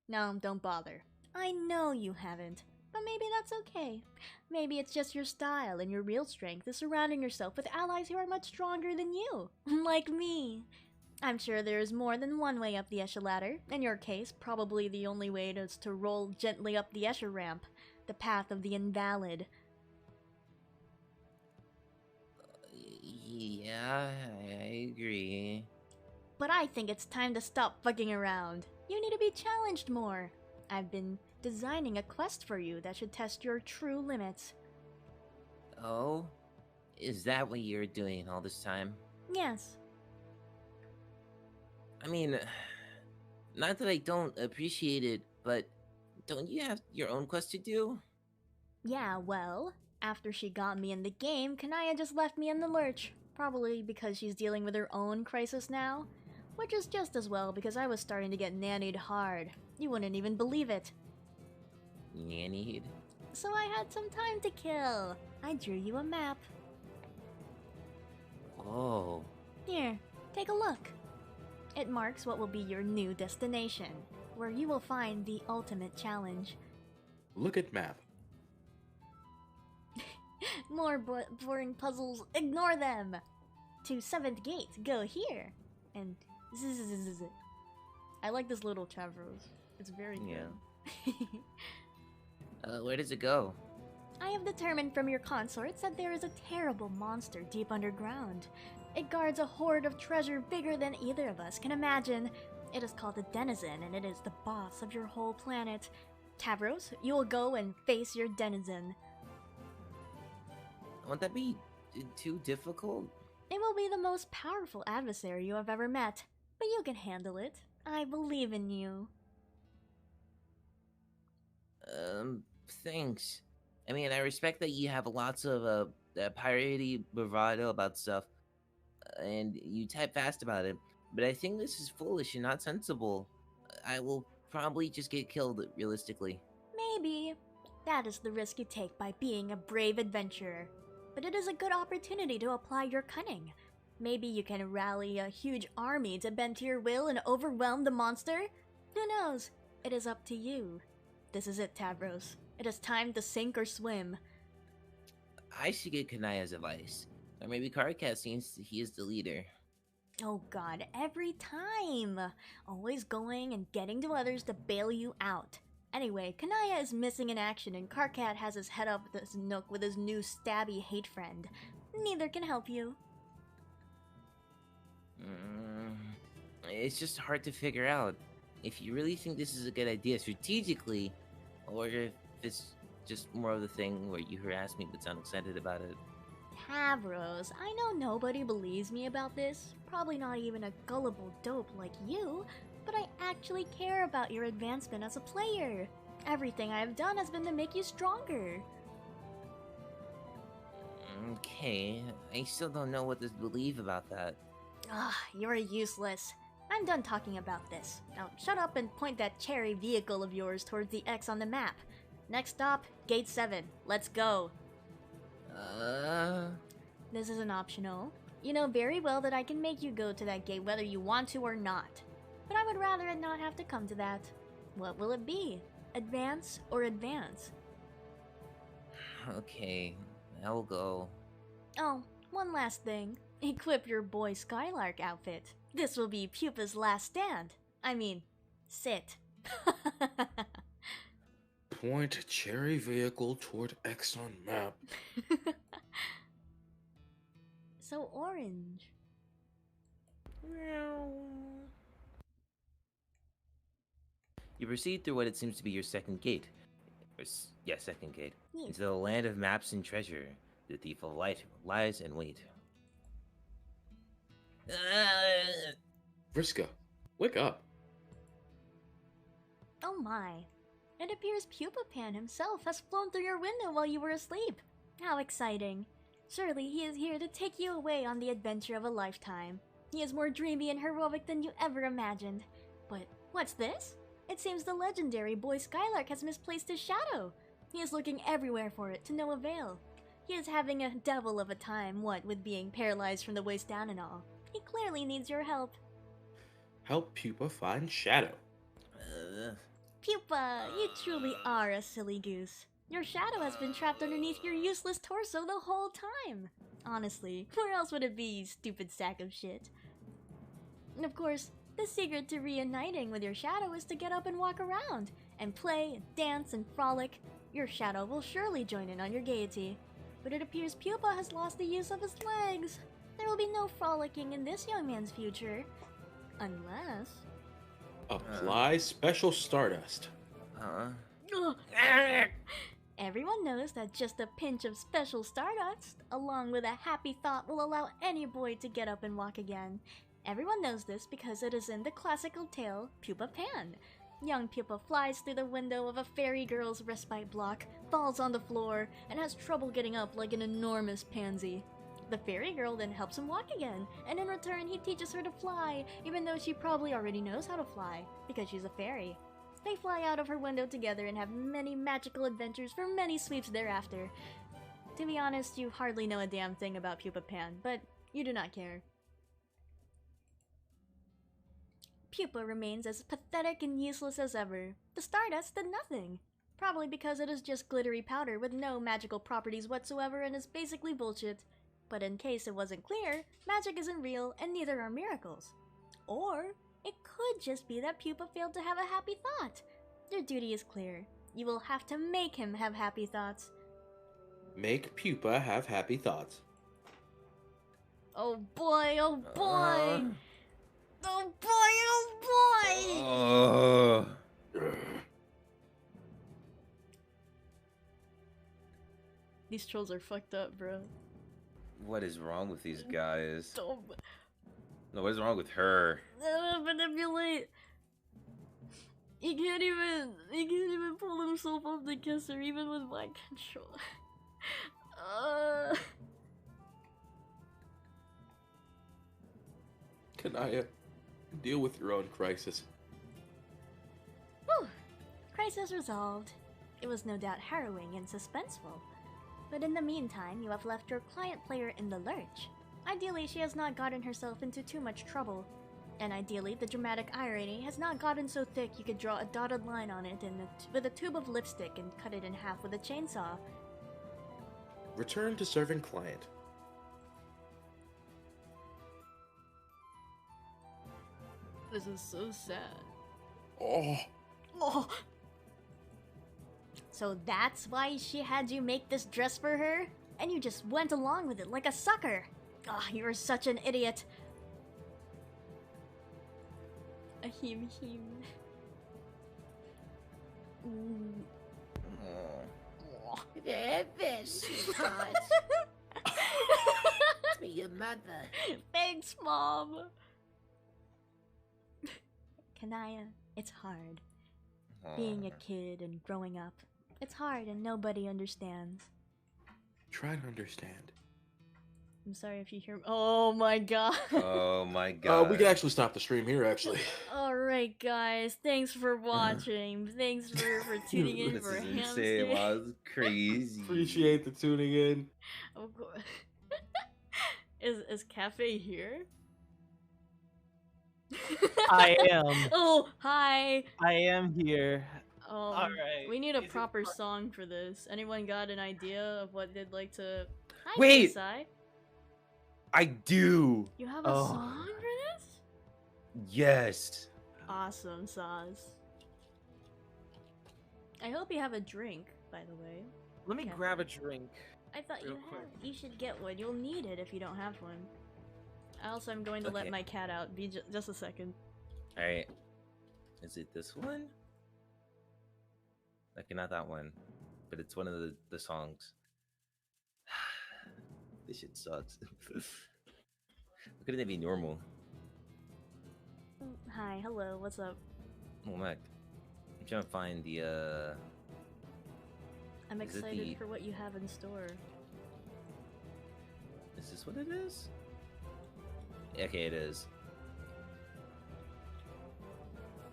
No, don't bother. I know you haven't, but maybe that's okay. Maybe it's just your style, and your real strength is surrounding yourself with allies who are much stronger than you, like me. I'm sure there is more than one way up the Escher ladder. In your case, probably the only way is to roll gently up the Escher ramp, the path of the invalid. Yeah, I agree. But I think it's time to stop fucking around. You need to be challenged more. I've been designing a quest for you that should test your true limits. Oh? Is that what you're doing all this time? Yes. I mean, not that I don't appreciate it, but don't you have your own quest to do? Yeah, well, after she got me in the game, Kanaya just left me in the lurch. Probably because she's dealing with her own crisis now. Which is just as well because I was starting to get nannied hard. You wouldn't even believe it. Nannied? So I had some time to kill. I drew you a map. Oh. Here, take a look. It marks what will be your new destination, where you will find the ultimate challenge. Look at map. More boring puzzles, ignore them! To 7th gate, go here! And zzz. I like this little Chavros. It's very good. Where does it go? I have determined from your consorts that there is a terrible monster deep underground. It guards a hoard of treasure bigger than either of us can imagine. It is called a denizen, and it is the boss of your whole planet. Tavros, you will go and face your denizen. Won't that be too difficult? It will be the most powerful adversary you have ever met, but you can handle it. I believe in you. Thanks. I mean, I respect that you have lots of piratey bravado about stuff, and you type fast about it, but I think this is foolish and not sensible. I will probably just get killed, realistically. Maybe. That is the risk you take by being a brave adventurer. But it is a good opportunity to apply your cunning. Maybe you can rally a huge army to bend to your will and overwhelm the monster? Who knows? It is up to you. This is it, Tavros. It is time to sink or swim. I should get Kanaya's advice. Or maybe Karkat since he is the leader. Oh god, every time! Always going and getting to others to bail you out. Anyway, Kanaya is missing in action and Karkat has his head up this nook with his new stabby hate friend. Neither can help you. It's just hard to figure out if you really think this is a good idea strategically, or if it's just more of the thing where you harass me but sound excited about it. Tavros, I know nobody believes me about this, probably not even a gullible dope like you, but I actually care about your advancement as a player. Everything I have done has been to make you stronger. Okay, I still don't know what to believe about that. You're useless. I'm done talking about this. Now shut up and point that cherry vehicle of yours towards the X on the map. Next stop, Gate 7. Let's go. This isn't optional. You know very well that I can make you go to that gate whether you want to or not. But I would rather it not have to come to that. What will it be? Advance or advance? Okay, I'll go. Oh, one last thing. Equip your boy Skylark outfit. This will be Pupa's last stand. I mean, sit. Point cherry vehicle toward X on map. So orange. You proceed through what it seems to be your second gate. Second gate. Yeah. Into the land of maps and treasure. The thief of light lies in wait. Vriska, wake up. Oh my. It appears Pupa Pan himself has flown through your window while you were asleep. How exciting. Surely he is here to take you away on the adventure of a lifetime. He is more dreamy and heroic than you ever imagined. But what's this? It seems the legendary boy Skylark has misplaced his shadow. He is looking everywhere for it to no avail. He is having a devil of a time, what with being paralyzed from the waist down and all. He clearly needs your help. Help Pupa find Shadow. Pupa, you truly are a silly goose. Your shadow has been trapped underneath your useless torso the whole time. Honestly, where else would it be, you stupid sack of shit? And of course, the secret to reuniting with your shadow is to get up and walk around, and play, and dance, and frolic. Your shadow will surely join in on your gaiety. But it appears Pupa has lost the use of his legs. There will be no frolicking in this young man's future. Unless... Apply special stardust. Ugh. Everyone knows that just a pinch of special stardust, along with a happy thought, will allow any boy to get up and walk again. Everyone knows this because it is in the classical tale, Pupa Pan. Young Pupa flies through the window of a fairy girl's respite block, falls on the floor, and has trouble getting up like an enormous pansy. The fairy girl then helps him walk again, and in return he teaches her to fly, even though she probably already knows how to fly, because she's a fairy. They fly out of her window together and have many magical adventures for many sweeps thereafter. To be honest, you hardly know a damn thing about Pupa Pan, but you do not care. Pupa remains as pathetic and useless as ever. The stardust did nothing. Probably because it is just glittery powder with no magical properties whatsoever and is basically bullshit. But in case it wasn't clear, magic isn't real and neither are miracles. Or it could just be that Pupa failed to have a happy thought. Your duty is clear. You will have to make him have happy thoughts. Make Pupa have happy thoughts. Oh boy, oh boy! Oh boy, oh boy! These trolls are fucked up, bro. What is wrong with these guys? Don't No, what is wrong with her? manipulate. He can't even pull himself up to kiss her, even with my control. Kanaya, deal with your own crisis. Whew. Crisis resolved. It was no doubt harrowing and suspenseful. But in the meantime, you have left your client player in the lurch. Ideally, she has not gotten herself into too much trouble. And ideally, the dramatic irony has not gotten so thick you could draw a dotted line on it with a tube of lipstick and cut it in half with a chainsaw. Return to serving client. This is so sad. Oh, Oh. So that's why she had you make this dress for her? And you just went along with it like a sucker. Ah, you're such an idiot. Ahim him. There, sweetheart. It's me, your mother. Thanks, Mom. Kanaya, it's hard. Being a kid and growing up. It's hard and nobody understands. try to understand. I'm sorry if you hear. Oh my god. Oh my god. We can actually stop the stream here, actually. Alright, guys. Thanks for watching. Thanks for tuning in This for is insane. Hamster. Wow, this is crazy. Appreciate the tuning in. Of course. Is Cafe here? I am. Oh, hi. I am here. We need a Is it proper song for this. Anyone got an idea of what they'd like to? Hi, Wait! Kisai. I do. You have a Oh. song for this? Yes. Awesome, Saz. I hope you have a drink, by the way. Let me Okay. grab a drink. I thought Real you quick. had. You should get one. You'll need it if you don't have one. Also, I'm going to let Okay. my cat out. Be just a second. All right. Is it this one? Okay, not that one, but it's one of the songs. This shit sucks. couldn't it be normal? Hi, hello, what's up? Oh my. I'm trying to find the I'm Is it excited the- for what you have in store. Is this what it is? Okay, it is.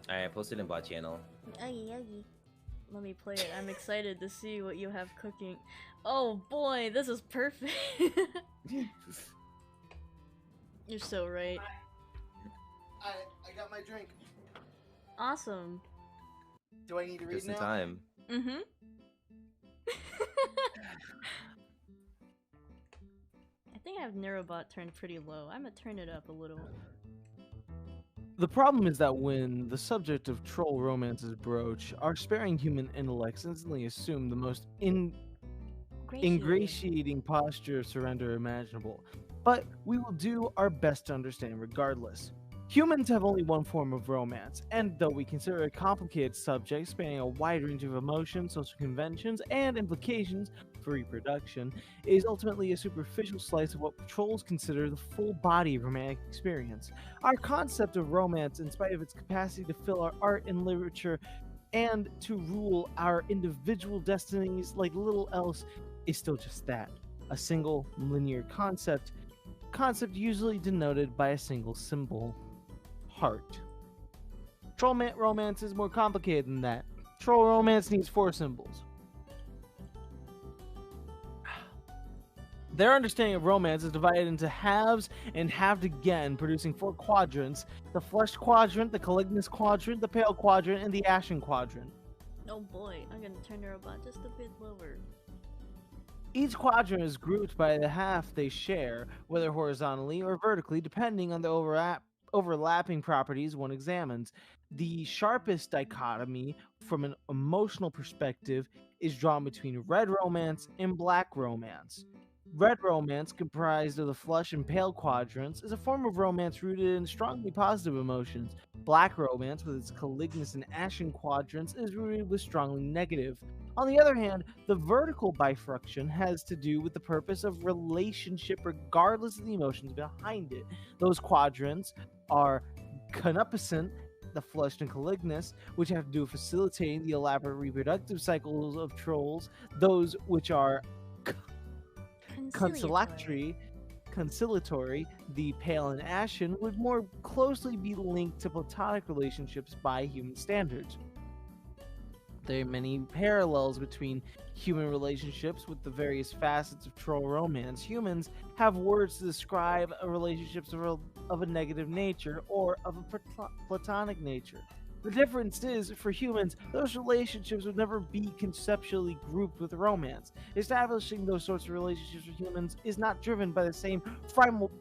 Alright, I posted in bot channel. Uggy, uggy. Let me play it. I'm excited to see what you have cooking. Oh boy, this is perfect. You're so right. I got my drink. Awesome. Do I need to read Just in now? time. Mm-hmm. I think I have Neurobot turned pretty low. I'm gonna turn it up a little. The problem is that when the subject of troll romance is broached, our sparing human intellects instantly assume the most ingratiating posture of surrender imaginable. But we will do our best to understand regardless. Humans have only one form of romance, and though we consider it a complicated subject spanning a wide range of emotions, social conventions, and implications for reproduction, it is ultimately a superficial slice of what trolls consider the full body of romantic experience. Our concept of romance, in spite of its capacity to fill our art and literature and to rule our individual destinies like little else, is still just that, a single linear concept usually denoted by a single symbol. Heart. Troll romance is more complicated than that. Troll romance needs 4 symbols. Their understanding of romance is divided into halves and halved again, producing 4 quadrants: the flushed quadrant, the calignis quadrant, the pale quadrant, and the ashen quadrant. Oh boy, I'm gonna turn Neurobot just a bit lower. Each quadrant is grouped by the half they share, whether horizontally or vertically, depending on the overlapping properties one examines. The sharpest dichotomy from an emotional perspective is drawn between red romance and black romance. Red romance, comprised of the flush and pale quadrants, is a form of romance rooted in strongly positive emotions. Black romance, with its calignis and ashen quadrants, is rooted with strongly negative. On the other hand, the vertical bifurcation has to do with the purpose of relationship regardless of the emotions behind it. Those quadrants are concupiscent, the flushed and calignis, which have to do with facilitating the elaborate reproductive cycles of trolls. Those which are conciliatory, the pale and ashen, would more closely be linked to platonic relationships by human standards. There are many parallels between human relationships with the various facets of troll romance. Humans have words to describe relationships of a negative nature or of a platonic nature. The difference is, for humans, those relationships would never be conceptually grouped with romance. Establishing those sorts of relationships for humans is not driven by the same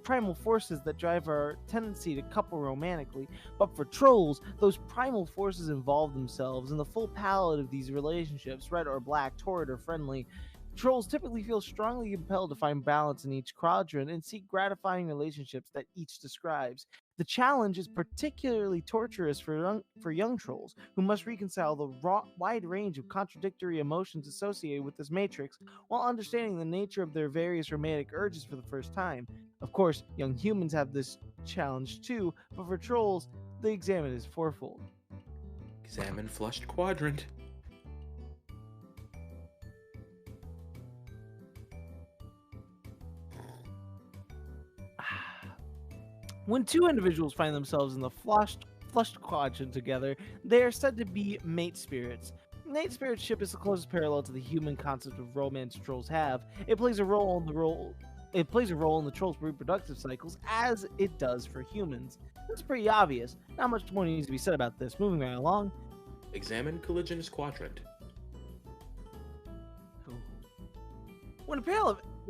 primal forces that drive our tendency to couple romantically, but for trolls, those primal forces involve themselves in the full palette of these relationships, red or black, torrid or friendly. Trolls typically feel strongly compelled to find balance in each quadrant and seek gratifying relationships that each describes. The challenge is particularly torturous for young trolls, who must reconcile the wide range of contradictory emotions associated with this matrix, while understanding the nature of their various romantic urges for the first time. Of course, young humans have this challenge too, but for trolls, the examine is fourfold. Examine flushed quadrant. When two individuals find themselves in the flushed quadrant together, they are said to be mate spirits. Mate spiritship is the closest parallel to the human concept of romance trolls have. It plays a role in the troll's reproductive cycles as it does for humans. It's pretty obvious. Not much more needs to be said about this. Moving right along. Examine colliginous quadrant. When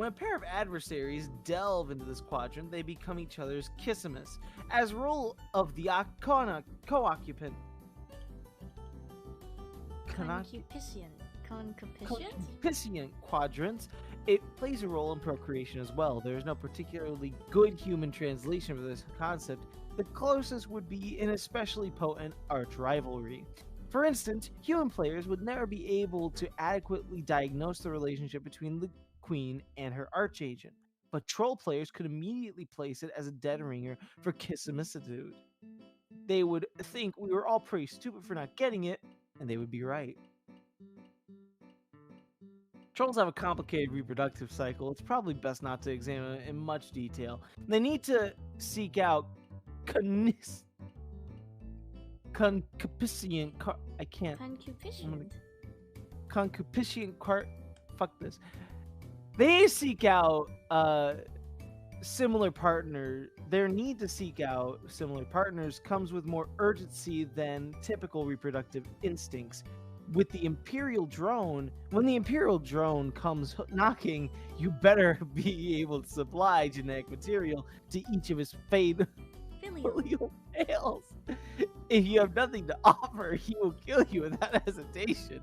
a pair of adversaries delve into this quadrant, they become each other's kissimus. As role of the co-occupant. Concupiscent quadrants, it plays a role in procreation as well. There is no particularly good human translation for this concept. The closest would be an especially potent arch rivalry. For instance, human players would never be able to adequately diagnose the relationship between the queen and her archagent. but troll players could immediately place it as a dead ringer for kissimicitude. They would think we were all pretty stupid for not getting it, and they would be right. Trolls have a complicated reproductive cycle. It's probably best not to examine it in much detail. They need to seek out concupiscent. I can't. Concupiscent. Fuck this. They seek out similar partner. Their need to seek out similar partners comes with more urgency than typical reproductive instincts. With the Imperial drone, when the Imperial drone comes knocking, you better be able to supply genetic material to each of his filial males. If you have nothing to offer, he will kill you without hesitation.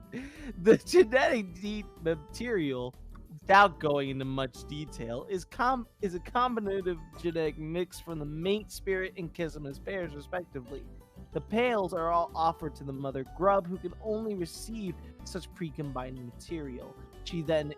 The genetic material, without going into much detail, is a combinative genetic mix from the mate spirit and kissimous pairs, respectively. The pales are all offered to the mother grub, who can only receive such pre-combined material. She then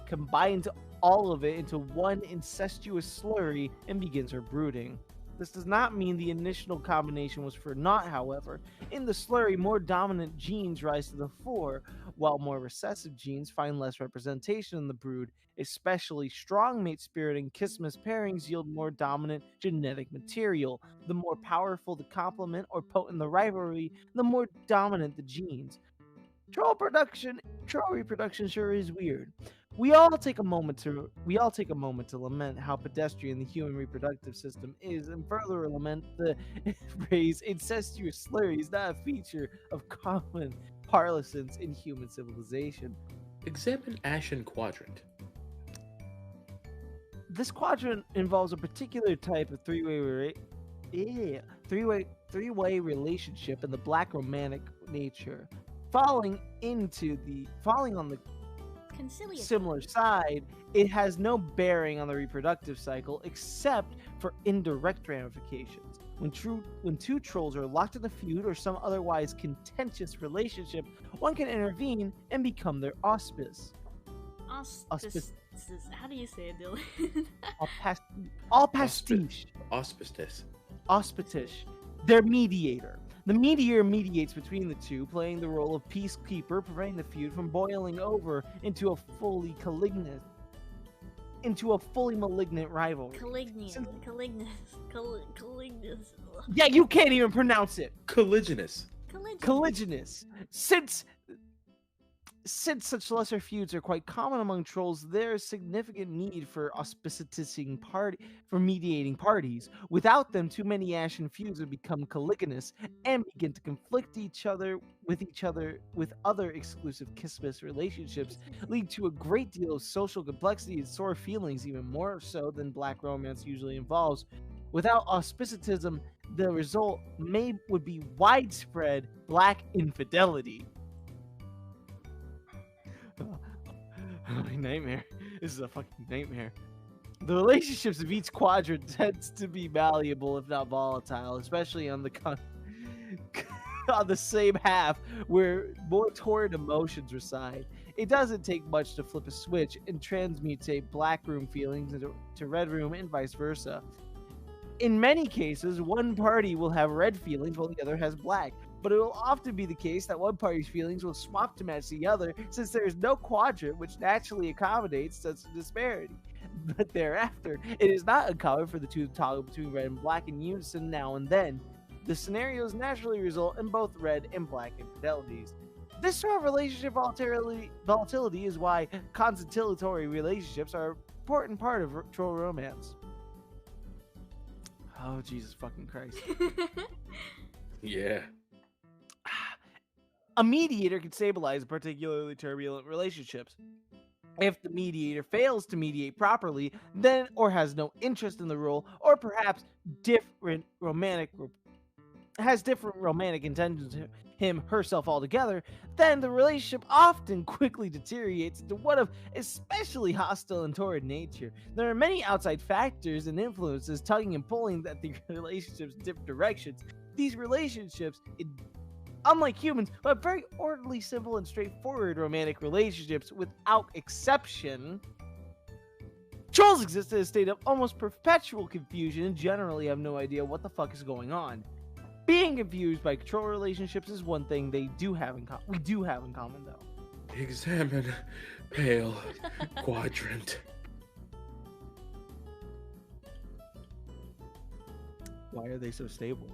combines all of it into one incestuous slurry and begins her brooding. This does not mean the initial combination was for naught, however. In the slurry, more dominant genes rise to the fore, while more recessive genes find less representation in the brood. Especially strong mate spirit and kissimous pairings yield more dominant genetic material. The more powerful the complement or potent the rivalry, the more dominant the genes. Troll reproduction sure is weird. We all take a moment to lament how pedestrian the human reproductive system is, and further lament the phrase incestuous slurry is not a feature of common parlance in human civilization. Examine Ashen Quadrant. This quadrant involves a particular type of three-way relationship in the black romantic nature. Falling on the similar side, it has no bearing on the reproductive cycle except for indirect ramifications. When two trolls are locked in a feud or some otherwise contentious relationship, one can intervene and become their auspice. Auspice. How do you say it, Dylan? All pastiche. Auspicish. Their mediator. The mediator mediates between the two, playing the role of peacekeeper, preventing the feud from boiling over into a fully malignant rivalry. Calignus. Yeah, you can't even pronounce it. Colliginous. Since such lesser feuds are quite common among trolls, there is significant need for mediating parties. Without them, too many ashen feuds would become caliginous and begin to conflict with other exclusive kismis relationships, lead to a great deal of social complexity and sore feelings, even more so than black romance usually involves. Without auspicitism, the result would be widespread black infidelity. My nightmare. This is a fucking nightmare. The relationships of each quadrant tends to be malleable, if not volatile, especially on the on the same half where more torrid emotions reside. It doesn't take much to flip a switch and transmutate black room feelings into red room and vice versa. In many cases, one party will have red feelings while the other has black, but it will often be the case that one party's feelings will swap to match the other, since there is no quadrant which naturally accommodates such a disparity. But thereafter, it is not uncommon for the two to toggle between red and black in unison now and then. The scenarios naturally result in both red and black infidelities. This sort of relationship volatility is why conciliatory relationships are an important part of troll romance. Oh, Jesus fucking Christ. Yeah. A mediator can stabilize particularly turbulent relationships. If the mediator fails to mediate properly, then or has no interest in the role, or perhaps has different romantic intentions herself altogether, then the relationship often quickly deteriorates into one of especially hostile and torrid nature. There are many outside factors and influences tugging and pulling that the relationships different directions. These relationships, unlike humans, but very orderly, simple, and straightforward romantic relationships, without exception, Trolls exist in a state of almost perpetual confusion and generally have no idea what the fuck is going on. Being confused by troll relationships is one thing they do have in common. We do have in common, though. Examine pale quadrant. Why are they so stable?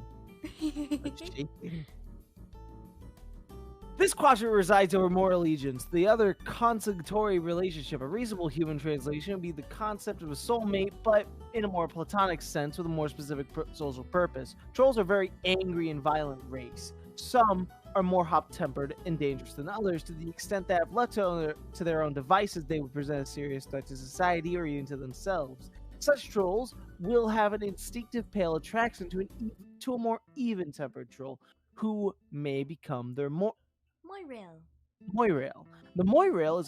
Like shaking. This quadrant resides over more allegiance. The other consigliatory relationship, a reasonable human translation, would be the concept of a soulmate, but in a more platonic sense with a more specific social purpose. Trolls are a very angry and violent race. Some are more hot-tempered and dangerous than others, to the extent that if left to their own devices, they would present a serious threat to society or even to themselves. Such trolls will have an instinctive pale attraction to a more even-tempered troll, who may become their Moirail. Moirail. The Moirail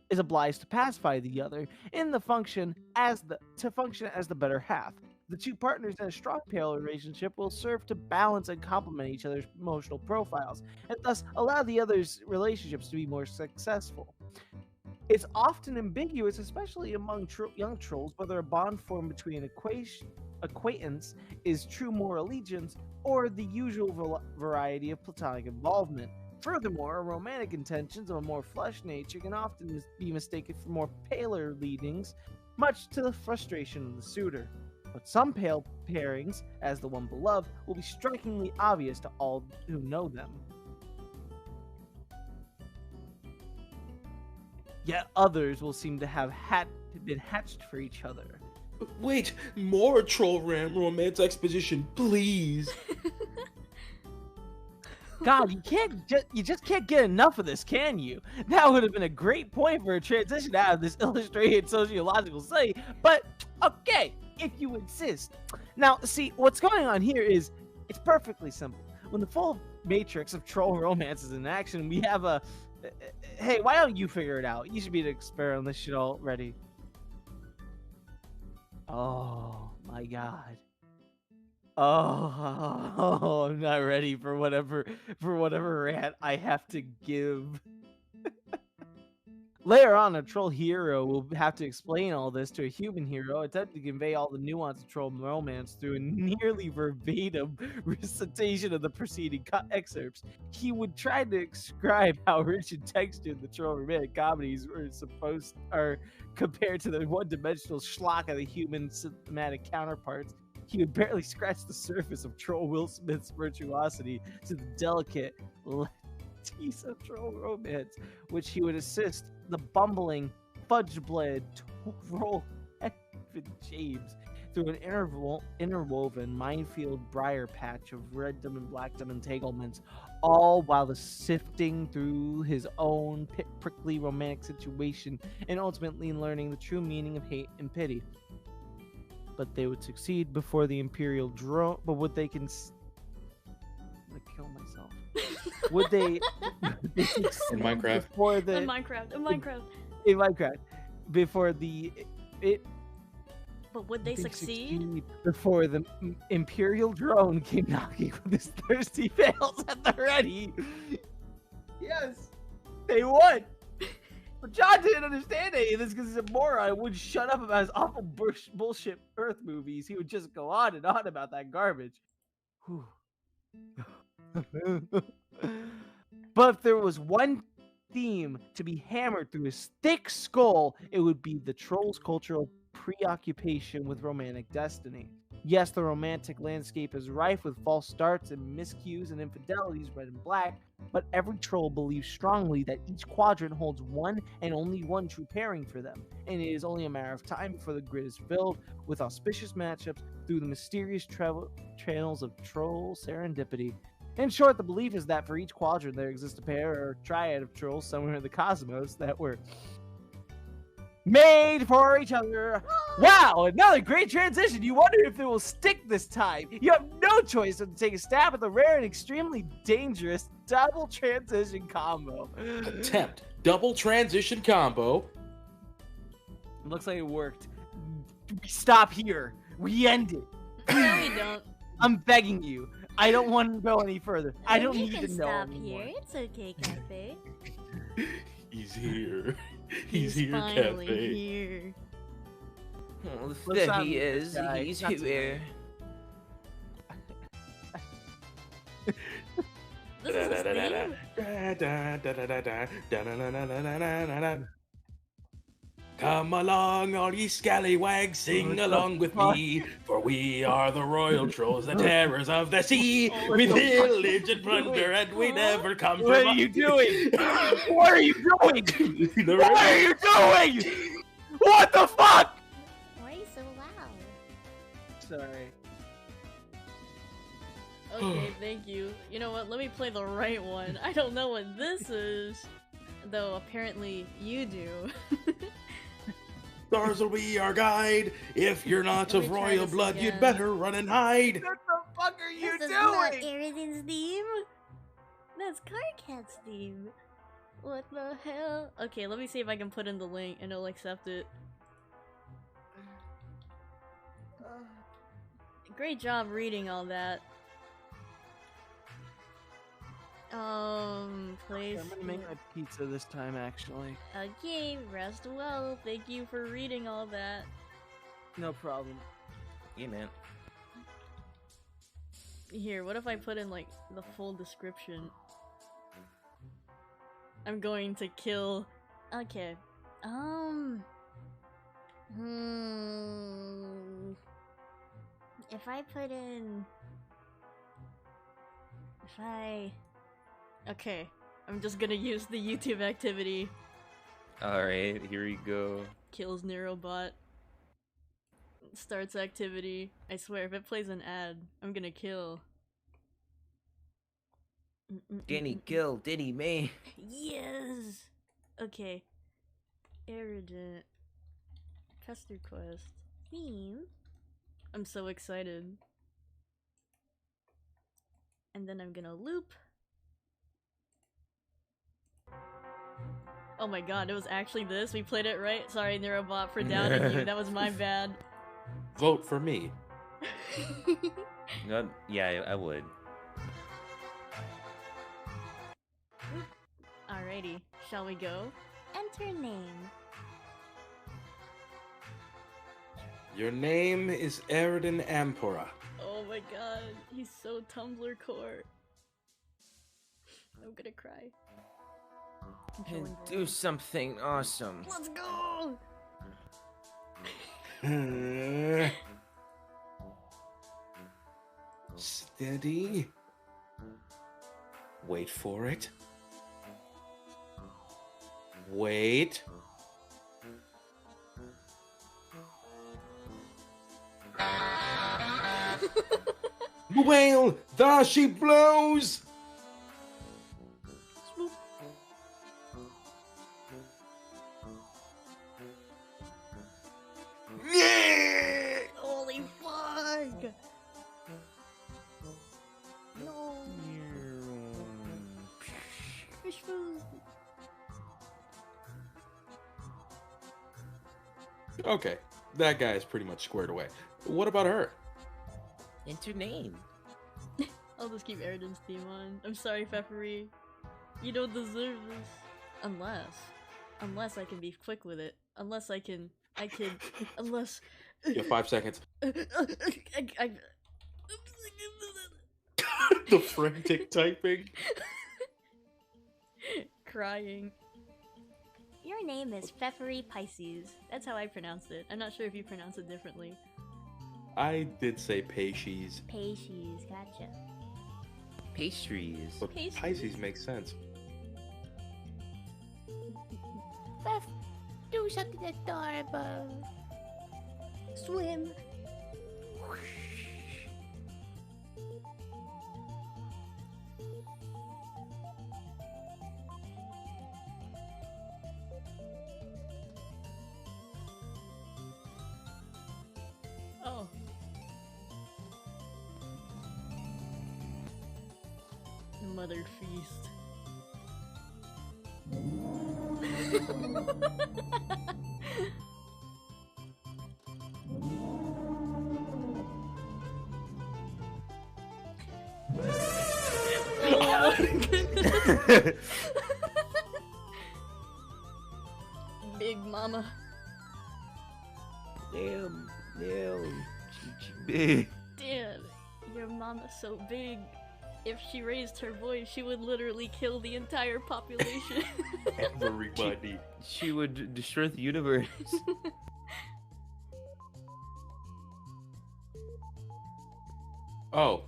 is obliged to pacify the other to function as the better half. The two partners in a strong pale relationship will serve to balance and complement each other's emotional profiles, and thus allow the other's relationships to be more successful. It's often ambiguous, especially among young trolls, whether a bond formed between acquaintance is true more allegiance or the usual variety of platonic involvement. Furthermore, romantic intentions of a more flesh nature can often be mistaken for more paler leanings, much to the frustration of the suitor. But some pale pairings, as the one beloved, will be strikingly obvious to all who know them. Yet others will seem to have been hatched for each other. Wait, more troll romance exposition, please. God, you just can't get enough of this, can you? That would have been a great point for a transition out of this illustrated sociological study, but okay, if you insist. Now, see, what's going on here is, it's perfectly simple. When the full matrix of troll romance is in action, we have a... Hey, why don't you figure it out? You should be an expert on this shit already. Oh, my God. Oh, I'm not ready for whatever rant I have to give. Later on, a troll hero will have to explain all this to a human hero, attempting to convey all the nuance of troll romance through a nearly verbatim recitation of the preceding excerpts. He would try to describe how rich and textured the troll romantic comedies are compared to the one-dimensional schlock of the human cinematic counterparts. He would barely scratch the surface of troll Will Smith's virtuosity to the delicate piece of troll romance, which he would assist the bumbling, fudge-bled troll Evan James through an interwoven minefield briar patch of reddom and blackdom entanglements, all while the sifting through his own prickly romantic situation and ultimately learning the true meaning of hate and pity. But they would succeed before the Imperial drone. But would they I'm gonna kill myself. Would they succeed In Minecraft. before the In Minecraft. in Minecraft before the But would they succeed? before the Imperial drone came knocking with his thirsty pails at the ready? Yes, they would. But John didn't understand any of this because he's a moron. Would shut up about his awful bullshit Earth movies. He would just go on and on about that garbage. Whew. But if there was one theme to be hammered through his thick skull, it would be the troll's cultural preoccupation with romantic destiny. Yes, the romantic landscape is rife with false starts and miscues and infidelities, red and black, but every troll believes strongly that each quadrant holds one and only one true pairing for them, and it is only a matter of time before the grid is filled with auspicious matchups through the mysterious channels of troll serendipity. In short, the belief is that for each quadrant there exists a pair or triad of trolls somewhere in the cosmos that were made for each other. Wow, another great transition. You wonder if it will stick this time. You have no choice but to take a stab at the rare and extremely dangerous double transition combo. Attempt double transition combo. Looks like it worked. We stop here. We end it. No, we don't. I'm begging you. I don't want to go any further. I don't You need can to know stop anymore. here. It's okay, Cafe. He's here. He's here, finally Cafe. here. Oh, Let's there not he meet this is. guy. He's Not here. This is his theme? Come along, all ye scallywags, sing along with me, for we are the royal trolls, the terrors of the sea. Oh, We what the fuck pillage and plunder, and we never come What from. are you doing? What are you doing? The What are you doing? What the fuck? Why are you so loud? Sorry. Okay, thank you. You know what? Let me play the right one. I don't know what this is. Though apparently you do. Stars will be our guide. If you're not Let me of try royal this blood, again. you'd better run and hide. What the fuck are you This is not doing? Eridan's theme. That's Cardcat's theme. What the hell? Okay, let me see if I can put in the link and it'll accept it. Great job reading all that. Place. I'm gonna make my pizza this time, actually. Okay, rest well. Thank you for reading all that. No problem. Yeah, man. Here, what if I put in like the full description? I'm going to kill. Okay. If I put in. Okay. I'm just gonna use the YouTube activity. Alright, here we go. Kills Neurobot. Starts activity. I swear, if it plays an ad, I'm gonna kill. Danny kill, Diddy man. Yes! Okay. Arrogant. Test request. Theme. I'm so excited. And then I'm gonna loop. Oh my god, it was actually this? We played it right? Sorry, Neurobot, for doubting you. That was my bad. Vote for me. No, yeah, I would. Alrighty, shall we go? Enter name. Your name is Eridan Ampora. Oh my god, he's so Tumblr core. I'm gonna cry. And do something awesome. Let's go! Steady. Wait for it. Wait. The whale! There she blows! Yeah! Holy fuck! No! Fish food! Okay, that guy is pretty much squared away. What about her? Enter name. I'll just keep Eridan's theme on. I'm sorry, Peppery. You don't deserve this. Unless I can be quick with it. Unless unless... You have 5 seconds. I... The frantic typing. Crying. Your name is Peppery Pisces. That's how I pronounced it. I'm not sure if you pronounce it differently. I did say Pisces, Pisces. Gotcha. Pastries. but Pisces. Pisces makes sense. Beth, do something adorable. Swim. Oh. Mother feast. Oh my goodness. Big Mama. Damn. Damn. She big. Damn, your mama's so big. If she raised her voice, she would literally kill the entire population. Everybody. She would destroy the universe. Oh,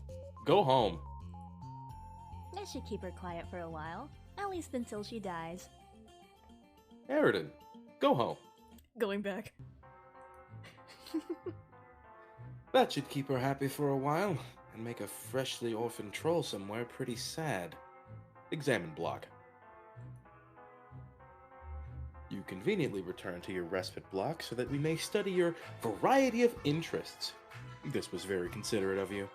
go home. I should keep her quiet for a while, at least until she dies. Eridan, go home. Going back. That should keep her happy for a while, and make a freshly orphaned troll somewhere pretty sad. Examine block. You conveniently return to your respite block so that we may study your variety of interests. This was very considerate of you.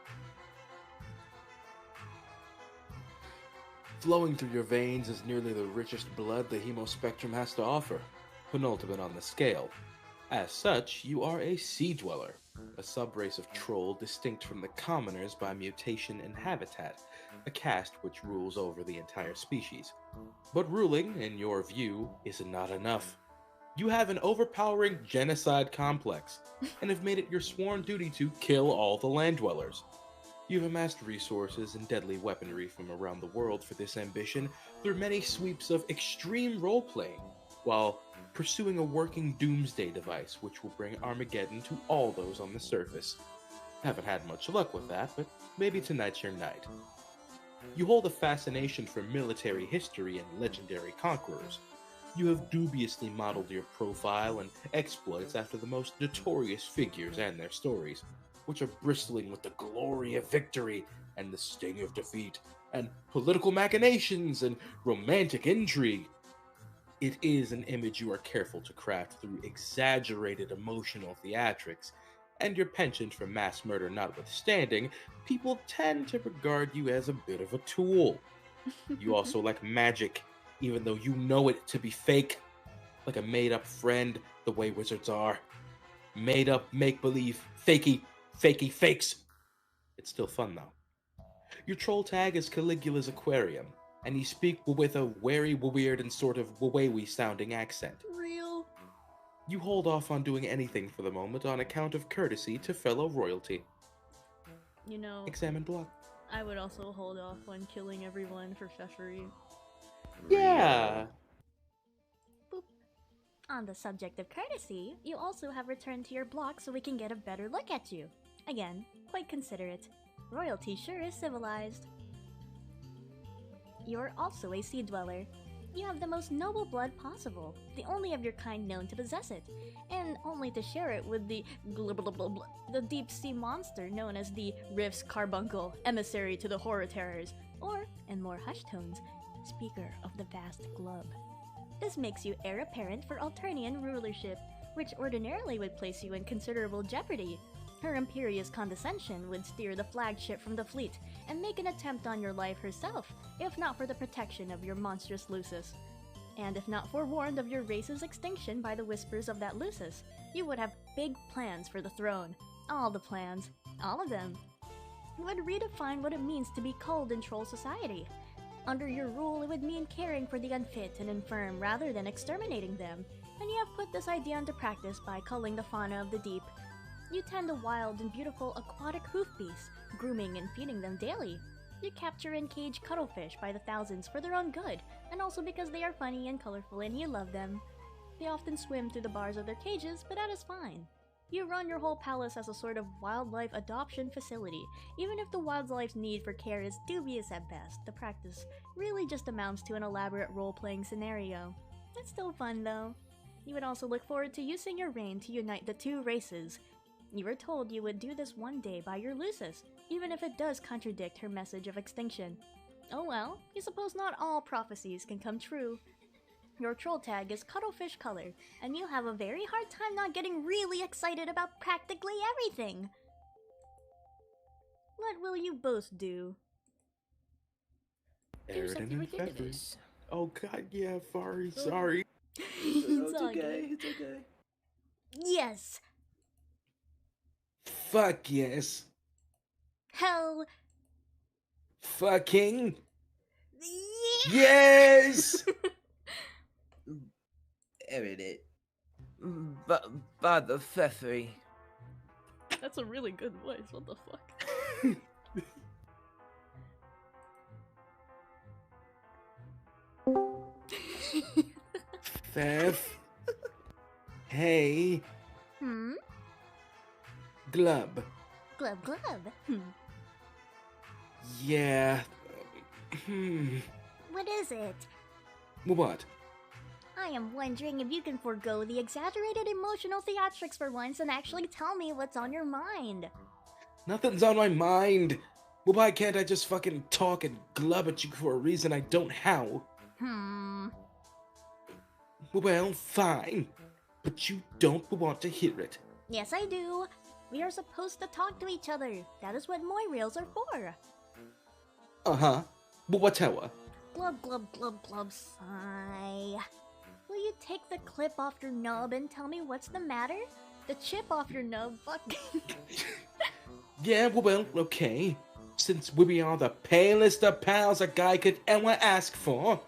Flowing through your veins is nearly the richest blood the hemospectrum has to offer, penultimate on the scale. As such, you are a sea dweller, a subrace of troll distinct from the commoners by mutation and habitat, a caste which rules over the entire species. But ruling, in your view, is not enough. You have an overpowering genocide complex, and have made it your sworn duty to kill all the land dwellers. You've amassed resources and deadly weaponry from around the world for this ambition through many sweeps of extreme role-playing, while pursuing a working doomsday device which will bring Armageddon to all those on the surface. Haven't had much luck with that, but maybe tonight's your night. You hold a fascination for military history and legendary conquerors. You have dubiously modeled your profile and exploits after the most notorious figures and their stories, which are bristling with the glory of victory and the sting of defeat, and political machinations and romantic intrigue. It is an image you are careful to craft through exaggerated emotional theatrics, and your penchant for mass murder notwithstanding, people tend to regard you as a bit of a tool. You also like magic, even though you know it to be fake, like a made-up friend, the way wizards are. Made-up, make-believe, fakey fakes. It's still fun, though. Your troll tag is Caligula's Aquarium, and you speak with a wary, weird, and sort of waywee sounding accent. Real. You hold off on doing anything for the moment on account of courtesy to fellow royalty. You know, Examine block. I would also hold off on killing everyone for pfeffery. Yeah. Boop. On the subject of courtesy, you also have returned to your block so we can get a better look at you. Again, quite considerate. Royalty sure is civilized. You're also a sea dweller. You have the most noble blood possible, the only of your kind known to possess it, and only to share it with the the deep sea monster known as the Rift's Carbuncle, emissary to the horror terrors, or, in more hushed tones, speaker of the vast globe. This makes you heir apparent for Alternian rulership, which ordinarily would place you in considerable jeopardy. Her imperious condescension would steer the flagship from the fleet and make an attempt on your life herself, if not for the protection of your monstrous Lucis. And if not forewarned of your race's extinction by the whispers of that Lucis, you would have big plans for the throne. All the plans. All of them. You would redefine what it means to be culled in troll society. Under your rule, it would mean caring for the unfit and infirm rather than exterminating them, and you have put this idea into practice by culling the fauna of the deep. You tend to wild and beautiful aquatic hoofbeasts, grooming and feeding them daily. You capture and cage cuttlefish by the thousands for their own good, and also because they are funny and colorful and you love them. They often swim through the bars of their cages, but that is fine. You run your whole palace as a sort of wildlife adoption facility. Even if the wildlife's need for care is dubious at best, the practice really just amounts to an elaborate role-playing scenario. It's still fun, though. You would also look forward to using your reign to unite the two races. You were told you would do this one day by your Lucis, even if it does contradict her message of extinction. Oh well, you suppose not all prophecies can come true. Your troll tag is cuttlefish color, and you have a very hard time not getting really excited about practically everything. What will you both do? Do something Eridan and Pfeffery. ridiculous. Oh god, yeah, sorry. It's all good. It's okay. Yes! Fuck yes. Hell... Fucking yeah! yes! Eridan, By the Pfeffery. That's a really good voice. What the fuck? Fev. Hey. Hmm? Glub. Glub glub. Yeah. What is it? What? I am wondering if you can forego the exaggerated emotional theatrics for once and actually tell me what's on your mind. Nothing's on my mind. Well, why can't I just fucking talk and glub at you for a reason I don't have? Well, fine. But you don't want to hear it. Yes, I do. We are supposed to talk to each other. That is what Moirails are for. Uh-huh. But what's how? Glub glub glub glub sigh. Will you take the clip off your nub and tell me what's the matter? The chip off your nub, fuck. Yeah, well, okay. Since we are the palest of pals a guy could ever ask for,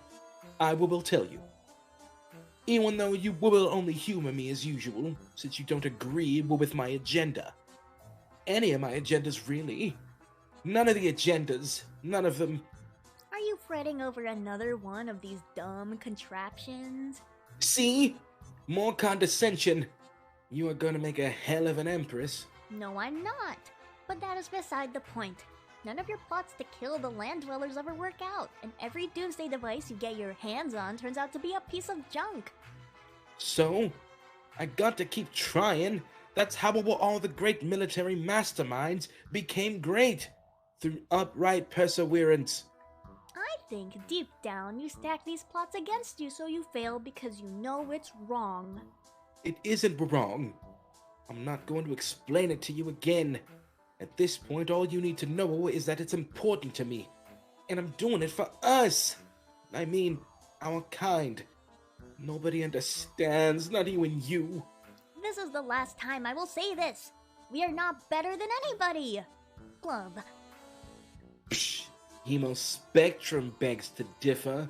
I will tell you. Even though you will only humor me as usual, since you don't agree with my agenda. Any of my agendas, really. None of the agendas. None of them. Are you fretting over another one of these dumb contraptions? See? More condescension. You are gonna make a hell of an empress. No, I'm not. But that is beside the point. None of your plots to kill the land dwellers ever work out, and every doomsday device you get your hands on turns out to be a piece of junk. So? I got to keep trying. That's how all the great military masterminds became great. Through upright perseverance. I think deep down you stack these plots against you so you fail because you know it's wrong. It isn't wrong. I'm not going to explain it to you again. At this point, all you need to know is that it's important to me. And I'm doing it for us. I mean, our kind. Nobody understands, not even you. This is the last time I will say this. We are not better than anybody. Glub. Psh, Emo Spectrum begs to differ.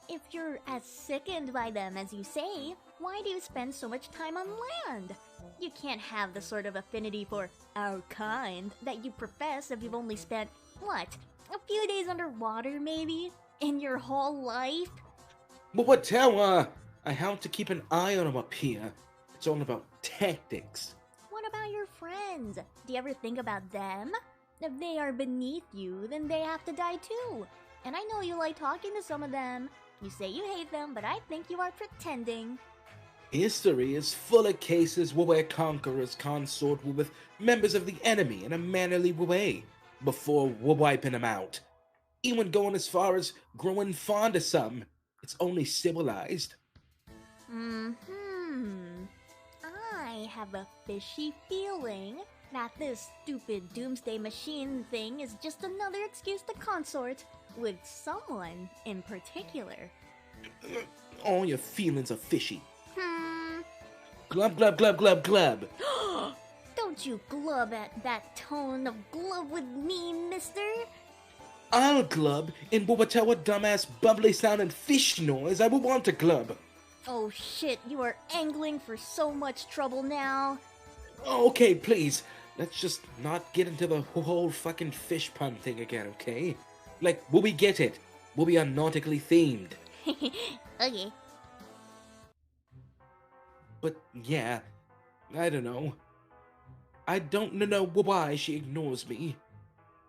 If you're as sickened by them as you say, why do you spend so much time on land? You can't have the sort of affinity for our kind that you profess if you've only spent, what, a few days underwater maybe? In your whole life? But what tell I have to keep an eye on him up here. It's all about tactics. What about your friends? Do you ever think about them? If they are beneath you, then they have to die too. And I know you like talking to some of them. You say you hate them, but I think you are pretending. History is full of cases where conquerors consort with members of the enemy in a mannerly way before wiping them out. Even going as far as growing fond of some. It's only civilized. I have a fishy feeling that this stupid doomsday machine thing is just another excuse to consort with someone in particular. All your feelings are fishy. Glub, glub, glub, glub, glub. Don't you glub at that tone of glub with me, mister? I'll glub in whatever dumbass bubbly sounding fish noise I would want to glub. Oh shit, you are angling for so much trouble now. Okay, please. Let's just not get into the whole fucking fish pun thing again, okay? Like, will we get it? Will we are nautically themed? Okay. But yeah, I don't know. I don't know why she ignores me.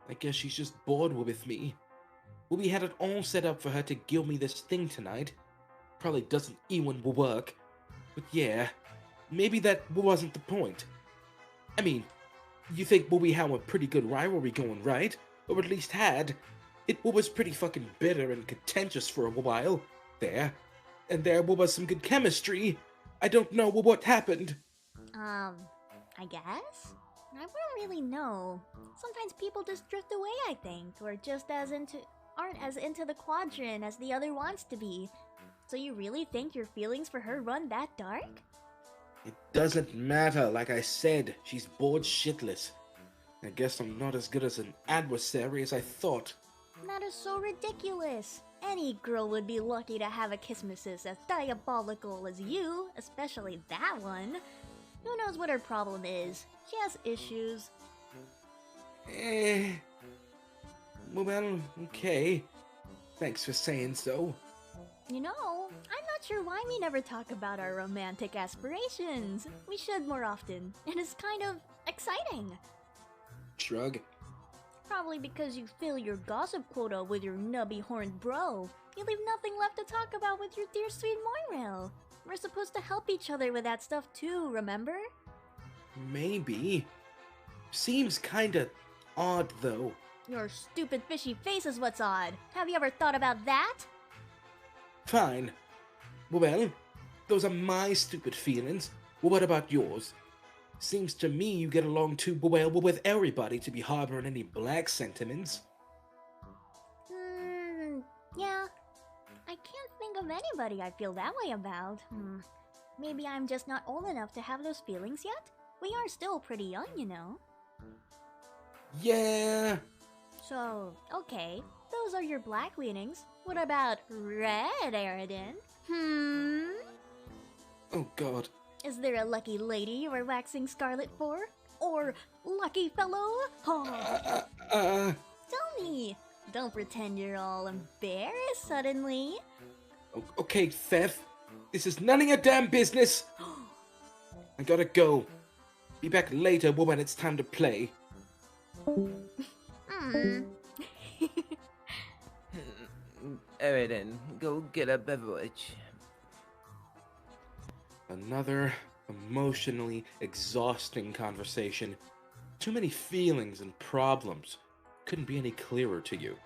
I guess she's just bored with me. Well, we had it all set up for her to give me this thing tonight. Probably doesn't even work. But yeah, maybe that wasn't the point. I mean, you think we have a pretty good rivalry going, right? Or at least had. It was pretty fucking bitter and contentious for a while. There. And there was some good chemistry. I don't know what happened. I guess? I wouldn't really know. Sometimes people just drift away, I think, or just aren't as into the quadrant as the other wants to be. So you really think your feelings for her run that dark? It doesn't matter, like I said, she's bored shitless. I guess I'm not as good as an adversary as I thought. That is so ridiculous. Any girl would be lucky to have a Kismesis as diabolical as you, especially that one. Who knows what her problem is? She has issues. Well, okay. Thanks for saying so. You know, I'm not sure why we never talk about our romantic aspirations. We should more often. It is kind of exciting. Shrug. Probably because you fill your gossip quota with your nubby-horned bro. You leave nothing left to talk about with your dear sweet Moirail. We're supposed to help each other with that stuff too, remember? Maybe. Seems kinda odd, though. Your stupid fishy face is what's odd. Have you ever thought about that? Fine. Well, those are my stupid feelings. Well, what about yours? Seems to me you get along too well with everybody to be harboring any black sentiments. Yeah. I can't think of anybody I feel that way about. Maybe I'm just not old enough to have those feelings yet? We are still pretty young, you know. Yeah. So, okay, those are your black leanings. What about red, Aridin? Oh god. Is there a lucky lady you are waxing scarlet for? Or lucky fellow? Tell me. Don't pretend you're all embarrassed suddenly. Okay, Theth. This is none of your damn business. I gotta go. Be back later when it's time to play. Aridin, go get a beverage. Another emotionally exhausting conversation. Too many feelings and problems. Couldn't be any clearer to you.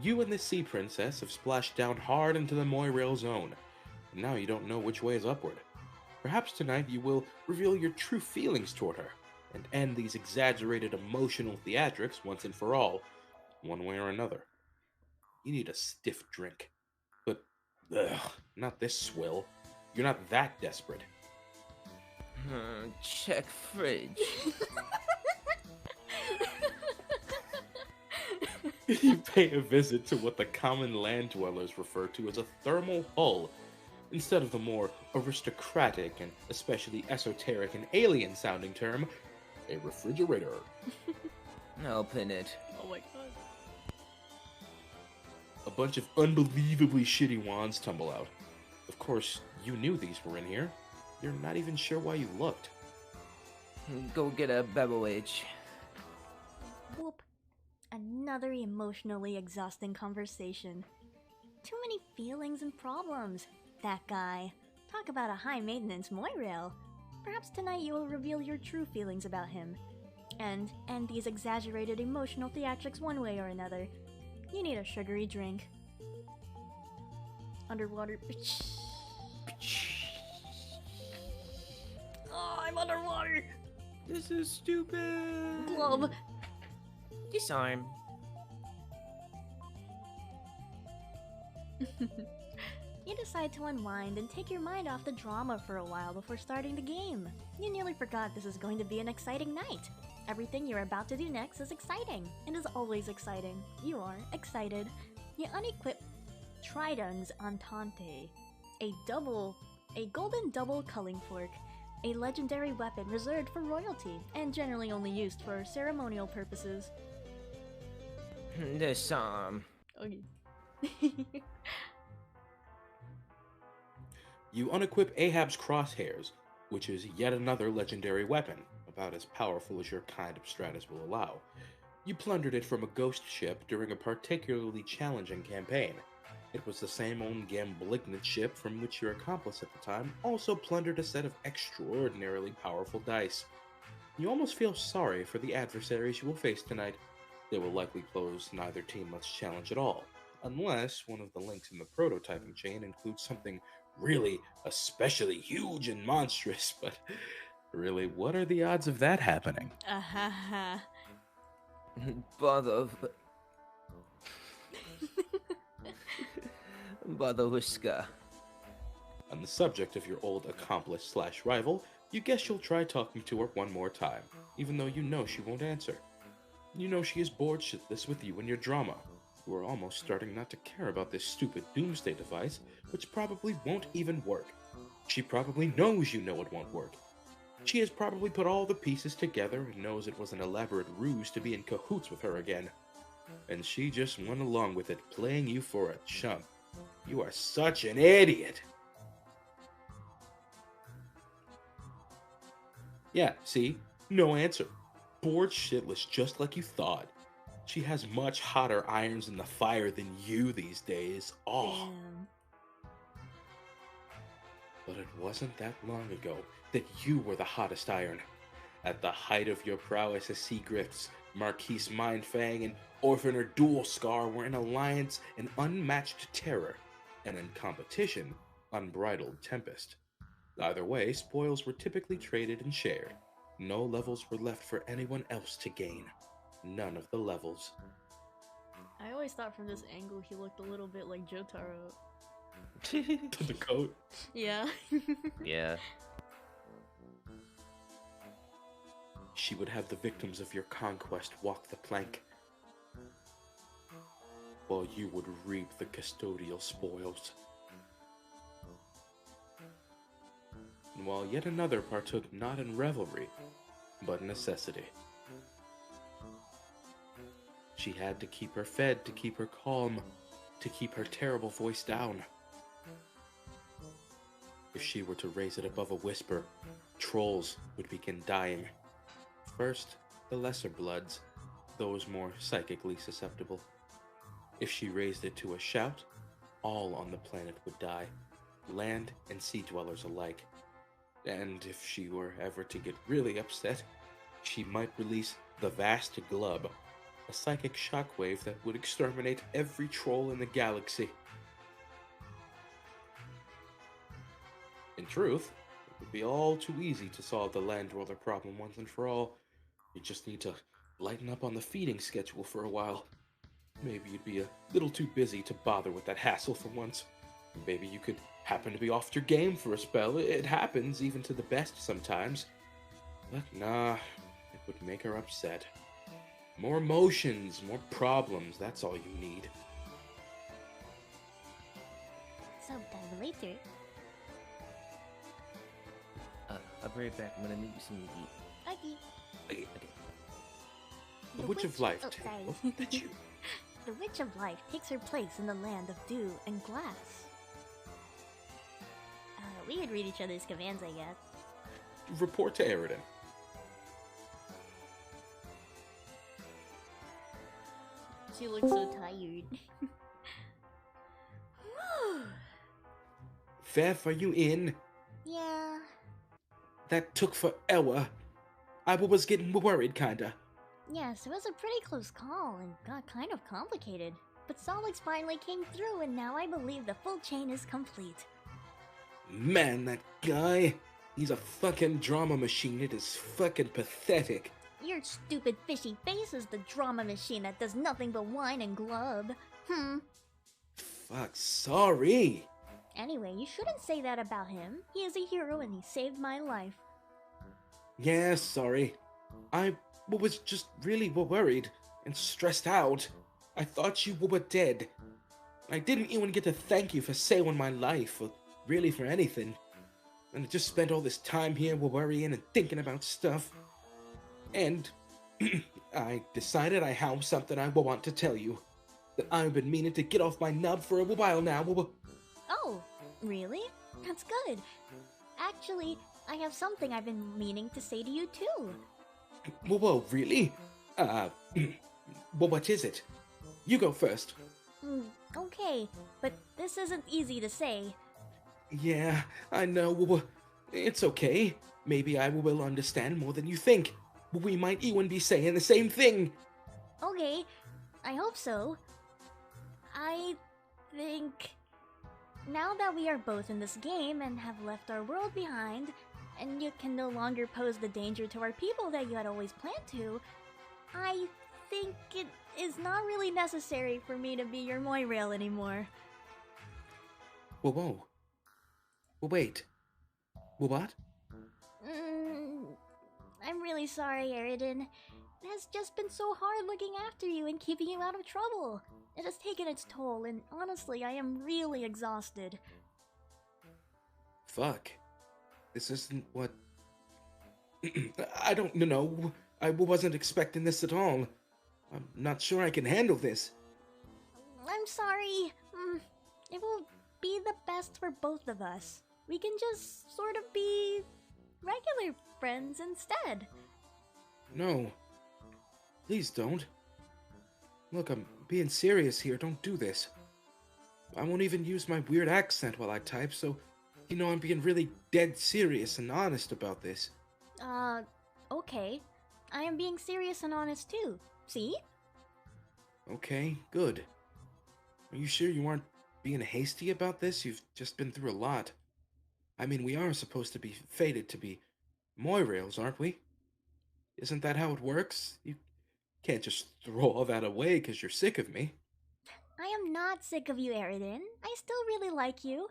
You and the Sea Princess have splashed down hard into the Moirail zone, and now you don't know which way is upward. Perhaps tonight you will reveal your true feelings toward her, and end these exaggerated emotional theatrics once and for all, one way or another. You need a stiff drink. But, not this swill. You're not that desperate. Check fridge. You pay a visit to what the common land dwellers refer to as a thermal hull, instead of the more aristocratic and especially esoteric and alien-sounding term, a refrigerator. Open it. Oh my god. A bunch of unbelievably shitty wands tumble out. Of course, you knew these were in here. You're not even sure why you looked. Go get a beverage. Whoop. Another emotionally exhausting conversation. Too many feelings and problems. That guy. Talk about a high-maintenance Moirail. Perhaps tonight you will reveal your true feelings about him. And end these exaggerated emotional theatrics one way or another. You need a sugary drink. Underwater. Oh, I'm underwater! This is stupid. Glove. Disarm. You decide to unwind and take your mind off the drama for a while before starting the game. You nearly forgot this is going to be an exciting night. Everything you're about to do next is exciting. It is always exciting. You are excited. You unequip Tridon's Entente, a golden double culling fork, a legendary weapon reserved for royalty and generally only used for ceremonial purposes. Disarm. Okay. You unequip Ahab's crosshairs, which is yet another legendary weapon, about as powerful as your kind of Stratus will allow. You plundered it from a ghost ship during a particularly challenging campaign. It was the same old Gamblignant ship from which your accomplice at the time also plundered a set of extraordinarily powerful dice. You almost feel sorry for the adversaries you will face tonight. They will likely pose neither teamless challenge at all, unless one of the links in the prototyping chain includes something really especially huge and monstrous, but really, what are the odds of that happening? Bother. Bother whisker. On the subject of your old accomplice / rival, you guess you'll try talking to her one more time, even though you know she won't answer. You know she is bored shitless with you and your drama. You are almost starting not to care about this stupid doomsday device, which probably won't even work. She probably knows you know it won't work. She has probably put all the pieces together and knows it was an elaborate ruse to be in cahoots with her again. And she just went along with it, playing you for a chump. You are such an idiot! Yeah, see? No answer. Bored shitless just like you thought. She has much hotter irons in the fire than you these days. Oh. Damn. But it wasn't that long ago that you were the hottest iron. At the height of your prowess as Seagrift's Marquise Mindfang and Orphaner Dual Scar were in alliance an unmatched terror, and in competition, unbridled tempest. Either way, spoils were typically traded and shared. No levels were left for anyone else to gain. None of the levels. I always thought from this angle he looked a little bit like Jotaro. The coat. Yeah. Yeah. She would have the victims of your conquest walk the plank, while you would reap the custodial spoils. And while yet another partook not in revelry, but necessity. She had to keep her fed, to keep her calm, to keep her terrible voice down. If she were to raise it above a whisper, trolls would begin dying. First, the lesser bloods, those more psychically susceptible. If she raised it to a shout, all on the planet would die, land and sea dwellers alike. And if she were ever to get really upset, she might release the vast glub, a psychic shockwave that would exterminate every troll in the galaxy. In truth, it would be all too easy to solve the land dweller problem once and for all. You just need to lighten up on the feeding schedule for a while. Maybe you'd be a little too busy to bother with that hassle for once. Maybe you could happen to be off your game for a spell. It happens even to the best sometimes. But nah, it would make her upset. More emotions, more problems, that's all you need. Sometime later. I'll be right back. I'm gonna make you something to eat. Okay. Okay. The Witch of Life. Oh, sorry. Oh, that's you. The Witch of Life takes her place in the land of dew and glass. We could read each other's commands, I guess. Report to Eridan. She looks so tired. Fev, are you in? Yeah. That took forever. I was getting worried, kinda. Yes, it was a pretty close call and got kind of complicated. But Solix finally came through, and now I believe the full chain is complete. Man, that guy. He's a fucking drama machine. It is fucking pathetic. Your stupid fishy face is the drama machine that does nothing but whine and glub. Fuck, sorry. Anyway, you shouldn't say that about him. He is a hero and he saved my life. Yeah, sorry. I was just really worried and stressed out. I thought you were dead. I didn't even get to thank you for saving my life, or really for anything. And I just spent all this time here worrying and thinking about stuff. And I decided I have something I want to tell you. That I've been meaning to get off my nub for a while now. Oh, really? That's good. Actually, I have something I've been meaning to say to you too. Whoa, really? Well, what is it? You go first. Okay, but this isn't easy to say. Yeah, I know. It's okay. Maybe I will understand more than you think. We might even be saying the same thing. Okay, I hope so. I think... Now that we are both in this game and have left our world behind, and you can no longer pose the danger to our people that you had always planned to, I think it is not really necessary for me to be your Moirail anymore. Whoa. Wait. What? I'm really sorry, Eridan. It has just been so hard looking after you and keeping you out of trouble. It has taken its toll, and honestly, I am really exhausted. Fuck. This isn't what. I don't know. I wasn't expecting this at all. I'm not sure I can handle this. I'm sorry. It will be the best for both of us. We can just sort of be regular friends instead. No. Please don't. Look, I'm being serious here. Don't do this. I won't even use my weird accent while I type, so you know I'm being really dead serious and honest about this. Okay. I am being serious and honest too. See? Okay, good. Are you sure you aren't being hasty about this? You've just been through a lot. I mean, we are supposed to be fated to be Moirails, aren't we? Isn't that how it works? You can't just throw all that away because you're sick of me. I am not sick of you, Aridin. I still really like you.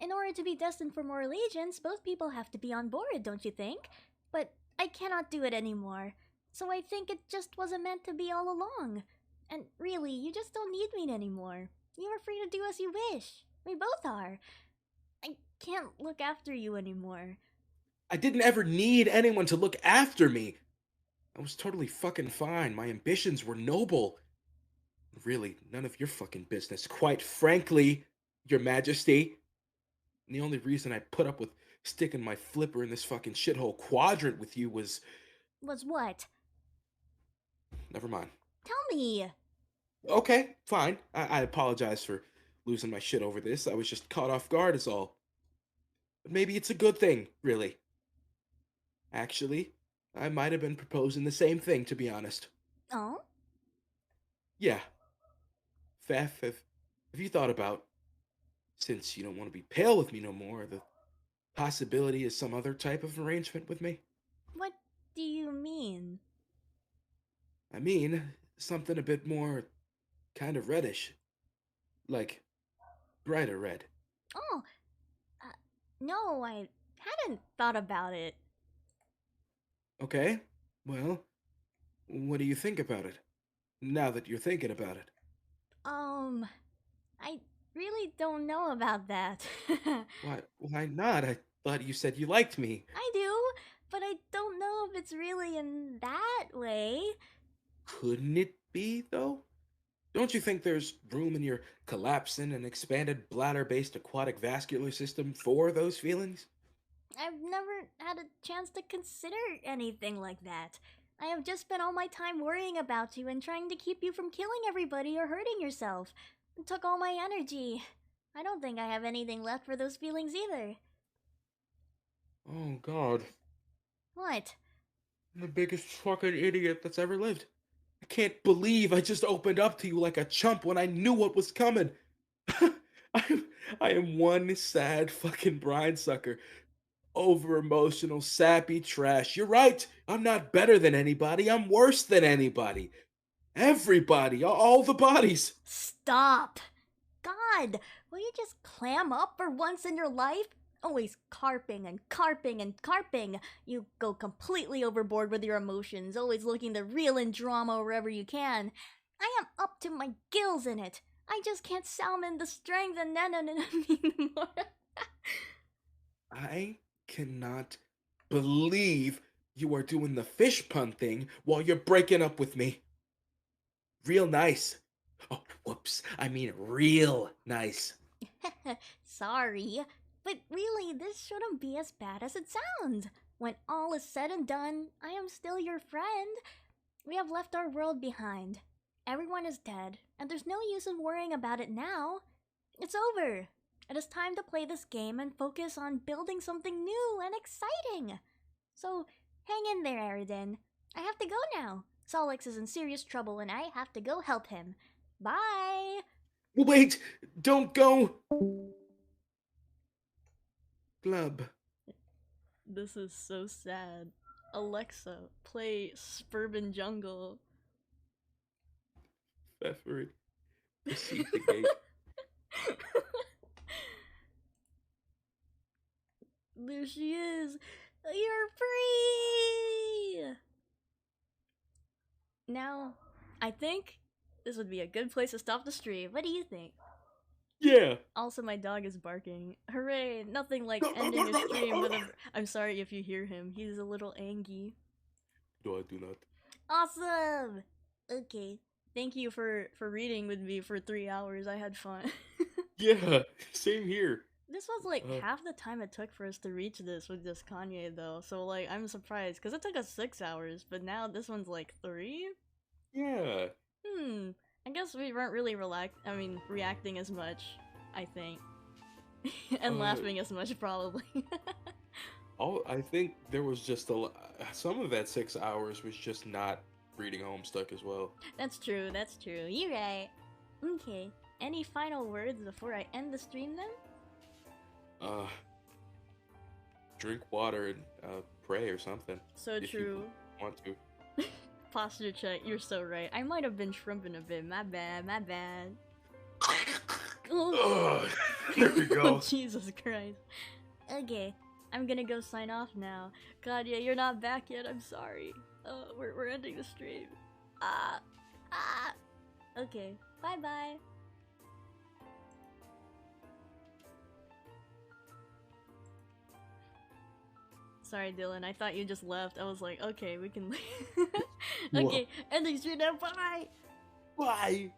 In order to be destined for more allegiance, both people have to be on board, don't you think? But I cannot do it anymore. So I think it just wasn't meant to be all along. And really, you just don't need me anymore. You are free to do as you wish. We both are. I can't look after you anymore. I didn't ever need anyone to look after me. I was totally fucking fine. My ambitions were noble. Really, none of your fucking business, quite frankly, Your Majesty. And the only reason I put up with sticking my flipper in this fucking shithole quadrant with you was... Was what? Never mind. Tell me. Okay, fine. I apologize for losing my shit over this. I was just caught off guard is all. But maybe it's a good thing, really. Actually, I might have been proposing the same thing, to be honest. Oh? Yeah. Fef, have you thought about, since you don't want to be pale with me no more, the possibility of some other type of arrangement with me? What do you mean? I mean, something a bit more kind of reddish. Like, brighter red. Oh, no, I hadn't thought about it. Okay, well, what do you think about it? Now that you're thinking about it. I really don't know about that. Why not? I thought you said you liked me. I do, but I don't know if it's really in that way. Couldn't it be, though? Don't you think there's room in your collapsing and expanded bladder-based aquatic vascular system for those feelings? I've never had a chance to consider anything like that. I have just spent all my time worrying about you and trying to keep you from killing everybody or hurting yourself. It took all my energy. I don't think I have anything left for those feelings either. Oh, God. What? I'm the biggest fucking idiot that's ever lived. I can't believe I just opened up to you like a chump when I knew what was coming. I am one sad fucking brine sucker. Over emotional, sappy trash. You're right. I'm not better than anybody. I'm worse than anybody. Everybody, all the bodies. Stop! God, will you just clam up for once in your life? Always carping and carping and carping. You go completely overboard with your emotions, always looking to reel in drama wherever you can. I am up to my gills in it. I just can't salmon the strength and anymore. I cannot believe you are doing the fish pun thing while you're breaking up with me. Real nice. Oh, whoops. I mean real nice. Sorry, but really, this shouldn't be as bad as it sounds. When all is said and done, I am still your friend. We have left our world behind. Everyone is dead, and there's no use in worrying about it now. It's over. It is time to play this game and focus on building something new and exciting. So, hang in there, Aridin. I have to go now. Solix is in serious trouble and I have to go help him. Bye! Wait! Don't go! Glub. This is so sad. Alexa, play Suburban Jungle. Pfeffery. Proceed the gate. There she is. You're free! Now, I think this would be a good place to stop the stream. What do you think? Yeah. Also, my dog is barking. Hooray! Nothing like ending a stream with a. I'm sorry if you hear him. He's a little angry. No, I do not. Awesome. Okay. Thank you for reading with me for 3 hours. I had fun. Yeah, same here. This was like Uh. half the time it took for us to reach this with just Kanye though. So like I'm surprised because it took us 6 hours, but now this one's like 3. Yeah. I guess we weren't really reacting as much, I think. And laughing as much, probably. I think there was just some of that 6 hours was just not reading Homestuck as well. That's true, that's true. You're right. Okay. Any final words before I end the stream then? Drink water and pray or something. So if you true. want to. Posture check, you're so right. I might have been shrimping a bit. My bad, my bad. Ugh, there we go. Jesus Christ. Okay, I'm gonna go sign off now. God, yeah, you're not back yet. I'm sorry. We're ending the stream. Okay, bye bye. Sorry, Dylan. I thought you just left. I was like, okay, we can leave. Okay, ending stream now. Bye. Bye.